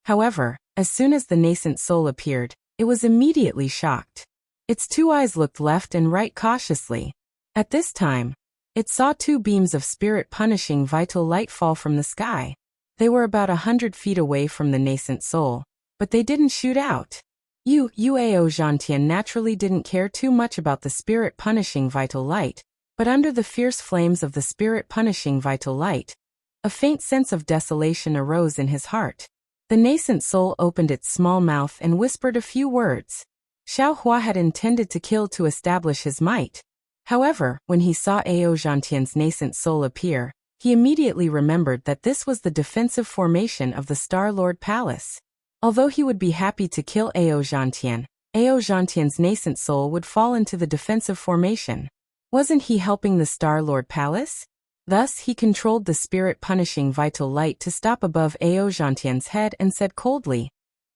However, as soon as the nascent soul appeared, it was immediately shocked. Its two eyes looked left and right cautiously. At this time, it saw two beams of spirit-punishing vital light fall from the sky. They were about 100 feet away from the nascent soul, but they didn't shoot out. Ao Zhantian naturally didn't care too much about the spirit-punishing vital light, but under the fierce flames of the spirit-punishing vital light, a faint sense of desolation arose in his heart. The nascent soul opened its small mouth and whispered a few words. Xiaohua had intended to kill to establish his might. However, when he saw Ao Zhantian's nascent soul appear, he immediately remembered that this was the defensive formation of the Star Lord Palace. Although he would be happy to kill Ao Zhantian's nascent soul would fall into the defensive formation. Wasn't he helping the Star Lord Palace? Thus, he controlled the spirit-punishing vital light to stop above Ao Zhantian's head and said coldly,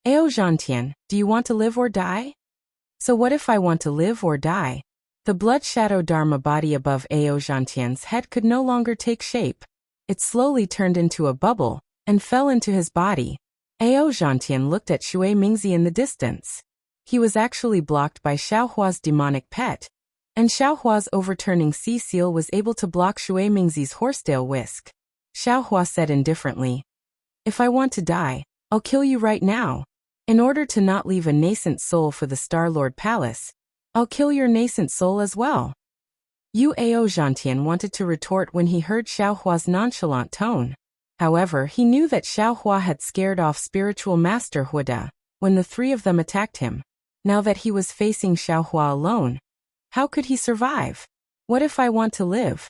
Ao Zhantian, do you want to live or die? So what if I want to live or die? The blood shadow Dharma body above Ao Zhantian's head could no longer take shape. It slowly turned into a bubble, and fell into his body. Ao Zhantian looked at Shui Mingzi in the distance. He was actually blocked by Xiaohua's demonic pet, and Xiaohua's overturning sea seal was able to block Shui Mingzi's horsetail whisk. Xiaohua said indifferently, If I want to die, I'll kill you right now. In order to not leave a nascent soul for the Star Lord Palace, I'll kill your nascent soul as well. Ao Zhantian wanted to retort when he heard Xiaohua's nonchalant tone. However, he knew that Xiaohua had scared off spiritual master Huada when the three of them attacked him. Now that he was facing Xiaohua alone, how could he survive? What if I want to live?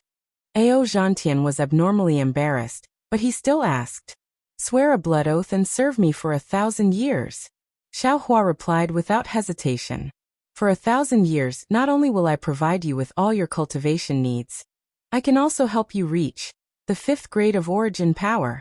Ao Zhantian was abnormally embarrassed, but he still asked, Swear a blood oath and serve me for 1,000 years. Xiaohua replied without hesitation. For 1,000 years, not only will I provide you with all your cultivation needs, I can also help you reach the 5th grade of origin power.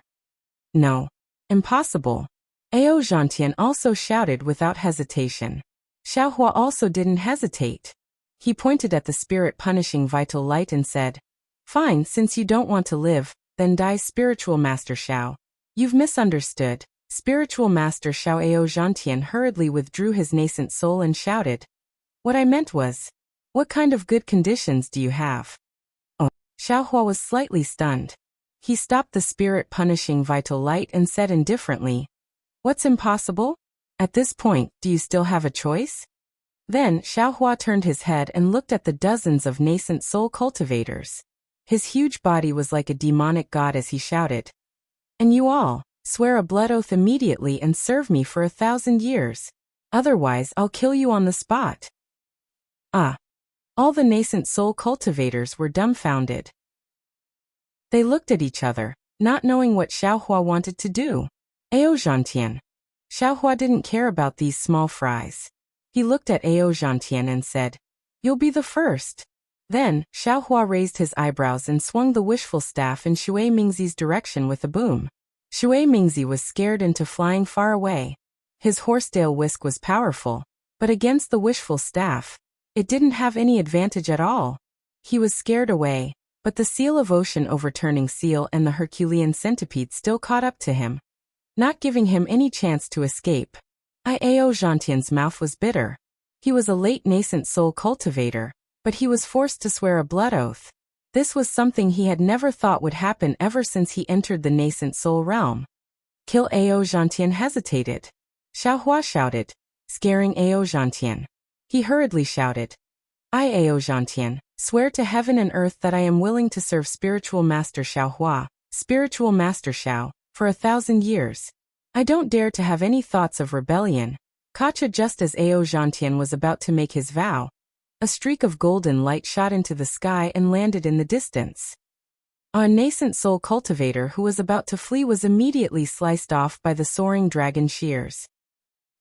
No. Impossible. Ao Zhantian also shouted without hesitation. Xiaohua also didn't hesitate. He pointed at the spirit-punishing vital light and said, Fine, since you don't want to live, then die, Spiritual Master Xiao. You've misunderstood. Spiritual Master Xiao. Ao Zhantian hurriedly withdrew his nascent soul and shouted, What I meant was, What kind of good conditions do you have? Oh, Xiaohua was slightly stunned. He stopped the spirit-punishing vital light and said indifferently, "What's impossible? At this point, do you still have a choice?" Then Xiaohua turned his head and looked at the dozens of nascent soul cultivators. His huge body was like a demonic god as he shouted, "And you all, swear a blood oath immediately and serve me for 1,000 years. Otherwise I'll kill you on the spot." Ah! All the nascent soul cultivators were dumbfounded. They looked at each other, not knowing what Xiaohua wanted to do. Ao Zhantian. Xiaohua didn't care about these small fries. He looked at Ao Zhantian and said, "You'll be the first." Then, Xiaohua raised his eyebrows and swung the wishful staff in Shui Mingzi's direction with a boom. Shui Mingzi was scared into flying far away. His horsetail whisk was powerful, but against the wishful staff, it didn't have any advantage at all. He was scared away, but the seal of ocean overturning seal and the Herculean centipede still caught up to him, not giving him any chance to escape. Ao Zhantian's mouth was bitter. He was a late nascent soul cultivator, but he was forced to swear a blood oath. This was something he had never thought would happen ever since he entered the nascent soul realm. "Kill." Ao Zhantian hesitated. Xiaohua shouted, scaring Ao Zhantian. He hurriedly shouted, "I, Ao Zhantian, swear to heaven and earth that I am willing to serve Spiritual Master Xiaohua, Spiritual Master Xiao, for 1,000 years. I don't dare to have any thoughts of rebellion." Kacha. Just as Ao Zhantian was about to make his vow, a streak of golden light shot into the sky and landed in the distance. A nascent soul cultivator who was about to flee was immediately sliced off by the soaring dragon shears.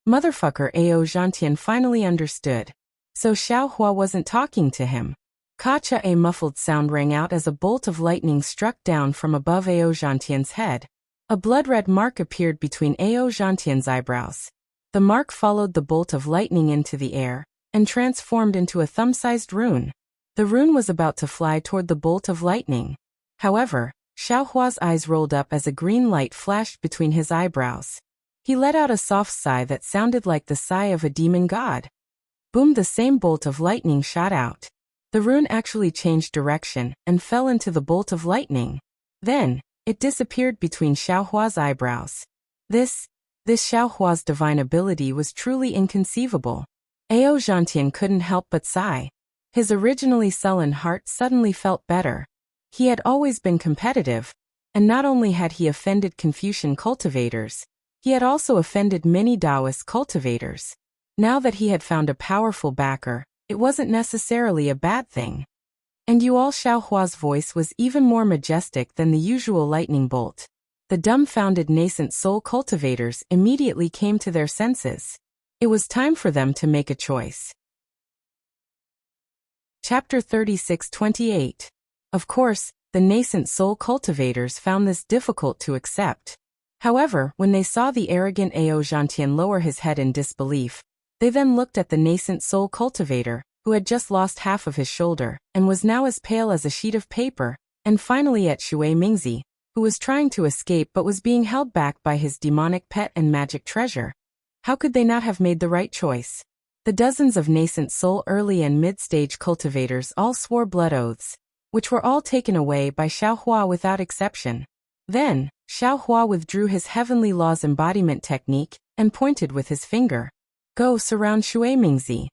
Motherfucker! Ao Zhantian finally understood. So Xiaohua wasn't talking to him. Kacha. A muffled sound rang out as a bolt of lightning struck down from above Ao Zhantian's head. A blood-red mark appeared between Ao Zhantian's eyebrows. The mark followed the bolt of lightning into the air, and transformed into a thumb-sized rune. The rune was about to fly toward the bolt of lightning. However, Xiaohua's eyes rolled up as a green light flashed between his eyebrows. He let out a soft sigh that sounded like the sigh of a demon god. Boom! The same bolt of lightning shot out. The rune actually changed direction and fell into the bolt of lightning. Then, it disappeared between Xiaohua's eyebrows. This Xiaohua's divine ability was truly inconceivable. Ao Zhantian couldn't help but sigh. His originally sullen heart suddenly felt better. He had always been competitive, and not only had he offended Confucian cultivators, he had also offended many Taoist cultivators. Now that he had found a powerful backer, it wasn't necessarily a bad thing. "And you all." Xiaohua's voice was even more majestic than the usual lightning bolt. The dumbfounded nascent soul cultivators immediately came to their senses. It was time for them to make a choice. Chapter 36-28. Of course, the nascent soul cultivators found this difficult to accept. However, when they saw the arrogant Ao Zhantian lower his head in disbelief, they then looked at the nascent soul cultivator, who had just lost half of his shoulder, and was now as pale as a sheet of paper, and finally at Shui Mingzi, who was trying to escape but was being held back by his demonic pet and magic treasure. How could they not have made the right choice? The dozens of nascent soul early and mid-stage cultivators all swore blood oaths, which were all taken away by Xiaohua without exception. Then, Xiaohua withdrew his heavenly laws embodiment technique and pointed with his finger. "Go surround Shui Mingzi."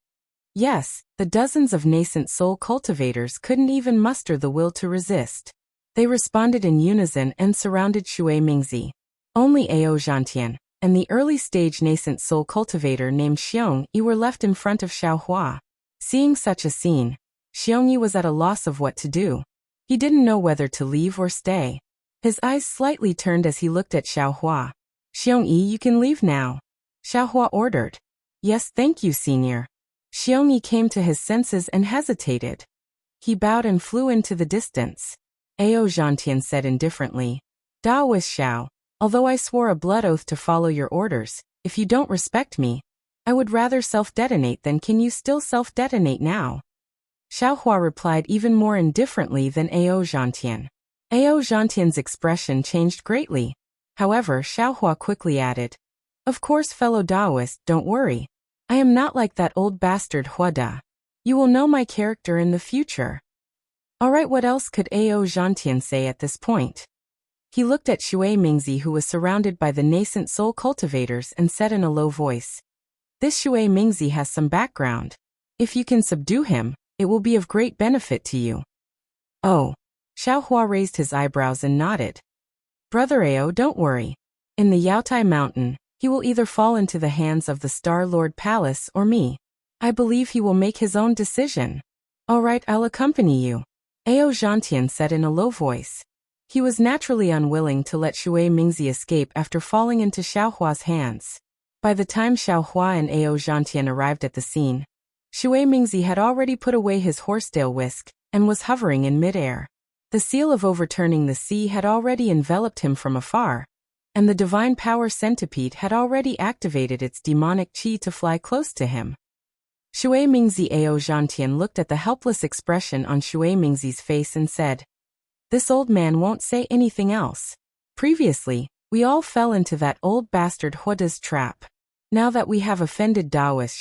Yes, the dozens of nascent soul cultivators couldn't even muster the will to resist. They responded in unison and surrounded Shui Mingzi. Only Ao Zhantian and the early-stage nascent soul cultivator named Xiongyi were left in front of Xiaohua. Seeing such a scene, Xiongyi was at a loss of what to do. He didn't know whether to leave or stay. His eyes slightly turned as he looked at Xiaohua. "Xiongyi, you can leave now," Xiaohua ordered. "Yes, thank you, senior." Xiongyi came to his senses and hesitated. He bowed and flew into the distance. Ao Zhantian said indifferently, "Daoist Xiao, although I swore a blood oath to follow your orders, if you don't respect me, I would rather self-detonate than can you still self-detonate now?" Xiaohua replied even more indifferently than Ao Zhantian. Ao Zhantian's expression changed greatly. However, Xiaohua quickly added, "Of course, fellow Taoist, don't worry. I am not like that old bastard Huada." You will know my character in the future. Alright, what else could Ao Zhantian say at this point? He looked at Shui Mingzi, who was surrounded by the nascent soul cultivators, and said in a low voice, "This Shui Mingzi has some background. If you can subdue him, it will be of great benefit to you." Oh. Xiaohua raised his eyebrows and nodded. Brother Ao, don't worry. In the Yaotai Mountain, he will either fall into the hands of the Star Lord Palace or me. I believe he will make his own decision. Alright, I'll accompany you, Ao Zhantian said in a low voice. He was naturally unwilling to let Shui Mingzi escape after falling into Xiaohua's hands. By the time Xiaohua and Ao Zhantian arrived at the scene, Shui Mingzi had already put away his horsetail whisk and was hovering in midair. The seal of overturning the sea had already enveloped him from afar, and the divine power centipede had already activated its demonic qi to fly close to him. Shui Mingzi Ao Zhantian looked at the helpless expression on Shui Mingzi's face and said, "This old man won't say anything else. Previously, we all fell into that old bastard Huoda's trap. Now that we have offended Daoist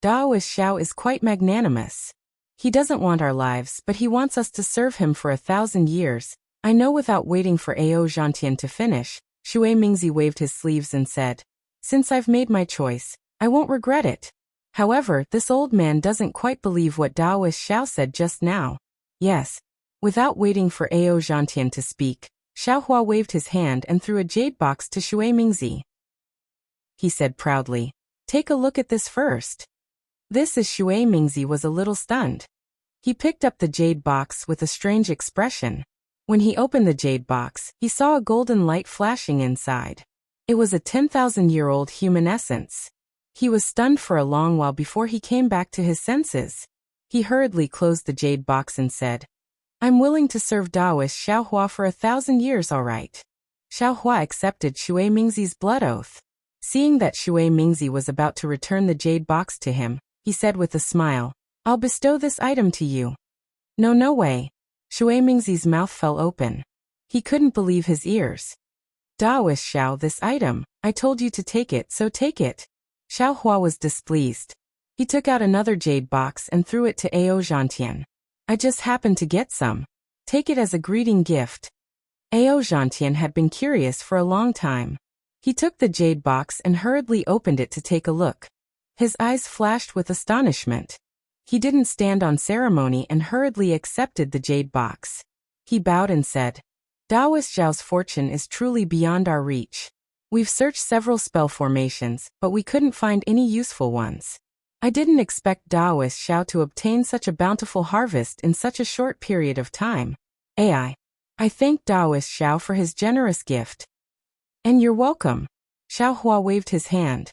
Xiao is quite magnanimous. He doesn't want our lives, but he wants us to serve him for 1,000 years. I know." Without waiting for Ao Zhantian to finish, Shui Mingzi waved his sleeves and said, "Since I've made my choice, I won't regret it. However, this old man doesn't quite believe what Daoist Xiao said just now." Yes. Without waiting for Ao Zhantian to speak, Xiaohua waved his hand and threw a jade box to Shui Mingzi. He said proudly, "Take a look at this first." This is Shui Mingzi was a little stunned. He picked up the jade box with a strange expression. When he opened the jade box, he saw a golden light flashing inside. It was a 10,000-year-old human essence. He was stunned for a long while before he came back to his senses. He hurriedly closed the jade box and said, "I'm willing to serve Daoist Xiaohua for 1,000 years, all right." Xiaohua accepted Shui Mingzi's blood oath. Seeing that Shui Mingzi was about to return the jade box to him, he said with a smile, "I'll bestow this item to you." No way. Shui Mingzi's mouth fell open. He couldn't believe his ears. "Daoist Xiao, this item, I told you to take it, so take it." Xiaohua was displeased. He took out another jade box and threw it to Ao Zhantian. "I just happened to get some. Take it as a greeting gift." Ao Zhantian had been curious for a long time. He took the jade box and hurriedly opened it to take a look. His eyes flashed with astonishment. He didn't stand on ceremony and hurriedly accepted the jade box. He bowed and said, "Daoist Xiao's fortune is truly beyond our reach. We've searched several spell formations, but we couldn't find any useful ones. I didn't expect Daoist Xiao to obtain such a bountiful harvest in such a short period of time. I thank Daoist Xiao for his generous gift." "And you're welcome." Xiaohua waved his hand.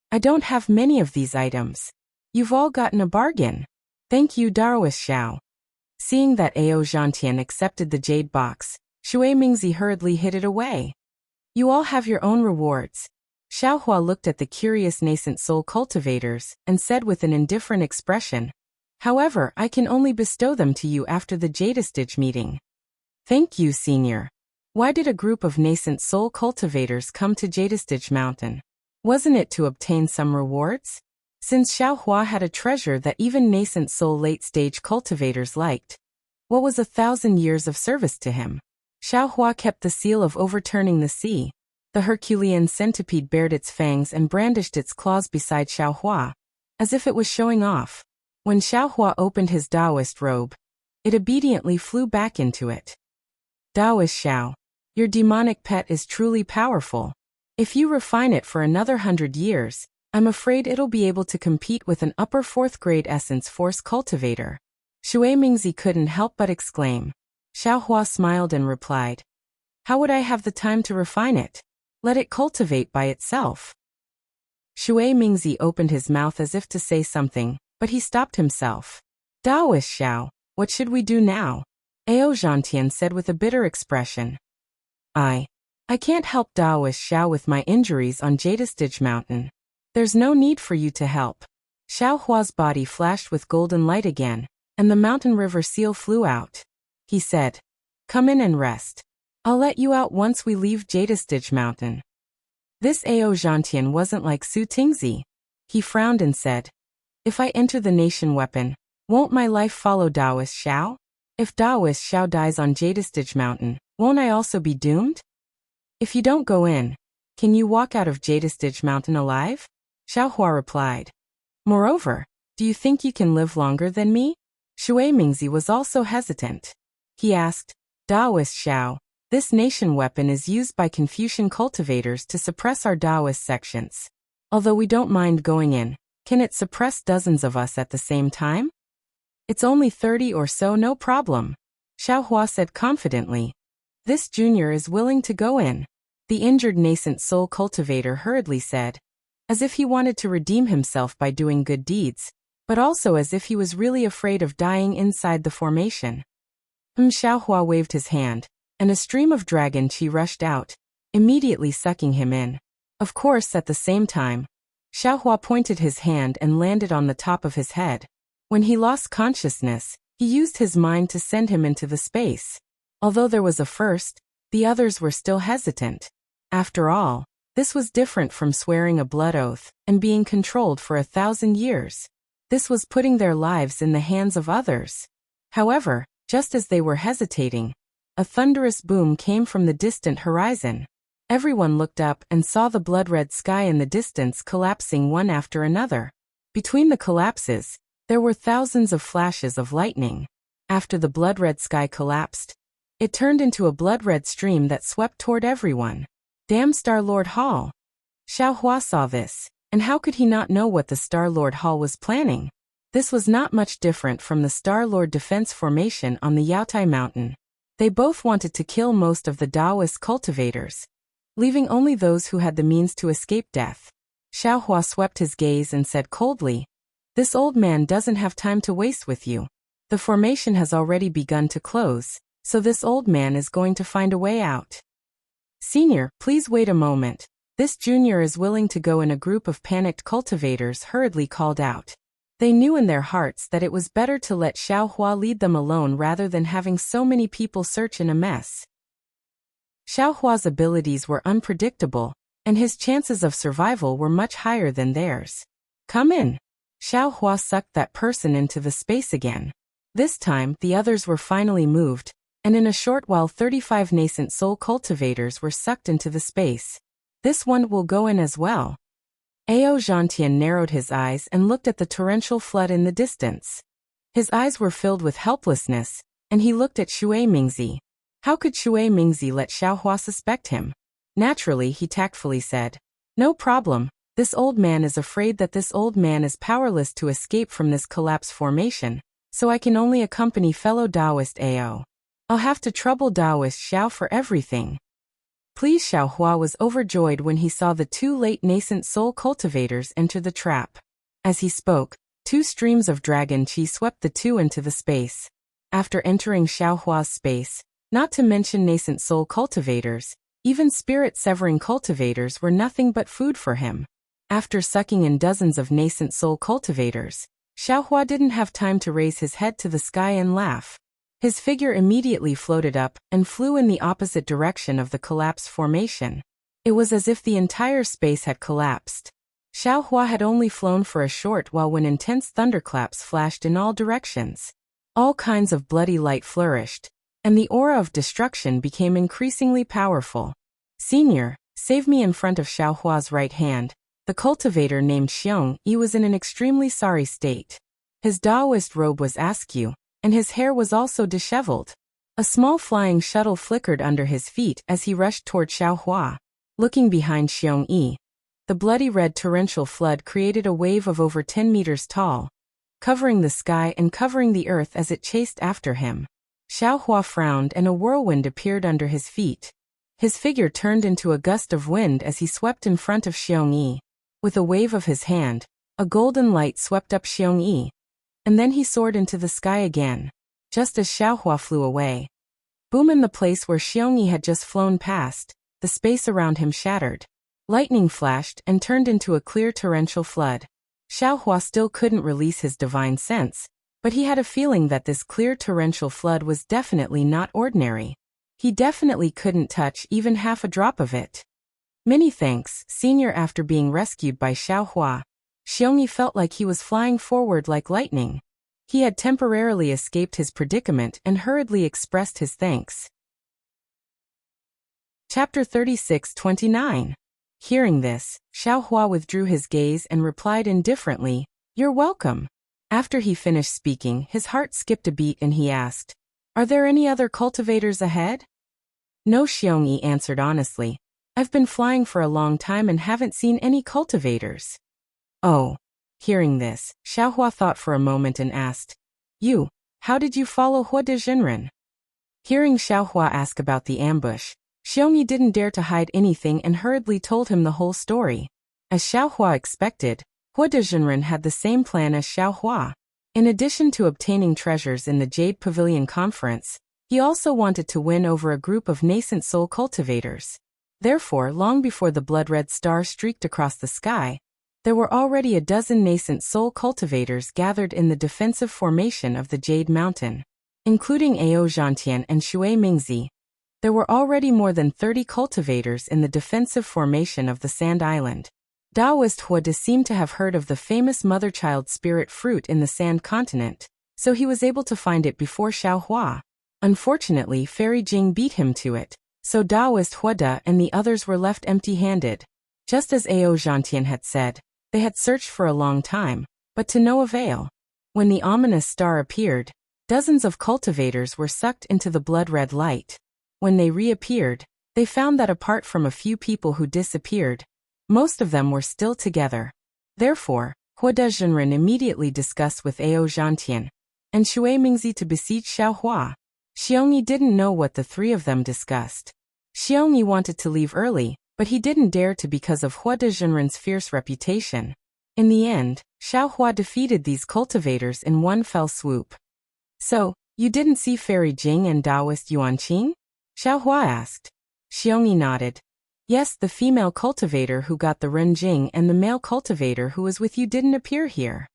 "I don't have many of these items. You've all gotten a bargain. Thank you, Daoist Xiao." Seeing that Ao Zhantian accepted the jade box, Shui Mingzi hurriedly hid it away. "You all have your own rewards." Xiaohua looked at the curious nascent soul cultivators and said with an indifferent expression, "However, I can only bestow them to you after the Jadestige meeting." "Thank you, Senior." Why did a group of nascent soul cultivators come to Jadestige Mountain? Wasn't it to obtain some rewards? Since Xiaohua had a treasure that even nascent soul late-stage cultivators liked, what was 1,000 years of service to him? Xiaohua kept the seal of overturning the sea. The Herculean centipede bared its fangs and brandished its claws beside Xiaohua, as if it was showing off. When Xiaohua opened his Daoist robe, it obediently flew back into it. "Daoist Xiao, your demonic pet is truly powerful. If you refine it for another 100 years, I'm afraid it'll be able to compete with an upper 4th grade essence force cultivator." Shui Mingzi couldn't help but exclaim. Xiaohua smiled and replied, "How would I have the time to refine it? Let it cultivate by itself." Shui Mingzi opened his mouth as if to say something, but he stopped himself. "Daoist Xiao, what should we do now?" Ao Zhantian said with a bitter expression. I can't help Daoist Xiao with my injuries on Jadestige Mountain. There's no need for you to help." Xiaohua's body flashed with golden light again, and the mountain river seal flew out. He said, "Come in and rest. I'll let you out once we leave Jadestige Mountain." This Ao Zhantian wasn't like Su Tingzi. He frowned and said, "If I enter the nation weapon, Won't my life follow Daoist Xiao? If Daoist Xiao dies on Jadestige Mountain, won't I also be doomed? If you don't go in, can you walk out of Jadestige Mountain alive? Xiaohua replied. Moreover, do you think you can live longer than me? Shui Mingzi was also hesitant. He asked, Daoist Xiao, this nation weapon is used by Confucian cultivators to suppress our Daoist sections. Although we don't mind going in, can it suppress dozens of us at the same time? It's only 30 or so, no problem. Xiaohua said confidently. This junior is willing to go in. The injured nascent soul cultivator hurriedly said, as if he wanted to redeem himself by doing good deeds, but also as if he was really afraid of dying inside the formation. Xiaohua waved his hand, and a stream of dragon qi rushed out, immediately sucking him in. Of course, at the same time, Xiaohua pointed his hand and landed on the top of his head. When he lost consciousness, he used his mind to send him into the space. Although there was a first, the others were still hesitant. After all, this was different from swearing a blood oath and being controlled for 1,000 years. This was putting their lives in the hands of others. However, just as they were hesitating, a thunderous boom came from the distant horizon. Everyone looked up and saw the blood-red sky in the distance collapsing one after another. Between the collapses, there were thousands of flashes of lightning. After the blood-red sky collapsed, it turned into a blood-red stream that swept toward everyone. Damn Star-Lord Hall! Xiaohua saw this, and how could he not know what the Star-Lord Hall was planning? This was not much different from the Star-Lord Defense Formation on the Yaotai Mountain. They both wanted to kill most of the Daoist cultivators, leaving only those who had the means to escape death. Xiaohua swept his gaze and said coldly, this old man doesn't have time to waste with you. The formation has already begun to close, so this old man is going to find a way out. Senior, please wait a moment. This junior is willing to go, in a group of panicked cultivators hurriedly called out. They knew in their hearts that it was better to let Xiaohua lead them alone rather than having so many people search in a mess. Xiaohua's abilities were unpredictable, and his chances of survival were much higher than theirs. Come in. Xiaohua sucked that person into the space again. This time, the others were finally moved, and in a short while 35 nascent soul cultivators were sucked into the space. This one will go in as well. Ao Zhantian narrowed his eyes and looked at the torrential flood in the distance. His eyes were filled with helplessness, and he looked at Shui Mingzi. How could Shui Mingzi let Xiaohua suspect him? Naturally, he tactfully said, no problem. This old man is afraid that this old man is powerless to escape from this collapse formation, so I can only accompany fellow Daoist Ao. I'll have to trouble Daoist Xiao for everything. Please. Xiaohua was overjoyed when he saw the two late nascent soul cultivators enter the trap. As he spoke, two streams of dragon qi swept the two into the space. After entering Xiaohua's space, not to mention nascent soul cultivators, even spirit-severing cultivators were nothing but food for him. After sucking in dozens of nascent soul cultivators, Xiaohua didn't have time to raise his head to the sky and laugh. His figure immediately floated up and flew in the opposite direction of the collapse formation. It was as if the entire space had collapsed. Xiaohua had only flown for a short while when intense thunderclaps flashed in all directions. All kinds of bloody light flourished, and the aura of destruction became increasingly powerful. Senior, save me. In front of Xiaohua's right hand, the cultivator named Xiong Yi was in an extremely sorry state. His Daoist robe was askew, and his hair was also disheveled. A small flying shuttle flickered under his feet as he rushed toward Xiaohua. Looking behind Xiong Yi, the bloody red torrential flood created a wave of over 10 meters tall, covering the sky and covering the earth as it chased after him. Xiaohua frowned and a whirlwind appeared under his feet. His figure turned into a gust of wind as he swept in front of Xiong Yi. With a wave of his hand, a golden light swept up Xiong Yi, and then he soared into the sky again. Just as Xiaohua flew away, boom, in the place where Xiong Yi had just flown past, the space around him shattered. Lightning flashed and turned into a clear torrential flood. Xiaohua still couldn't release his divine sense, but he had a feeling that this clear torrential flood was definitely not ordinary. He definitely couldn't touch even half a drop of it. Many thanks, Senior. After being rescued by Xiaohua, Xiong Yi felt like he was flying forward like lightning. He had temporarily escaped his predicament and hurriedly expressed his thanks. Chapter 36-29. Hearing this, Xiaohua withdrew his gaze and replied indifferently, "You're welcome." After he finished speaking, his heart skipped a beat and he asked, "Are there any other cultivators ahead?" "No," Xiongyi answered honestly. "I've been flying for a long time and haven't seen any cultivators." "Oh." Hearing this, Xiaohua thought for a moment and asked, How did you follow Hua de Jinren?" Hearing Xiaohua ask about the ambush, Xiongyi didn't dare to hide anything and hurriedly told him the whole story. As Xiaohua expected, Hua de Jinren had the same plan as Xiaohua. In addition to obtaining treasures in the Jade Pavilion conference, he also wanted to win over a group of nascent soul cultivators. Therefore, long before the blood-red star streaked across the sky, there were already a dozen nascent soul cultivators gathered in the defensive formation of the Jade Mountain. Including Ao Zhantian and Shui Mingzi, there were already more than 30 cultivators in the defensive formation of the Sand Island. Taoist Hua De seemed to have heard of the famous mother-child spirit fruit in the Sand Continent, so he was able to find it before Xiaohua. Unfortunately, Fairy Jing beat him to it, so Taoist Hua De and the others were left empty-handed. Just as Ao Zhantian had said, they had searched for a long time, but to no avail. When the ominous star appeared, dozens of cultivators were sucked into the blood-red light. When they reappeared, they found that apart from a few people who disappeared, most of them were still together. Therefore, Hua De Jinren immediately discussed with Ao Zhantian and Shui Mingzi to besiege Xiaohua. Xiongyi didn't know what the three of them discussed. Xiongyi wanted to leave early, but he didn't dare to because of Hua De Jinren's fierce reputation. In the end, Xiaohua defeated these cultivators in one fell swoop. "So, you didn't see Fairy Jing and Taoist Yuanqing?" Xiaohua asked. Xiongyi nodded. "Yes, the female cultivator who got the Ren Jing and the male cultivator who was with you didn't appear here.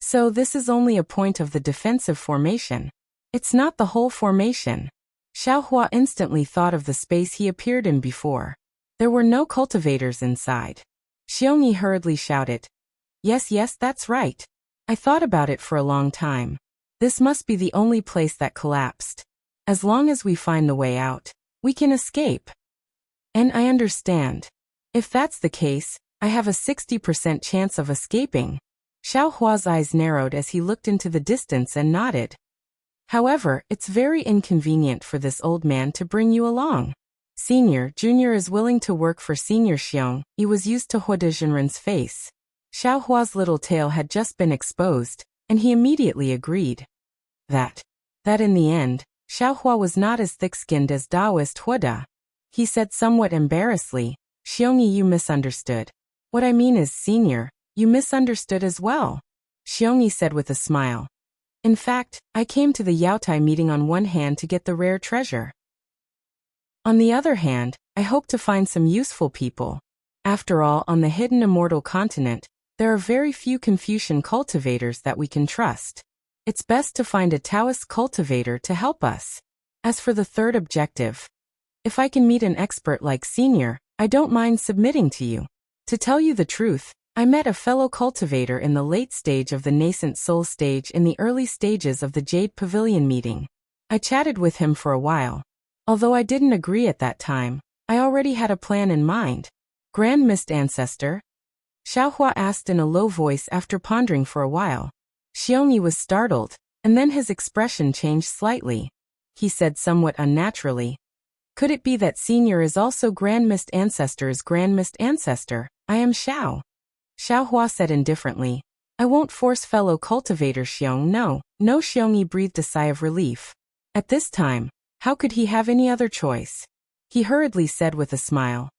So this is only a point of the defensive formation. It's not the whole formation." Xiaohua instantly thought of the space he appeared in before. There were no cultivators inside. Xiongyi hurriedly shouted, Yes, that's right. I thought about it for a long time. This must be the only place that collapsed. As long as we find the way out, we can escape." "And I understand. If that's the case, I have a 60% chance of escaping." Xiaohua's eyes narrowed as he looked into the distance and nodded. "However, it's very inconvenient for this old man to bring you along. Senior, Junior is willing to work for Senior Xiong." He was used to Hua De Jinren's face. Xiaohua's little tail had just been exposed, and he immediately agreed. That in the end, Xiaohua was not as thick-skinned as Taoist Hua De. He said somewhat embarrassedly, "Xiongyi, you misunderstood. What I mean is, Senior, you misunderstood as well." Xiongyi said with a smile. "In fact, I came to the Yaotai meeting on one hand to get the rare treasure. On the other hand, I hope to find some useful people. After all, on the hidden immortal continent, there are very few Confucian cultivators that we can trust. It's best to find a Taoist cultivator to help us. As for the third objective, if I can meet an expert like Senior, I don't mind submitting to you. To tell you the truth, I met a fellow cultivator in the late stage of the nascent soul stage in the early stages of the Jade Pavilion meeting. I chatted with him for a while. Although I didn't agree at that time, I already had a plan in mind." "Grand Mist Ancestor?" Xiaohua asked in a low voice after pondering for a while. Xiongyi was startled, and then his expression changed slightly. He said somewhat unnaturally, "Could it be that Senior is also Grand Mist Ancestor's Grand Mist Ancestor? I am Xiao." Xiaohua said indifferently, "I won't force fellow cultivator Xiong, no." Xiongyi breathed a sigh of relief. At this time, how could he have any other choice? He hurriedly said with a smile,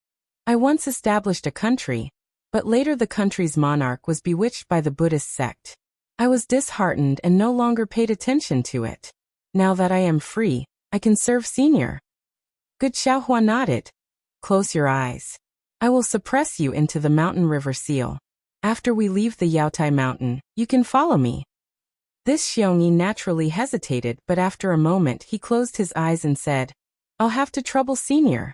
"I once established a country, but later the country's monarch was bewitched by the Buddhist sect. I was disheartened and no longer paid attention to it. Now that I am free, I can serve Senior." "Good." Xiaohua nodded. "Close your eyes. I will suppress you into the mountain river seal. After we leave the Yaotai mountain, you can follow me." This Xiongyi naturally hesitated, but after a moment he closed his eyes and said, "I'll have to trouble Senior."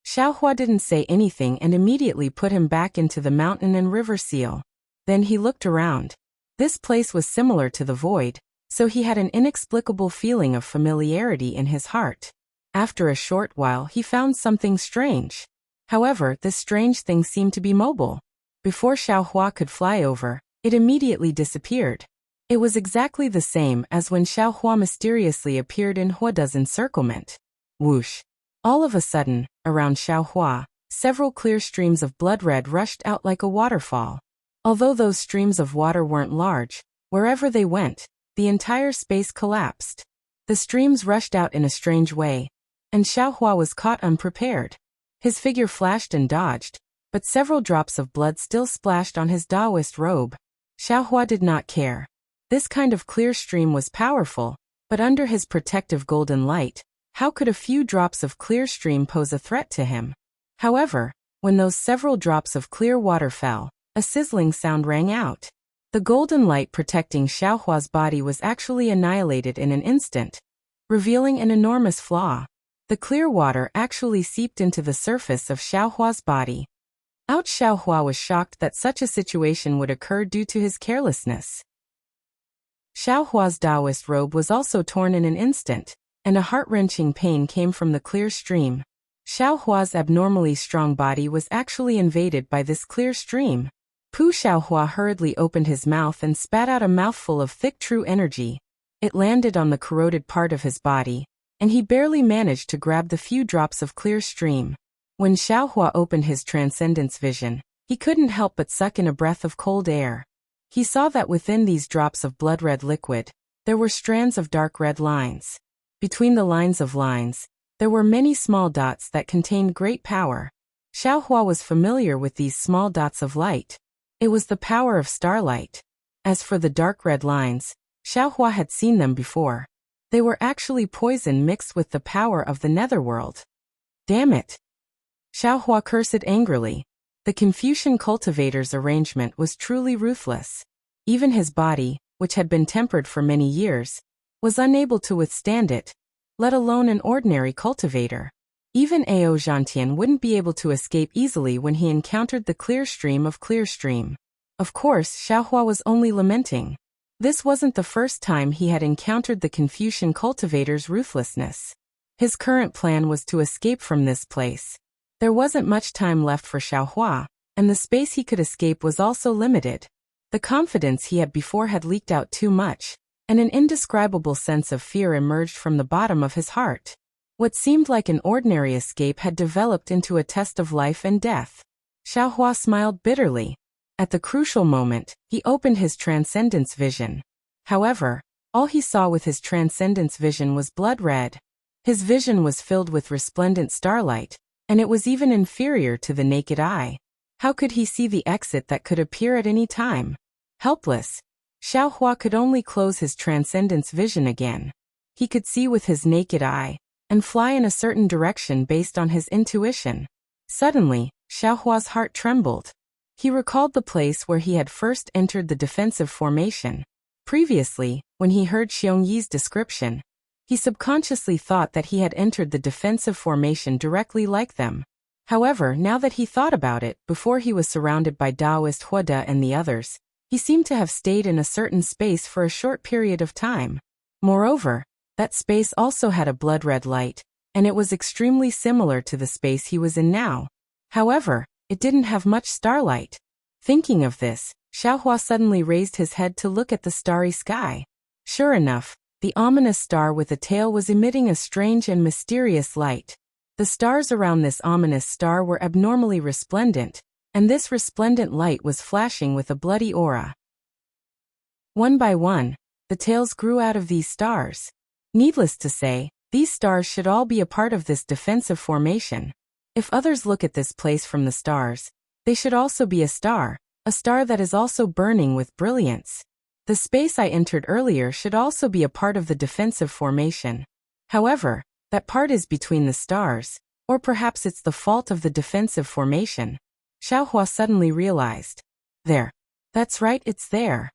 Xiaohua didn't say anything and immediately put him back into the mountain and river seal. Then he looked around. This place was similar to the void, so he had an inexplicable feeling of familiarity in his heart. After a short while he found something strange. However, this strange thing seemed to be mobile. Before Xiaohua could fly over, it immediately disappeared. It was exactly the same as when Xiaohua mysteriously appeared in Huada's encirclement. Whoosh! All of a sudden, around Xiaohua, several clear streams of blood red rushed out like a waterfall. Although those streams of water weren't large, wherever they went, the entire space collapsed. The streams rushed out in a strange way, and Xiaohua was caught unprepared. His figure flashed and dodged, but several drops of blood still splashed on his Taoist robe. Xiaohua did not care. This kind of clear stream was powerful, but under his protective golden light, how could a few drops of clear stream pose a threat to him? However, when those several drops of clear water fell, a sizzling sound rang out. The golden light protecting Xiaohua's body was actually annihilated in an instant, revealing an enormous flaw. The clear water actually seeped into the surface of Xiaohua's body. Ouch! Xiaohua was shocked that such a situation would occur due to his carelessness. Xiaohua's Taoist robe was also torn in an instant, and a heart-wrenching pain came from the clear stream. Xiaohua's abnormally strong body was actually invaded by this clear stream. Xiaohua hurriedly opened his mouth and spat out a mouthful of thick true energy. It landed on the corroded part of his body, and he barely managed to grab the few drops of clear stream. When Xiaohua opened his transcendence vision, he couldn't help but suck in a breath of cold air. He saw that within these drops of blood-red liquid, there were strands of dark red lines. Between the lines of lines, there were many small dots that contained great power. Xiaohua was familiar with these small dots of light. It was the power of starlight. As for the dark red lines, Xiaohua had seen them before. They were actually poison mixed with the power of the netherworld. Damn it! Xiaohua cursed angrily. The Confucian cultivator's arrangement was truly ruthless. Even his body, which had been tempered for many years, was unable to withstand it, let alone an ordinary cultivator. Even Ao Zhantian wouldn't be able to escape easily when he encountered the clear stream of clear stream. Of course, Xiaohua was only lamenting. This wasn't the first time he had encountered the Confucian cultivator's ruthlessness. His current plan was to escape from this place. There wasn't much time left for Xiaohua, and the space he could escape was also limited. The confidence he had before had leaked out too much, and an indescribable sense of fear emerged from the bottom of his heart. What seemed like an ordinary escape had developed into a test of life and death. Xiaohua smiled bitterly. At the crucial moment, he opened his transcendence vision. However, all he saw with his transcendence vision was blood red. His vision was filled with resplendent starlight, and it was even inferior to the naked eye. How could he see the exit that could appear at any time? Helpless, Xiaohua could only close his transcendence vision again. He could see with his naked eye, and fly in a certain direction based on his intuition. Suddenly, Xiaohua's heart trembled. He recalled the place where he had first entered the defensive formation. Previously, when he heard Xiongyi's description, he subconsciously thought that he had entered the defensive formation directly like them. However, now that he thought about it, before he was surrounded by Taoist Huada and the others, he seemed to have stayed in a certain space for a short period of time. Moreover, that space also had a blood-red light, and it was extremely similar to the space he was in now. However, it didn't have much starlight. Thinking of this, Xiaohua suddenly raised his head to look at the starry sky. Sure enough, the ominous star with a tail was emitting a strange and mysterious light. The stars around this ominous star were abnormally resplendent, and this resplendent light was flashing with a bloody aura. One by one, the tails grew out of these stars. Needless to say, these stars should all be a part of this defensive formation. If others look at this place from the stars, they should also be a star that is also burning with brilliance. The space I entered earlier should also be a part of the defensive formation. However, that part is between the stars, or perhaps it's the fault of the defensive formation. Xiaohua suddenly realized. There. That's right, it's there.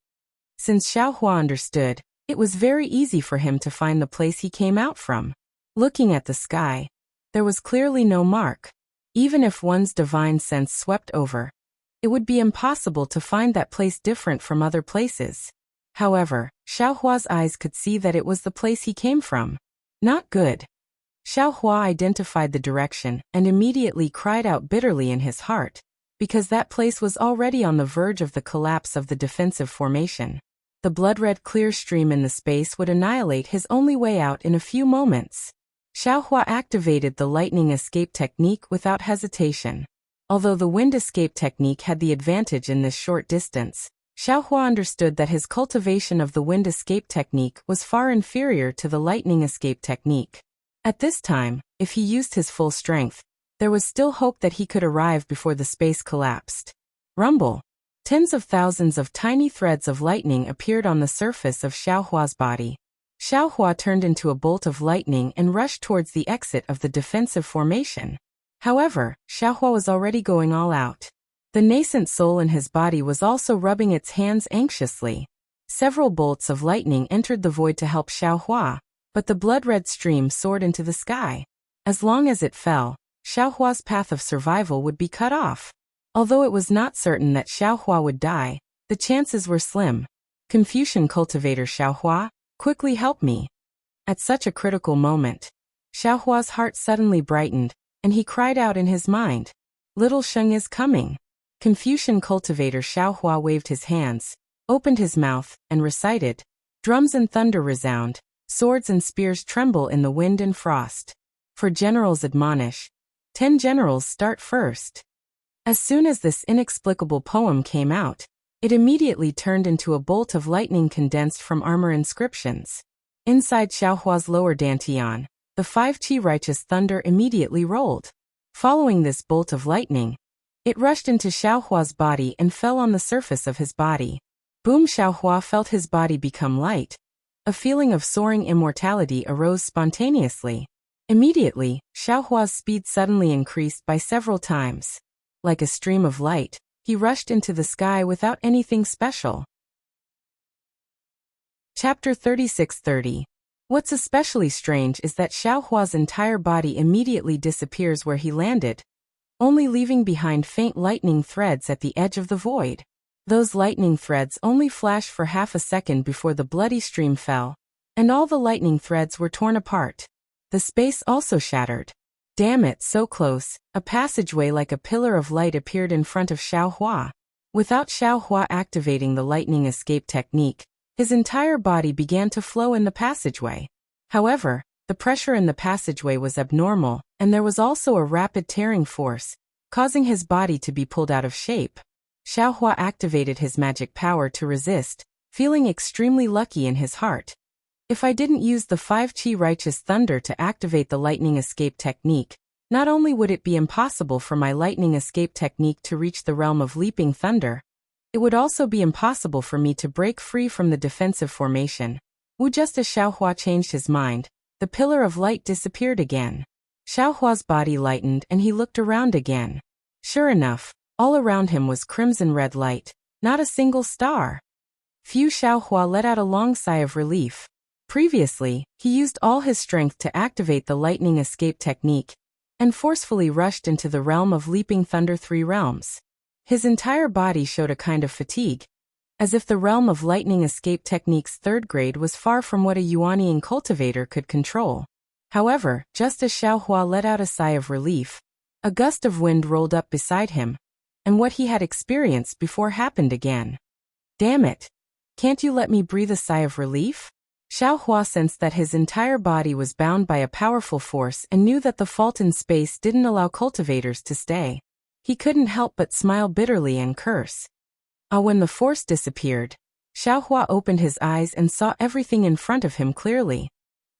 Since Xiaohua understood, it was very easy for him to find the place he came out from. Looking at the sky, there was clearly no mark. Even if one's divine sense swept over, It would be impossible to find that place different from other places. However, Xiaohua's eyes could see that it was the place he came from. Not good. Xiaohua identified the direction and immediately cried out bitterly in his heart, because that place was already on the verge of the collapse of the defensive formation. The blood-red clear stream in the space would annihilate his only way out in a few moments. Xiaohua activated the lightning escape technique without hesitation. Although the wind escape technique had the advantage in this short distance, Xiaohua understood that his cultivation of the wind escape technique was far inferior to the lightning escape technique. At this time, if he used his full strength, there was still hope that he could arrive before the space collapsed. Rumble! Tens of thousands of tiny threads of lightning appeared on the surface of Xiaohua's body. Xiaohua turned into a bolt of lightning and rushed towards the exit of the defensive formation. However, Xiaohua was already going all out. The nascent soul in his body was also rubbing its hands anxiously. Several bolts of lightning entered the void to help Xiaohua, but the blood-red stream soared into the sky. As long as it fell, Xiaohua's path of survival would be cut off. Although it was not certain that Xiaohua would die, the chances were slim. Confucian cultivator Xiaohua, quickly help me. At such a critical moment, Xiaohua's heart suddenly brightened, and he cried out in his mind, "Little Sheng is coming." Confucian cultivator Xiaohua waved his hands, opened his mouth, and recited, "Drums and thunder resound, swords and spears tremble in the wind and frost. For generals admonish, 10 generals start first." As soon as this inexplicable poem came out, it immediately turned into a bolt of lightning condensed from armor inscriptions. Inside Xiaohua's lower dantian, the 5 qi righteous thunder immediately rolled. Following this bolt of lightning, it rushed into Xiaohua's body and fell on the surface of his body. Boom! Xiaohua felt his body become light. A feeling of soaring immortality arose spontaneously. Immediately, Xiaohua's speed suddenly increased by several times. Like a stream of light, he rushed into the sky without anything special. Chapter 36:30. What's especially strange is that Xiaohua's entire body immediately disappears where he landed, only leaving behind faint lightning threads at the edge of the void. Those lightning threads only flashed for half a second before the bloody stream fell, and all the lightning threads were torn apart. The space also shattered. Damn it, so close! A passageway like a pillar of light appeared in front of Xiaohua. Without Xiaohua activating the lightning escape technique, his entire body began to flow in the passageway. However, the pressure in the passageway was abnormal, and there was also a rapid tearing force, causing his body to be pulled out of shape. Xiaohua activated his magic power to resist, feeling extremely lucky in his heart. If I didn't use the 5 qi righteous thunder to activate the lightning escape technique, not only would it be impossible for my lightning escape technique to reach the realm of leaping thunder, it would also be impossible for me to break free from the defensive formation. Just as Xiaohua changed his mind, the pillar of light disappeared again. Xiaohua's body lightened and he looked around again. Sure enough, all around him was crimson red light, not a single star. Phew! Xiaohua let out a long sigh of relief. Previously, he used all his strength to activate the lightning escape technique, and forcefully rushed into the realm of leaping thunder 3 realms. His entire body showed a kind of fatigue, as if the realm of lightning escape technique's 3rd grade was far from what a Yuanian cultivator could control. However, just as Xiaohua let out a sigh of relief, a gust of wind rolled up beside him, and what he had experienced before happened again. Damn it! Can't you let me breathe a sigh of relief? Xiaohua sensed that his entire body was bound by a powerful force and knew that the fault in space didn't allow cultivators to stay. He couldn't help but smile bitterly and curse. When the force disappeared, Xiaohua opened his eyes and saw everything in front of him clearly.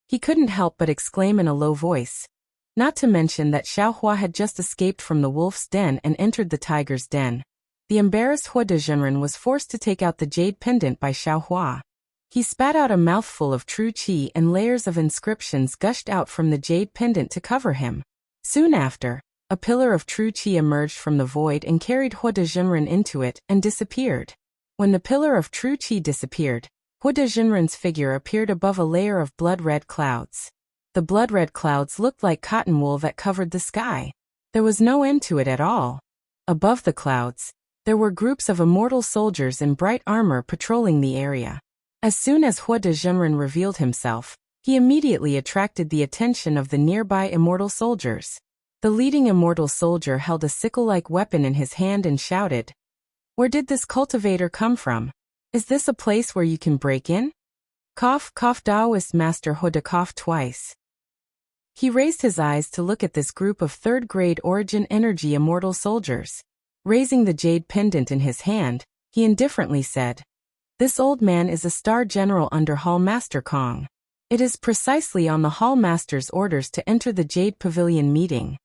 He couldn't help but exclaim in a low voice. Not to mention that Xiaohua had just escaped from the wolf's den and entered the tiger's den. The embarrassed Hua Dezhenren was forced to take out the jade pendant by Xiaohua. He spat out a mouthful of true qi and layers of inscriptions gushed out from the jade pendant to cover him. Soon after, a pillar of true qi emerged from the void and carried Hua Dezhenren into it and disappeared. When the pillar of true qi disappeared, Hua Dezhenren's figure appeared above a layer of blood-red clouds. The blood-red clouds looked like cotton wool that covered the sky. There was no end to it at all. Above the clouds, There were groups of immortal soldiers in bright armor patrolling the area. As soon as Hua Dezhenren revealed himself, he immediately attracted the attention of the nearby immortal soldiers. The leading immortal soldier held a sickle-like weapon in his hand and shouted, "Where did this cultivator come from? Is this a place where you can break in?" Cough, cough. Daoist Master Huda coughed twice. He raised his eyes to look at this group of third-grade origin energy immortal soldiers. Raising the jade pendant in his hand, he indifferently said, "This old man is a star general under Hall Master Kong. It is precisely on the Hall Master's orders to enter the Jade Pavilion meeting.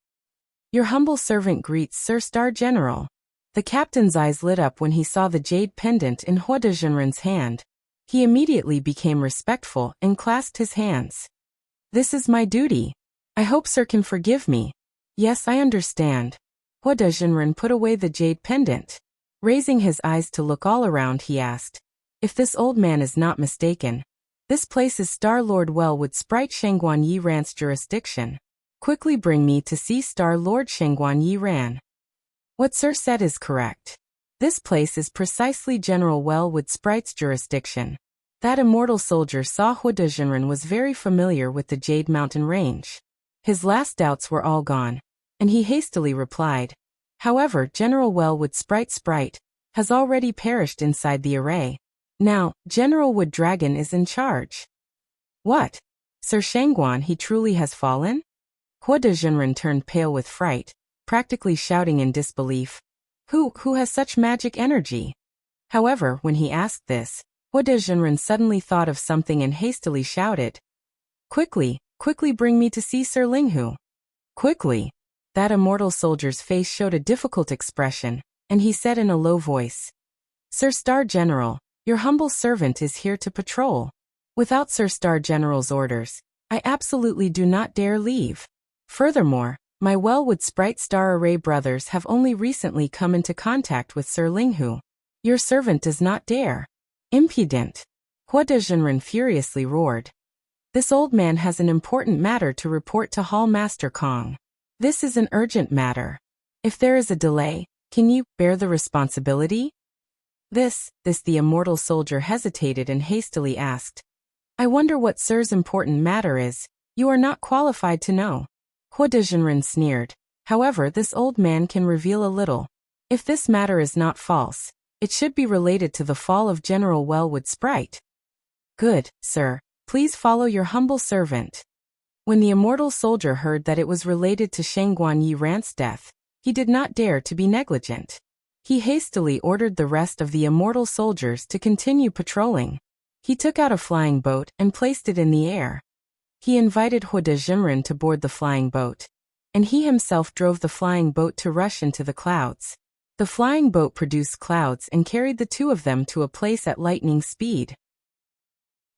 Your humble servant greets Sir Star General." The captain's eyes lit up when he saw the jade pendant in Hua Dezhenren's hand. He immediately became respectful and clasped his hands. "This is my duty. I hope Sir can forgive me." "Yes, I understand." Hua Dezhenren put away the jade pendant. Raising his eyes to look all around, he asked, "If this old man is not mistaken, this place is Star Lord Wellwood Sprite Shangguan Yi Ran's jurisdiction. Quickly bring me to see Star Lord Shangguan Yi Ran." "What Sir said is correct. This place is precisely General Wellwood Sprite's jurisdiction." That immortal soldier saw Hua Dezhenren was very familiar with the Jade Mountain Range. His last doubts were all gone, and he hastily replied, "However, General Wellwood Sprite has already perished inside the array. Now, General Wood Dragon is in charge." "What? Sir Shangguan, he truly has fallen?" Hua Dezhenren turned pale with fright, practically shouting in disbelief. Who has such magic energy?" However, when he asked this, Hua Dezhenren suddenly thought of something and hastily shouted, Quickly bring me to see Sir Linghu." "Quickly." That immortal soldier's face showed a difficult expression, and he said in a low voice, "Sir Star General, your humble servant is here to patrol. Without Sir Star General's orders, I absolutely do not dare leave. Furthermore, my Wellwood Sprite Star Array brothers have only recently come into contact with Sir Linghu. Your servant does not dare." "Impudent!" Hua Dezhenren furiously roared. "This old man has an important matter to report to Hall Master Kong. This is an urgent matter. If there is a delay, can you bear the responsibility?" This, the immortal soldier hesitated and hastily asked, "I wonder what Sir's important matter is. You are not qualified to know." Hua Dezhenren sneered. "However, this old man can reveal a little. If this matter is not false, it should be related to the fall of General Wellwood Sprite." "Good, sir. Please follow your humble servant." When the immortal soldier heard that it was related to Shangguan Yi Ran's death, he did not dare to be negligent. He hastily ordered the rest of the immortal soldiers to continue patrolling. He took out a flying boat and placed it in the air. He invited Hua Dezhenren to board the flying boat, and he himself drove the flying boat to rush into the clouds. The flying boat produced clouds and carried the two of them to a place at lightning speed.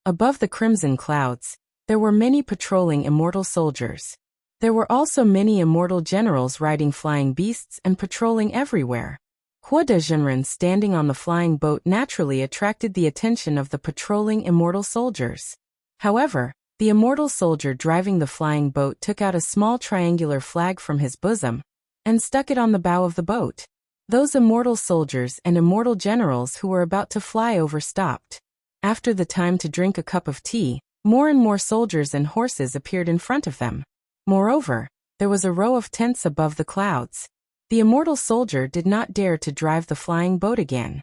Above the crimson clouds, there were many patrolling immortal soldiers. There were also many immortal generals riding flying beasts and patrolling everywhere. Hua Dezhenren standing on the flying boat naturally attracted the attention of the patrolling immortal soldiers. However, the immortal soldier driving the flying boat took out a small triangular flag from his bosom and stuck it on the bow of the boat. Those immortal soldiers and immortal generals who were about to fly over stopped. After the time to drink a cup of tea, more and more soldiers and horses appeared in front of them. Moreover, there was a row of tents above the clouds. The immortal soldier did not dare to drive the flying boat again.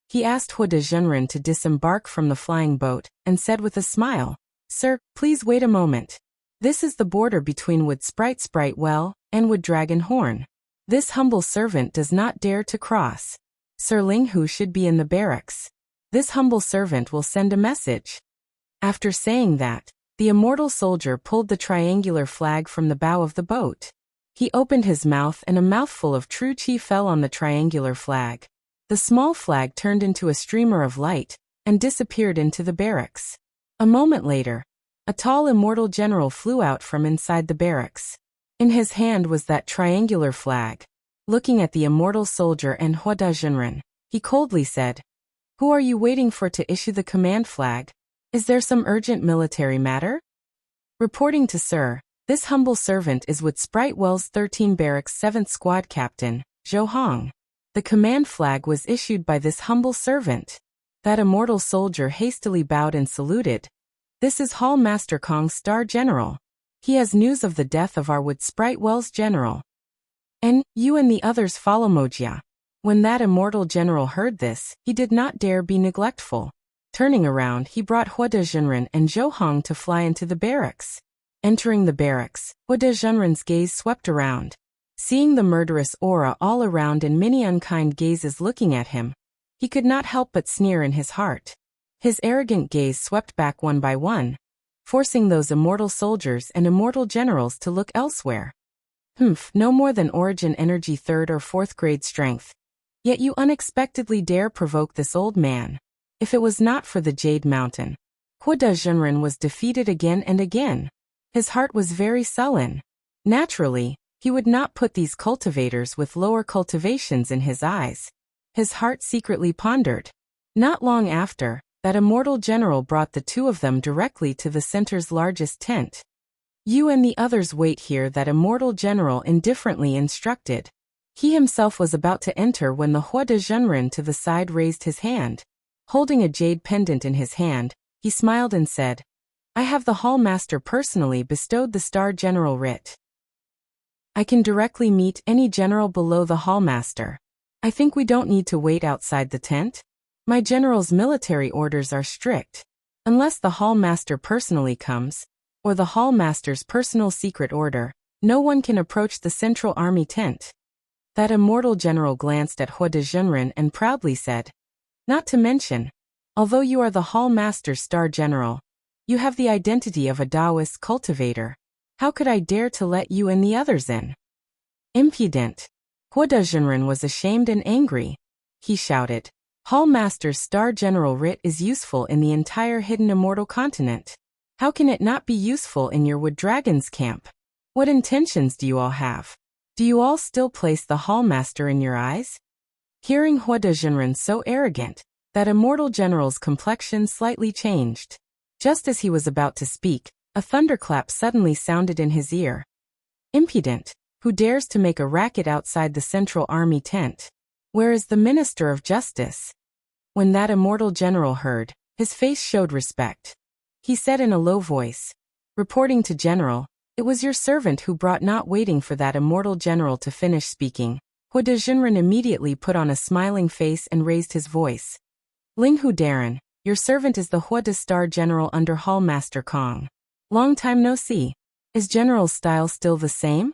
He asked Hua Dezhenren to disembark from the flying boat and said with a smile, "Sir, please wait a moment. This is the border between Wood Sprite Well and Wood Dragon Horn. This humble servant does not dare to cross. Sir Linghu should be in the barracks. This humble servant will send a message." After saying that, the immortal soldier pulled the triangular flag from the bow of the boat. He opened his mouth and a mouthful of true chi fell on the triangular flag. The small flag turned into a streamer of light and disappeared into the barracks. A moment later, a tall immortal general flew out from inside the barracks. In his hand was that triangular flag. Looking at the immortal soldier and Hua Dezhenren, he coldly said, "Who are you waiting for to issue the command flag? Is there some urgent military matter?" "Reporting to Sir, this humble servant is with Sprite Wells 13 Barracks 7th Squad Captain, Zhou Hong." The command flag was issued by this humble servant. That immortal soldier hastily bowed and saluted. This is Hall Master Kong's Star General. He has news of the death of our Wood Sprite Wells General. And you and the others follow Wuxia. When that immortal general heard this, he did not dare be neglectful. Turning around, he brought Hua Dezhenren and Zhou Hong to fly into the barracks. Entering the barracks, Hua Dezhenren's gaze swept around. Seeing the murderous aura all around and many unkind gazes looking at him, he could not help but sneer in his heart. His arrogant gaze swept back one by one, forcing those immortal soldiers and immortal generals to look elsewhere. No more than origin energy 3rd or 4th grade strength. Yet you unexpectedly dare provoke this old man. If it was not for the Jade Mountain, Hua Dezhenren was defeated again and again. His heart was very sullen. Naturally, he would not put these cultivators with lower cultivations in his eyes. His heart secretly pondered. Not long after, that immortal general brought the two of them directly to the center's largest tent. You and the others wait here, that immortal general indifferently instructed. He himself was about to enter when the Hua Dezhenren to the side raised his hand. Holding a jade pendant in his hand, he smiled and said, I have the Hall Master personally bestowed the Star General writ. I can directly meet any general below the Hall Master. I think we don't need to wait outside the tent. My general's military orders are strict. Unless the Hall Master personally comes, or the Hall Master's personal secret order, no one can approach the Central Army tent. That immortal general glanced at Hua Dezhenren and proudly said, Not to mention, although you are the Hall Master's Star General, you have the identity of a Taoist cultivator. How could I dare to let you and the others in? Impudent. Hua Dezhenren was ashamed and angry. He shouted, Hall Master's Star General writ is useful in the entire hidden immortal continent. How can it not be useful in your Wood Dragon's camp? What intentions do you all have? Do you all still place the Hall Master in your eyes? Hearing Hua Dezhenren so arrogant, that immortal general's complexion slightly changed. Just as he was about to speak, a thunderclap suddenly sounded in his ear. Impudent, who dares to make a racket outside the Central Army tent? Where is the Minister of Justice? When that immortal general heard, his face showed respect. He said in a low voice, Reporting to General, it was your servant who brought. Not waiting for that immortal general to finish speaking, Hua Dezhenren immediately put on a smiling face and raised his voice. Ling Hu Darren, your servant is the Hua De Star General under Hall Master Kong. Long time no see. Is General's style still the same?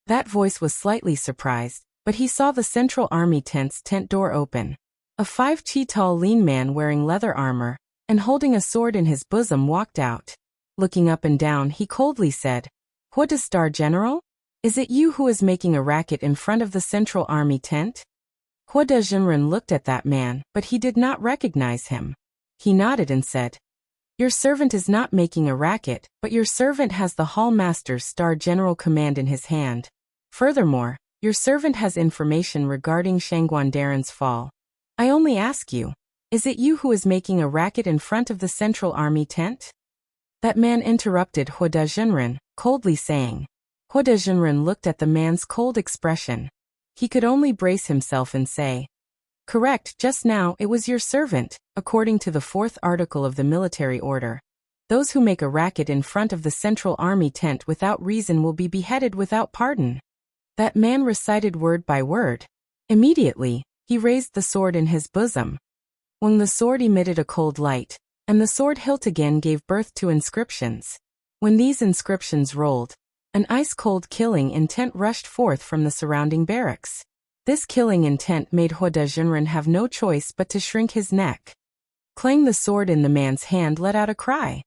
That voice was slightly surprised, but he saw the Central Army tent's tent door open. A 5'tall lean man wearing leather armor and holding a sword in his bosom walked out. Looking up and down, he coldly said, Hua De Star General? Is it you who is making a racket in front of the Central Army tent? Hua Dezhenren looked at that man, but he did not recognize him. He nodded and said, Your servant is not making a racket, but your servant has the Hall Master's Star General command in his hand. Furthermore, your servant has information regarding Shangguan Darren's fall. I only ask you, is it you who is making a racket in front of the Central Army tent? That man interrupted Hua Dezhenren, coldly saying. Hua Dezhenren looked at the man's cold expression. He could only brace himself and say, Correct, just now it was your servant, according to the 4th article of the military order. Those who make a racket in front of the Central Army tent without reason will be beheaded without pardon. That man recited word by word. Immediately, he raised the sword in his bosom. When the sword emitted a cold light, and the sword hilt again gave birth to inscriptions. When these inscriptions rolled, an ice-cold killing intent rushed forth from the surrounding barracks. This killing intent made Hua Dezhenren have no choice but to shrink his neck. Clang! The sword in the man's hand let out a cry.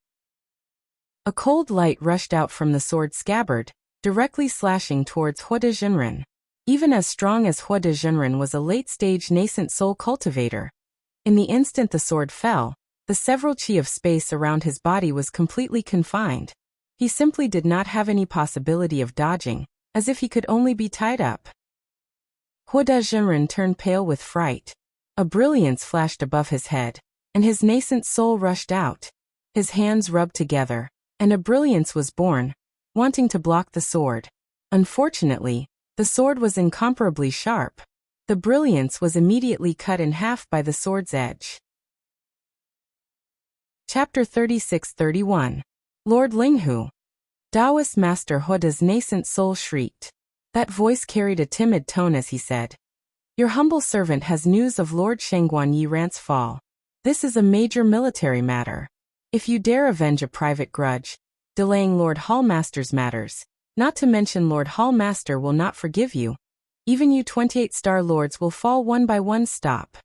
A cold light rushed out from the sword scabbard, directly slashing towards Hua Dezhenren. Even as strong as Hua Dezhenren was a late-stage nascent soul cultivator. In the instant the sword fell, the several chi of space around his body was completely confined. He simply did not have any possibility of dodging, as if he could only be tied up. Hua Dezhenren turned pale with fright. A brilliance flashed above his head, and his nascent soul rushed out. His hands rubbed together, and a brilliance was born, wanting to block the sword. Unfortunately, The sword was incomparably sharp. The brilliance was immediately cut in half by the sword's edge. Chapter 36-31. Lord Linghu. Taoist Master Huda's nascent soul shrieked. That voice carried a timid tone as he said, "Your humble servant has news of Lord Shengguan Yiran's fall. This is a major military matter. If you dare avenge a private grudge, delaying Lord Hallmaster's matters, not to mention Lord Hallmaster will not forgive you. Even you 28 star lords will fall one by one." Stop.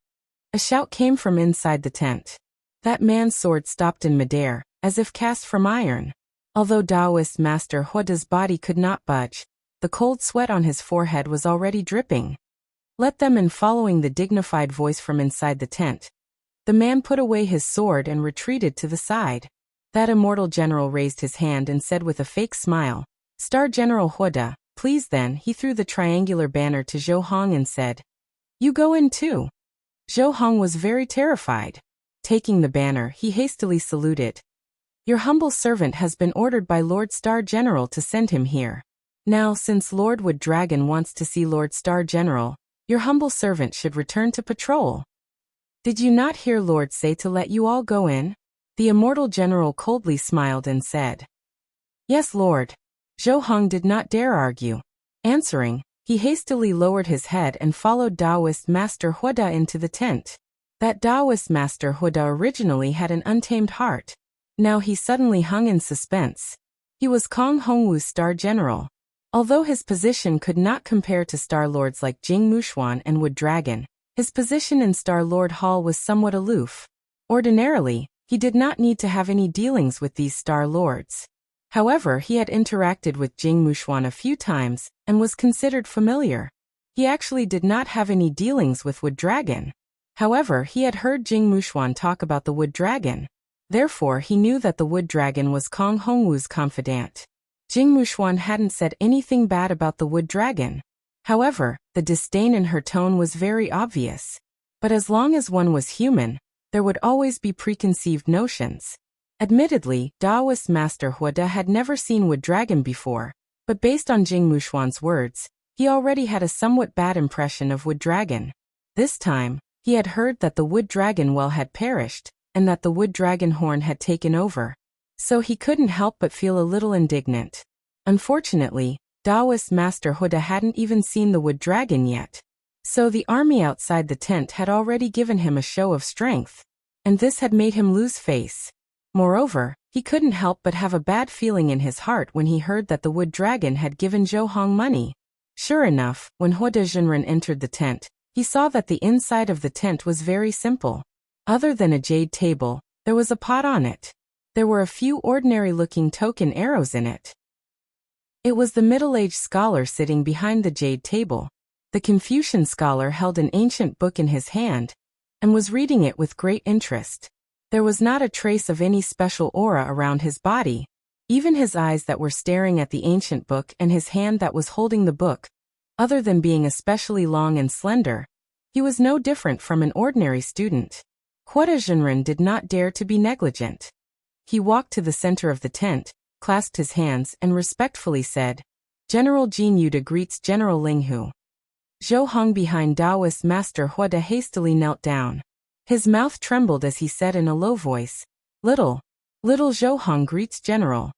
A shout came from inside the tent. That man's sword stopped in midair, as if cast from iron. Although Taoist Master Huda's body could not budge, the cold sweat on his forehead was already dripping. "Let them in." Following the dignified voice from inside the tent, the man put away his sword and retreated to the side. That immortal general raised his hand and said with a fake smile, "Star General Huda, please." Then he threw the triangular banner to Zhou Hong and said, "You go in too." Zhou Hong was very terrified. Taking the banner, he hastily saluted. "Your humble servant has been ordered by Lord Star General to send him here. Now, since Lord Wood Dragon wants to see Lord Star General, your humble servant should return to patrol." "Did you not hear Lord say to let you all go in?" The immortal general coldly smiled and said, "Yes, Lord." Zhou Hong did not dare argue. Answering, he hastily lowered his head and followed Taoist Master Huda into the tent. That Taoist Master Huda originally had an untamed heart. Now he suddenly hung in suspense. He was Kong Hongwu's Star General. Although his position could not compare to Star Lords like Jing Mushuan and Wood Dragon, his position in Star Lord Hall was somewhat aloof. Ordinarily, he did not need to have any dealings with these Star Lords. However, he had interacted with Jing Mushuan a few times and was considered familiar. He actually did not have any dealings with Wood Dragon. However, he had heard Jing Mushuan talk about the Wood Dragon. Therefore, he knew that the Wood Dragon was Kong Hongwu's confidant. Jing Mushuan hadn't said anything bad about the Wood Dragon. However, the disdain in her tone was very obvious. But as long as one was human, there would always be preconceived notions. Admittedly, Taoist Master Huda had never seen Wood Dragon before, but based on Jing Mushuan's words, he already had a somewhat bad impression of Wood Dragon. This time, he had heard that the Wood Dragon well had perished, and that the Wood Dragon horn had taken over. So he couldn't help but feel a little indignant. Unfortunately, Taoist Master Huda hadn't even seen the Wood Dragon yet. So the army outside the tent had already given him a show of strength. And this had made him lose face. Moreover, he couldn't help but have a bad feeling in his heart when he heard that the Wood Dragon had given Zhou Hong money. Sure enough, when Huda Zhenren entered the tent, he saw that the inside of the tent was very simple. Other than a jade table, there was a pot on it. There were a few ordinary-looking token arrows in it. It was the middle-aged scholar sitting behind the jade table. The Confucian scholar held an ancient book in his hand and was reading it with great interest. There was not a trace of any special aura around his body. Even his eyes that were staring at the ancient book and his hand that was holding the book, other than being especially long and slender, he was no different from an ordinary student. Huda Zhenren did not dare to be negligent. He walked to the center of the tent, clasped his hands and respectfully said, "General Jin Yuda greets General Linghu." Zhou Hong behind Taoist Master Huda hastily knelt down. His mouth trembled as he said in a low voice, Little Zhou Hong greets General."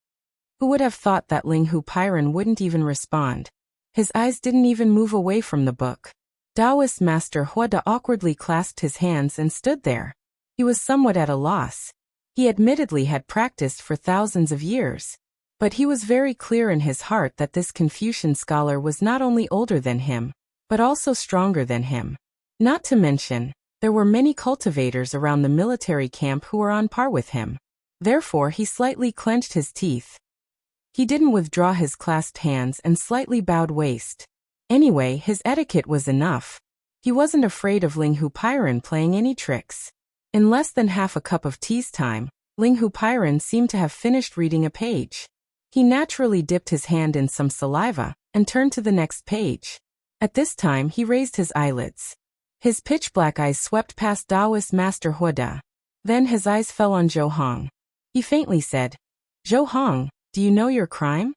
Who would have thought that Linghu Pairan wouldn't even respond? His eyes didn't even move away from the book. Taoist Master Huda awkwardly clasped his hands and stood there. He was somewhat at a loss. He admittedly had practiced for thousands of years. But he was very clear in his heart that this Confucian scholar was not only older than him, but also stronger than him. Not to mention, there were many cultivators around the military camp who were on par with him. Therefore he slightly clenched his teeth. He didn't withdraw his clasped hands and slightly bowed waist. Anyway, his etiquette was enough. He wasn't afraid of Linghu Pairan playing any tricks. In less than half a cup of tea's time, Linghu Pairan seemed to have finished reading a page. He naturally dipped his hand in some saliva and turned to the next page. At this time he raised his eyelids. His pitch-black eyes swept past Taoist Master Huda. Then his eyes fell on Zhou Hong. He faintly said, "Zhou Hong, do you know your crime?"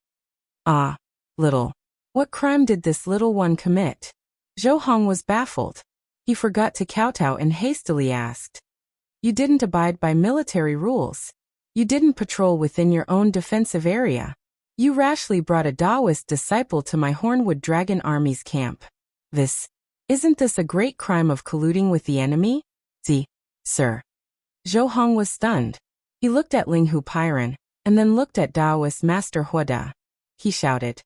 "Ah, little What crime did this little one commit? Zhou Hong was baffled. He forgot to kowtow and hastily asked. You didn't abide by military rules. You didn't patrol within your own defensive area. You rashly brought a Taoist disciple to my Hornwood Dragon Army's camp. Isn't this a great crime of colluding with the enemy? Sir. Zhou Hong was stunned. He looked at Linghu Pairan, and then looked at Taoist Master Huada. He shouted.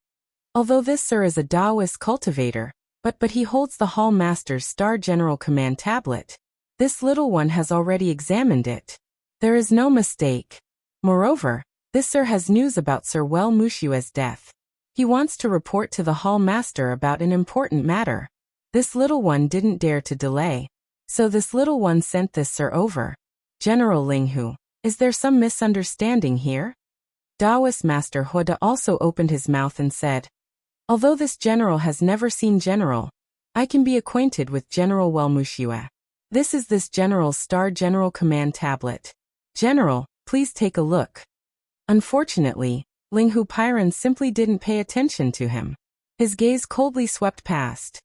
Although this sir is a Taoist cultivator, but he holds the Hall Master's Star General Command tablet. This little one has already examined it. There is no mistake. Moreover, this sir has news about Sir Wel Mushue's death. He wants to report to the Hall Master about an important matter. This little one didn't dare to delay. So this little one sent this sir over. General Linghu, is there some misunderstanding here? Taoist Master Huada also opened his mouth and said, although this general has never seen General, I can be acquainted with General Wel Mushue. This is this general's Star General Command tablet. General, please take a look. Unfortunately, Linghu Pairan simply didn't pay attention to him. His gaze coldly swept past.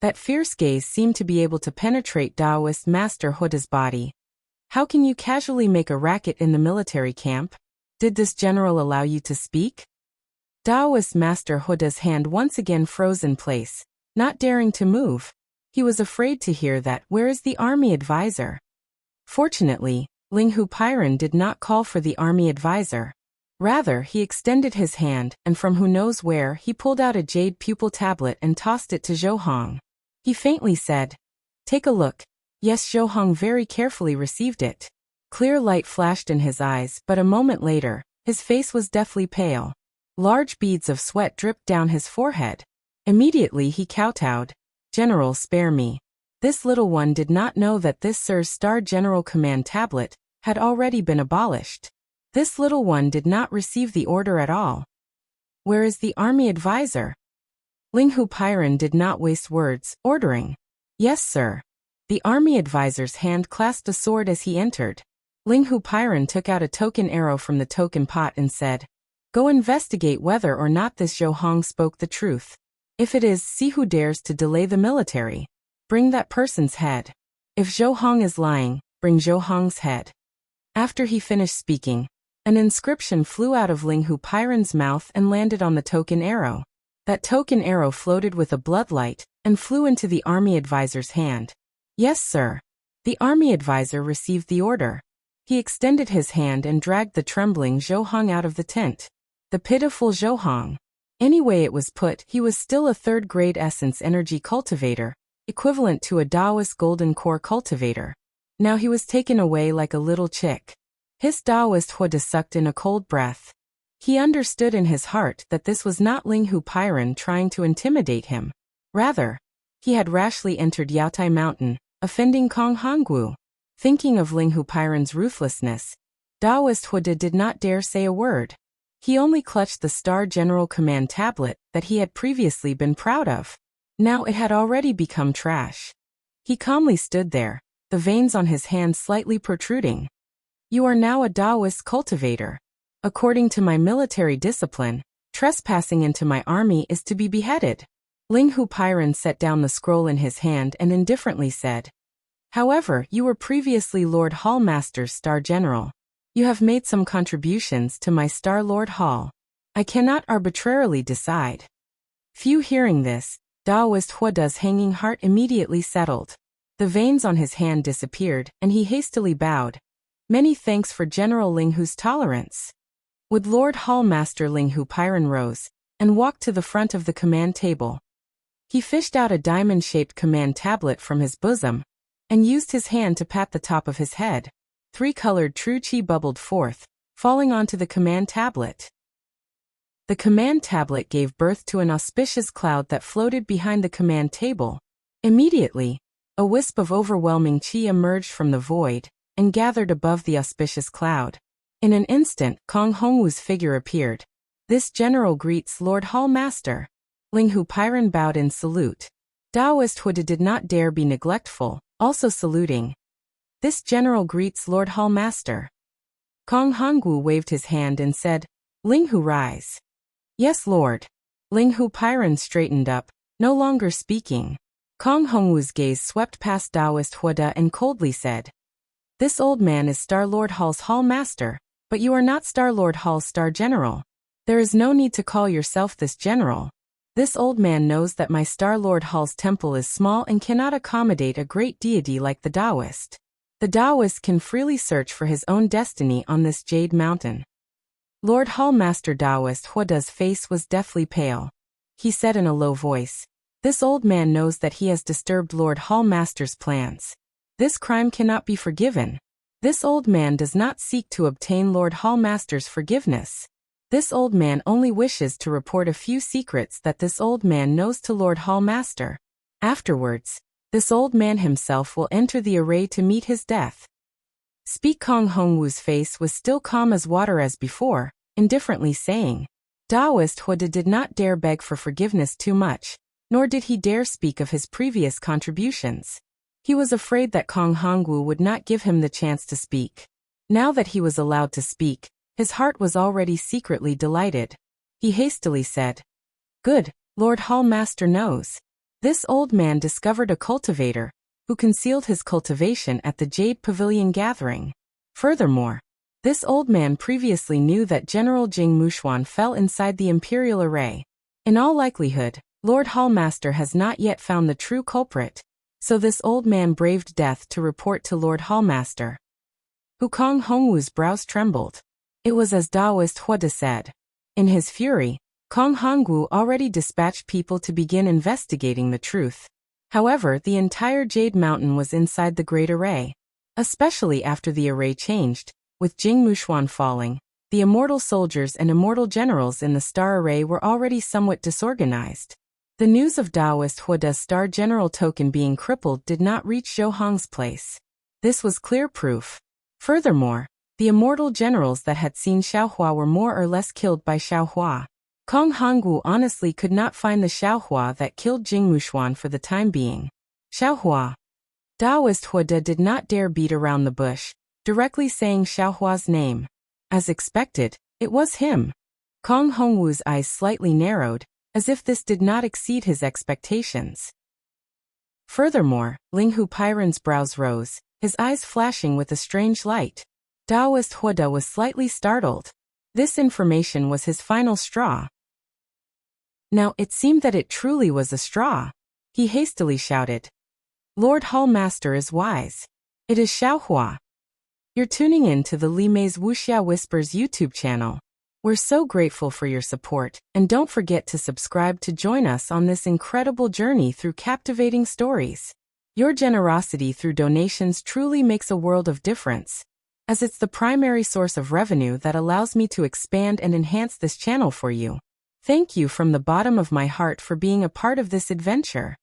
That fierce gaze seemed to be able to penetrate Taoist Master Huada's body. How can you casually make a racket in the military camp? Did this general allow you to speak? Taoist Master Huada's hand once again froze in place, not daring to move. He was afraid to hear that. Where is the army advisor? Fortunately, Linghu Pairan did not call for the army advisor. Rather, he extended his hand, and from who knows where, he pulled out a jade pupil tablet and tossed it to Zhou Hong. He faintly said, take a look. Yes, Zhou Hong very carefully received it. Clear light flashed in his eyes, but a moment later, his face was deathly pale. Large beads of sweat dripped down his forehead. Immediately he kowtowed. General, spare me. This little one did not know that this Sir's Star General Command tablet had already been abolished. This little one did not receive the order at all. Where is the army advisor? Linghu Pairan did not waste words, ordering. Yes, sir. The army advisor's hand clasped a sword as he entered. Linghu Pairan took out a token arrow from the token pot and said, go investigate whether or not this Zhou Hong spoke the truth. If it is, see who dares to delay the military. Bring that person's head. If Zhou Hong is lying, bring Zhou Hong's head. After he finished speaking, an inscription flew out of Linghu Pairan's mouth and landed on the token arrow. That token arrow floated with a bloodlight and flew into the army advisor's hand. Yes, sir. The army advisor received the order. He extended his hand and dragged the trembling Zhou Hong out of the tent. The pitiful Zhou Hong. Any way it was put, he was still a third-grade essence energy cultivator, equivalent to a Taoist golden core cultivator. Now he was taken away like a little chick. His Taoist Huada sucked in a cold breath. He understood in his heart that this was not Linghu Pairan trying to intimidate him. Rather, he had rashly entered Yaotai Mountain, offending Kong Hongwu. Thinking of Linghu Pairan's ruthlessness, Taoist Huada did not dare say a word. He only clutched the Star General Command tablet that he had previously been proud of. Now it had already become trash. He calmly stood there, the veins on his hand slightly protruding. You are now a Taoist cultivator. According to my military discipline, trespassing into my army is to be beheaded. Linghu Pairan set down the scroll in his hand and indifferently said, however, you were previously Lord Hall Master's Star General. You have made some contributions to my Star Lord Hall. I cannot arbitrarily decide. Few hearing this, Taoist Huada's hanging heart immediately settled. The veins on his hand disappeared, and he hastily bowed. Many thanks for General Linghu's tolerance. With Lord Hall Master Linghu Pairan rose, and walked to the front of the command table. He fished out a diamond-shaped command tablet from his bosom, and used his hand to pat the top of his head. 3-colored true chi bubbled forth, falling onto the command tablet. The command tablet gave birth to an auspicious cloud that floated behind the command table. Immediately, a wisp of overwhelming chi emerged from the void, and gathered above the auspicious cloud. In an instant, Kong Hongwu's figure appeared. This general greets Lord Hall Master. Linghu Pairan bowed in salute. Taoist Huada did not dare be neglectful, also saluting. This general greets Lord Hall Master. Kong Hongwu waved his hand and said, Linghu rise. Yes, Lord. Ling Hupiren straightened up, no longer speaking. Kong Hongwu's gaze swept past Taoist Huada and coldly said, "This old man is Star-Lord Hall's Hall Master, but you are not Star-Lord Hall's Star General. There is no need to call yourself this general. This old man knows that my Star-Lord Hall's temple is small and cannot accommodate a great deity like the Taoist. The Taoist can freely search for his own destiny on this Jade Mountain." Lord Hall Master Taoist Huada's face was deathly pale. He said in a low voice, "This old man knows that he has disturbed Lord Hall Master's plans. This crime cannot be forgiven. This old man does not seek to obtain Lord Hall Master's forgiveness. This old man only wishes to report a few secrets that this old man knows to Lord Hall Master. Afterwards, this old man himself will enter the array to meet his death." Speak Kong Hongwu's face was still calm as water as before, indifferently saying, Taoist Huada did not dare beg for forgiveness too much, nor did he dare speak of his previous contributions. He was afraid that Kong Hongwu would not give him the chance to speak. Now that he was allowed to speak, his heart was already secretly delighted. He hastily said, "Good, Lord Hall Master knows. This old man discovered a cultivator, who concealed his cultivation at the Jade Pavilion gathering. Furthermore, this old man previously knew that General Jing Mushuan fell inside the Imperial Array. In all likelihood, Lord Hall Master has not yet found the true culprit, so this old man braved death to report to Lord Hall Master." Kong Hongwu's brows trembled. It was as Taoist Huada said. In his fury, Kong Hongwu already dispatched people to begin investigating the truth. However, the entire Jade Mountain was inside the Great Array. Especially after the array changed, with Jing Mushuan falling, the immortal soldiers and immortal generals in the Star Array were already somewhat disorganized. The news of Taoist Huada's Star General token being crippled did not reach Zhou Hong's place. This was clear proof. Furthermore, the immortal generals that had seen Xiaohua were more or less killed by Xiaohua. Kong Hongwu honestly could not find the Xiaohua that killed Jing Mushuan for the time being. Xiaohua. Taoist Huada did not dare beat around the bush, directly saying Xiaohua's name. As expected, it was him. Kong Hongwu's eyes slightly narrowed, as if this did not exceed his expectations. Furthermore, Ling Hupiren's brows rose, his eyes flashing with a strange light. Taoist Huada was slightly startled. This information was his final straw. Now it seemed that it truly was a straw. He hastily shouted, "Lord Hall Master is wise. It is Xiaohua." You're tuning in to the Li Mei's Wuxia Whispers YouTube channel. We're so grateful for your support, and don't forget to subscribe to join us on this incredible journey through captivating stories. Your generosity through donations truly makes a world of difference, as it's the primary source of revenue that allows me to expand and enhance this channel for you. Thank you from the bottom of my heart for being a part of this adventure.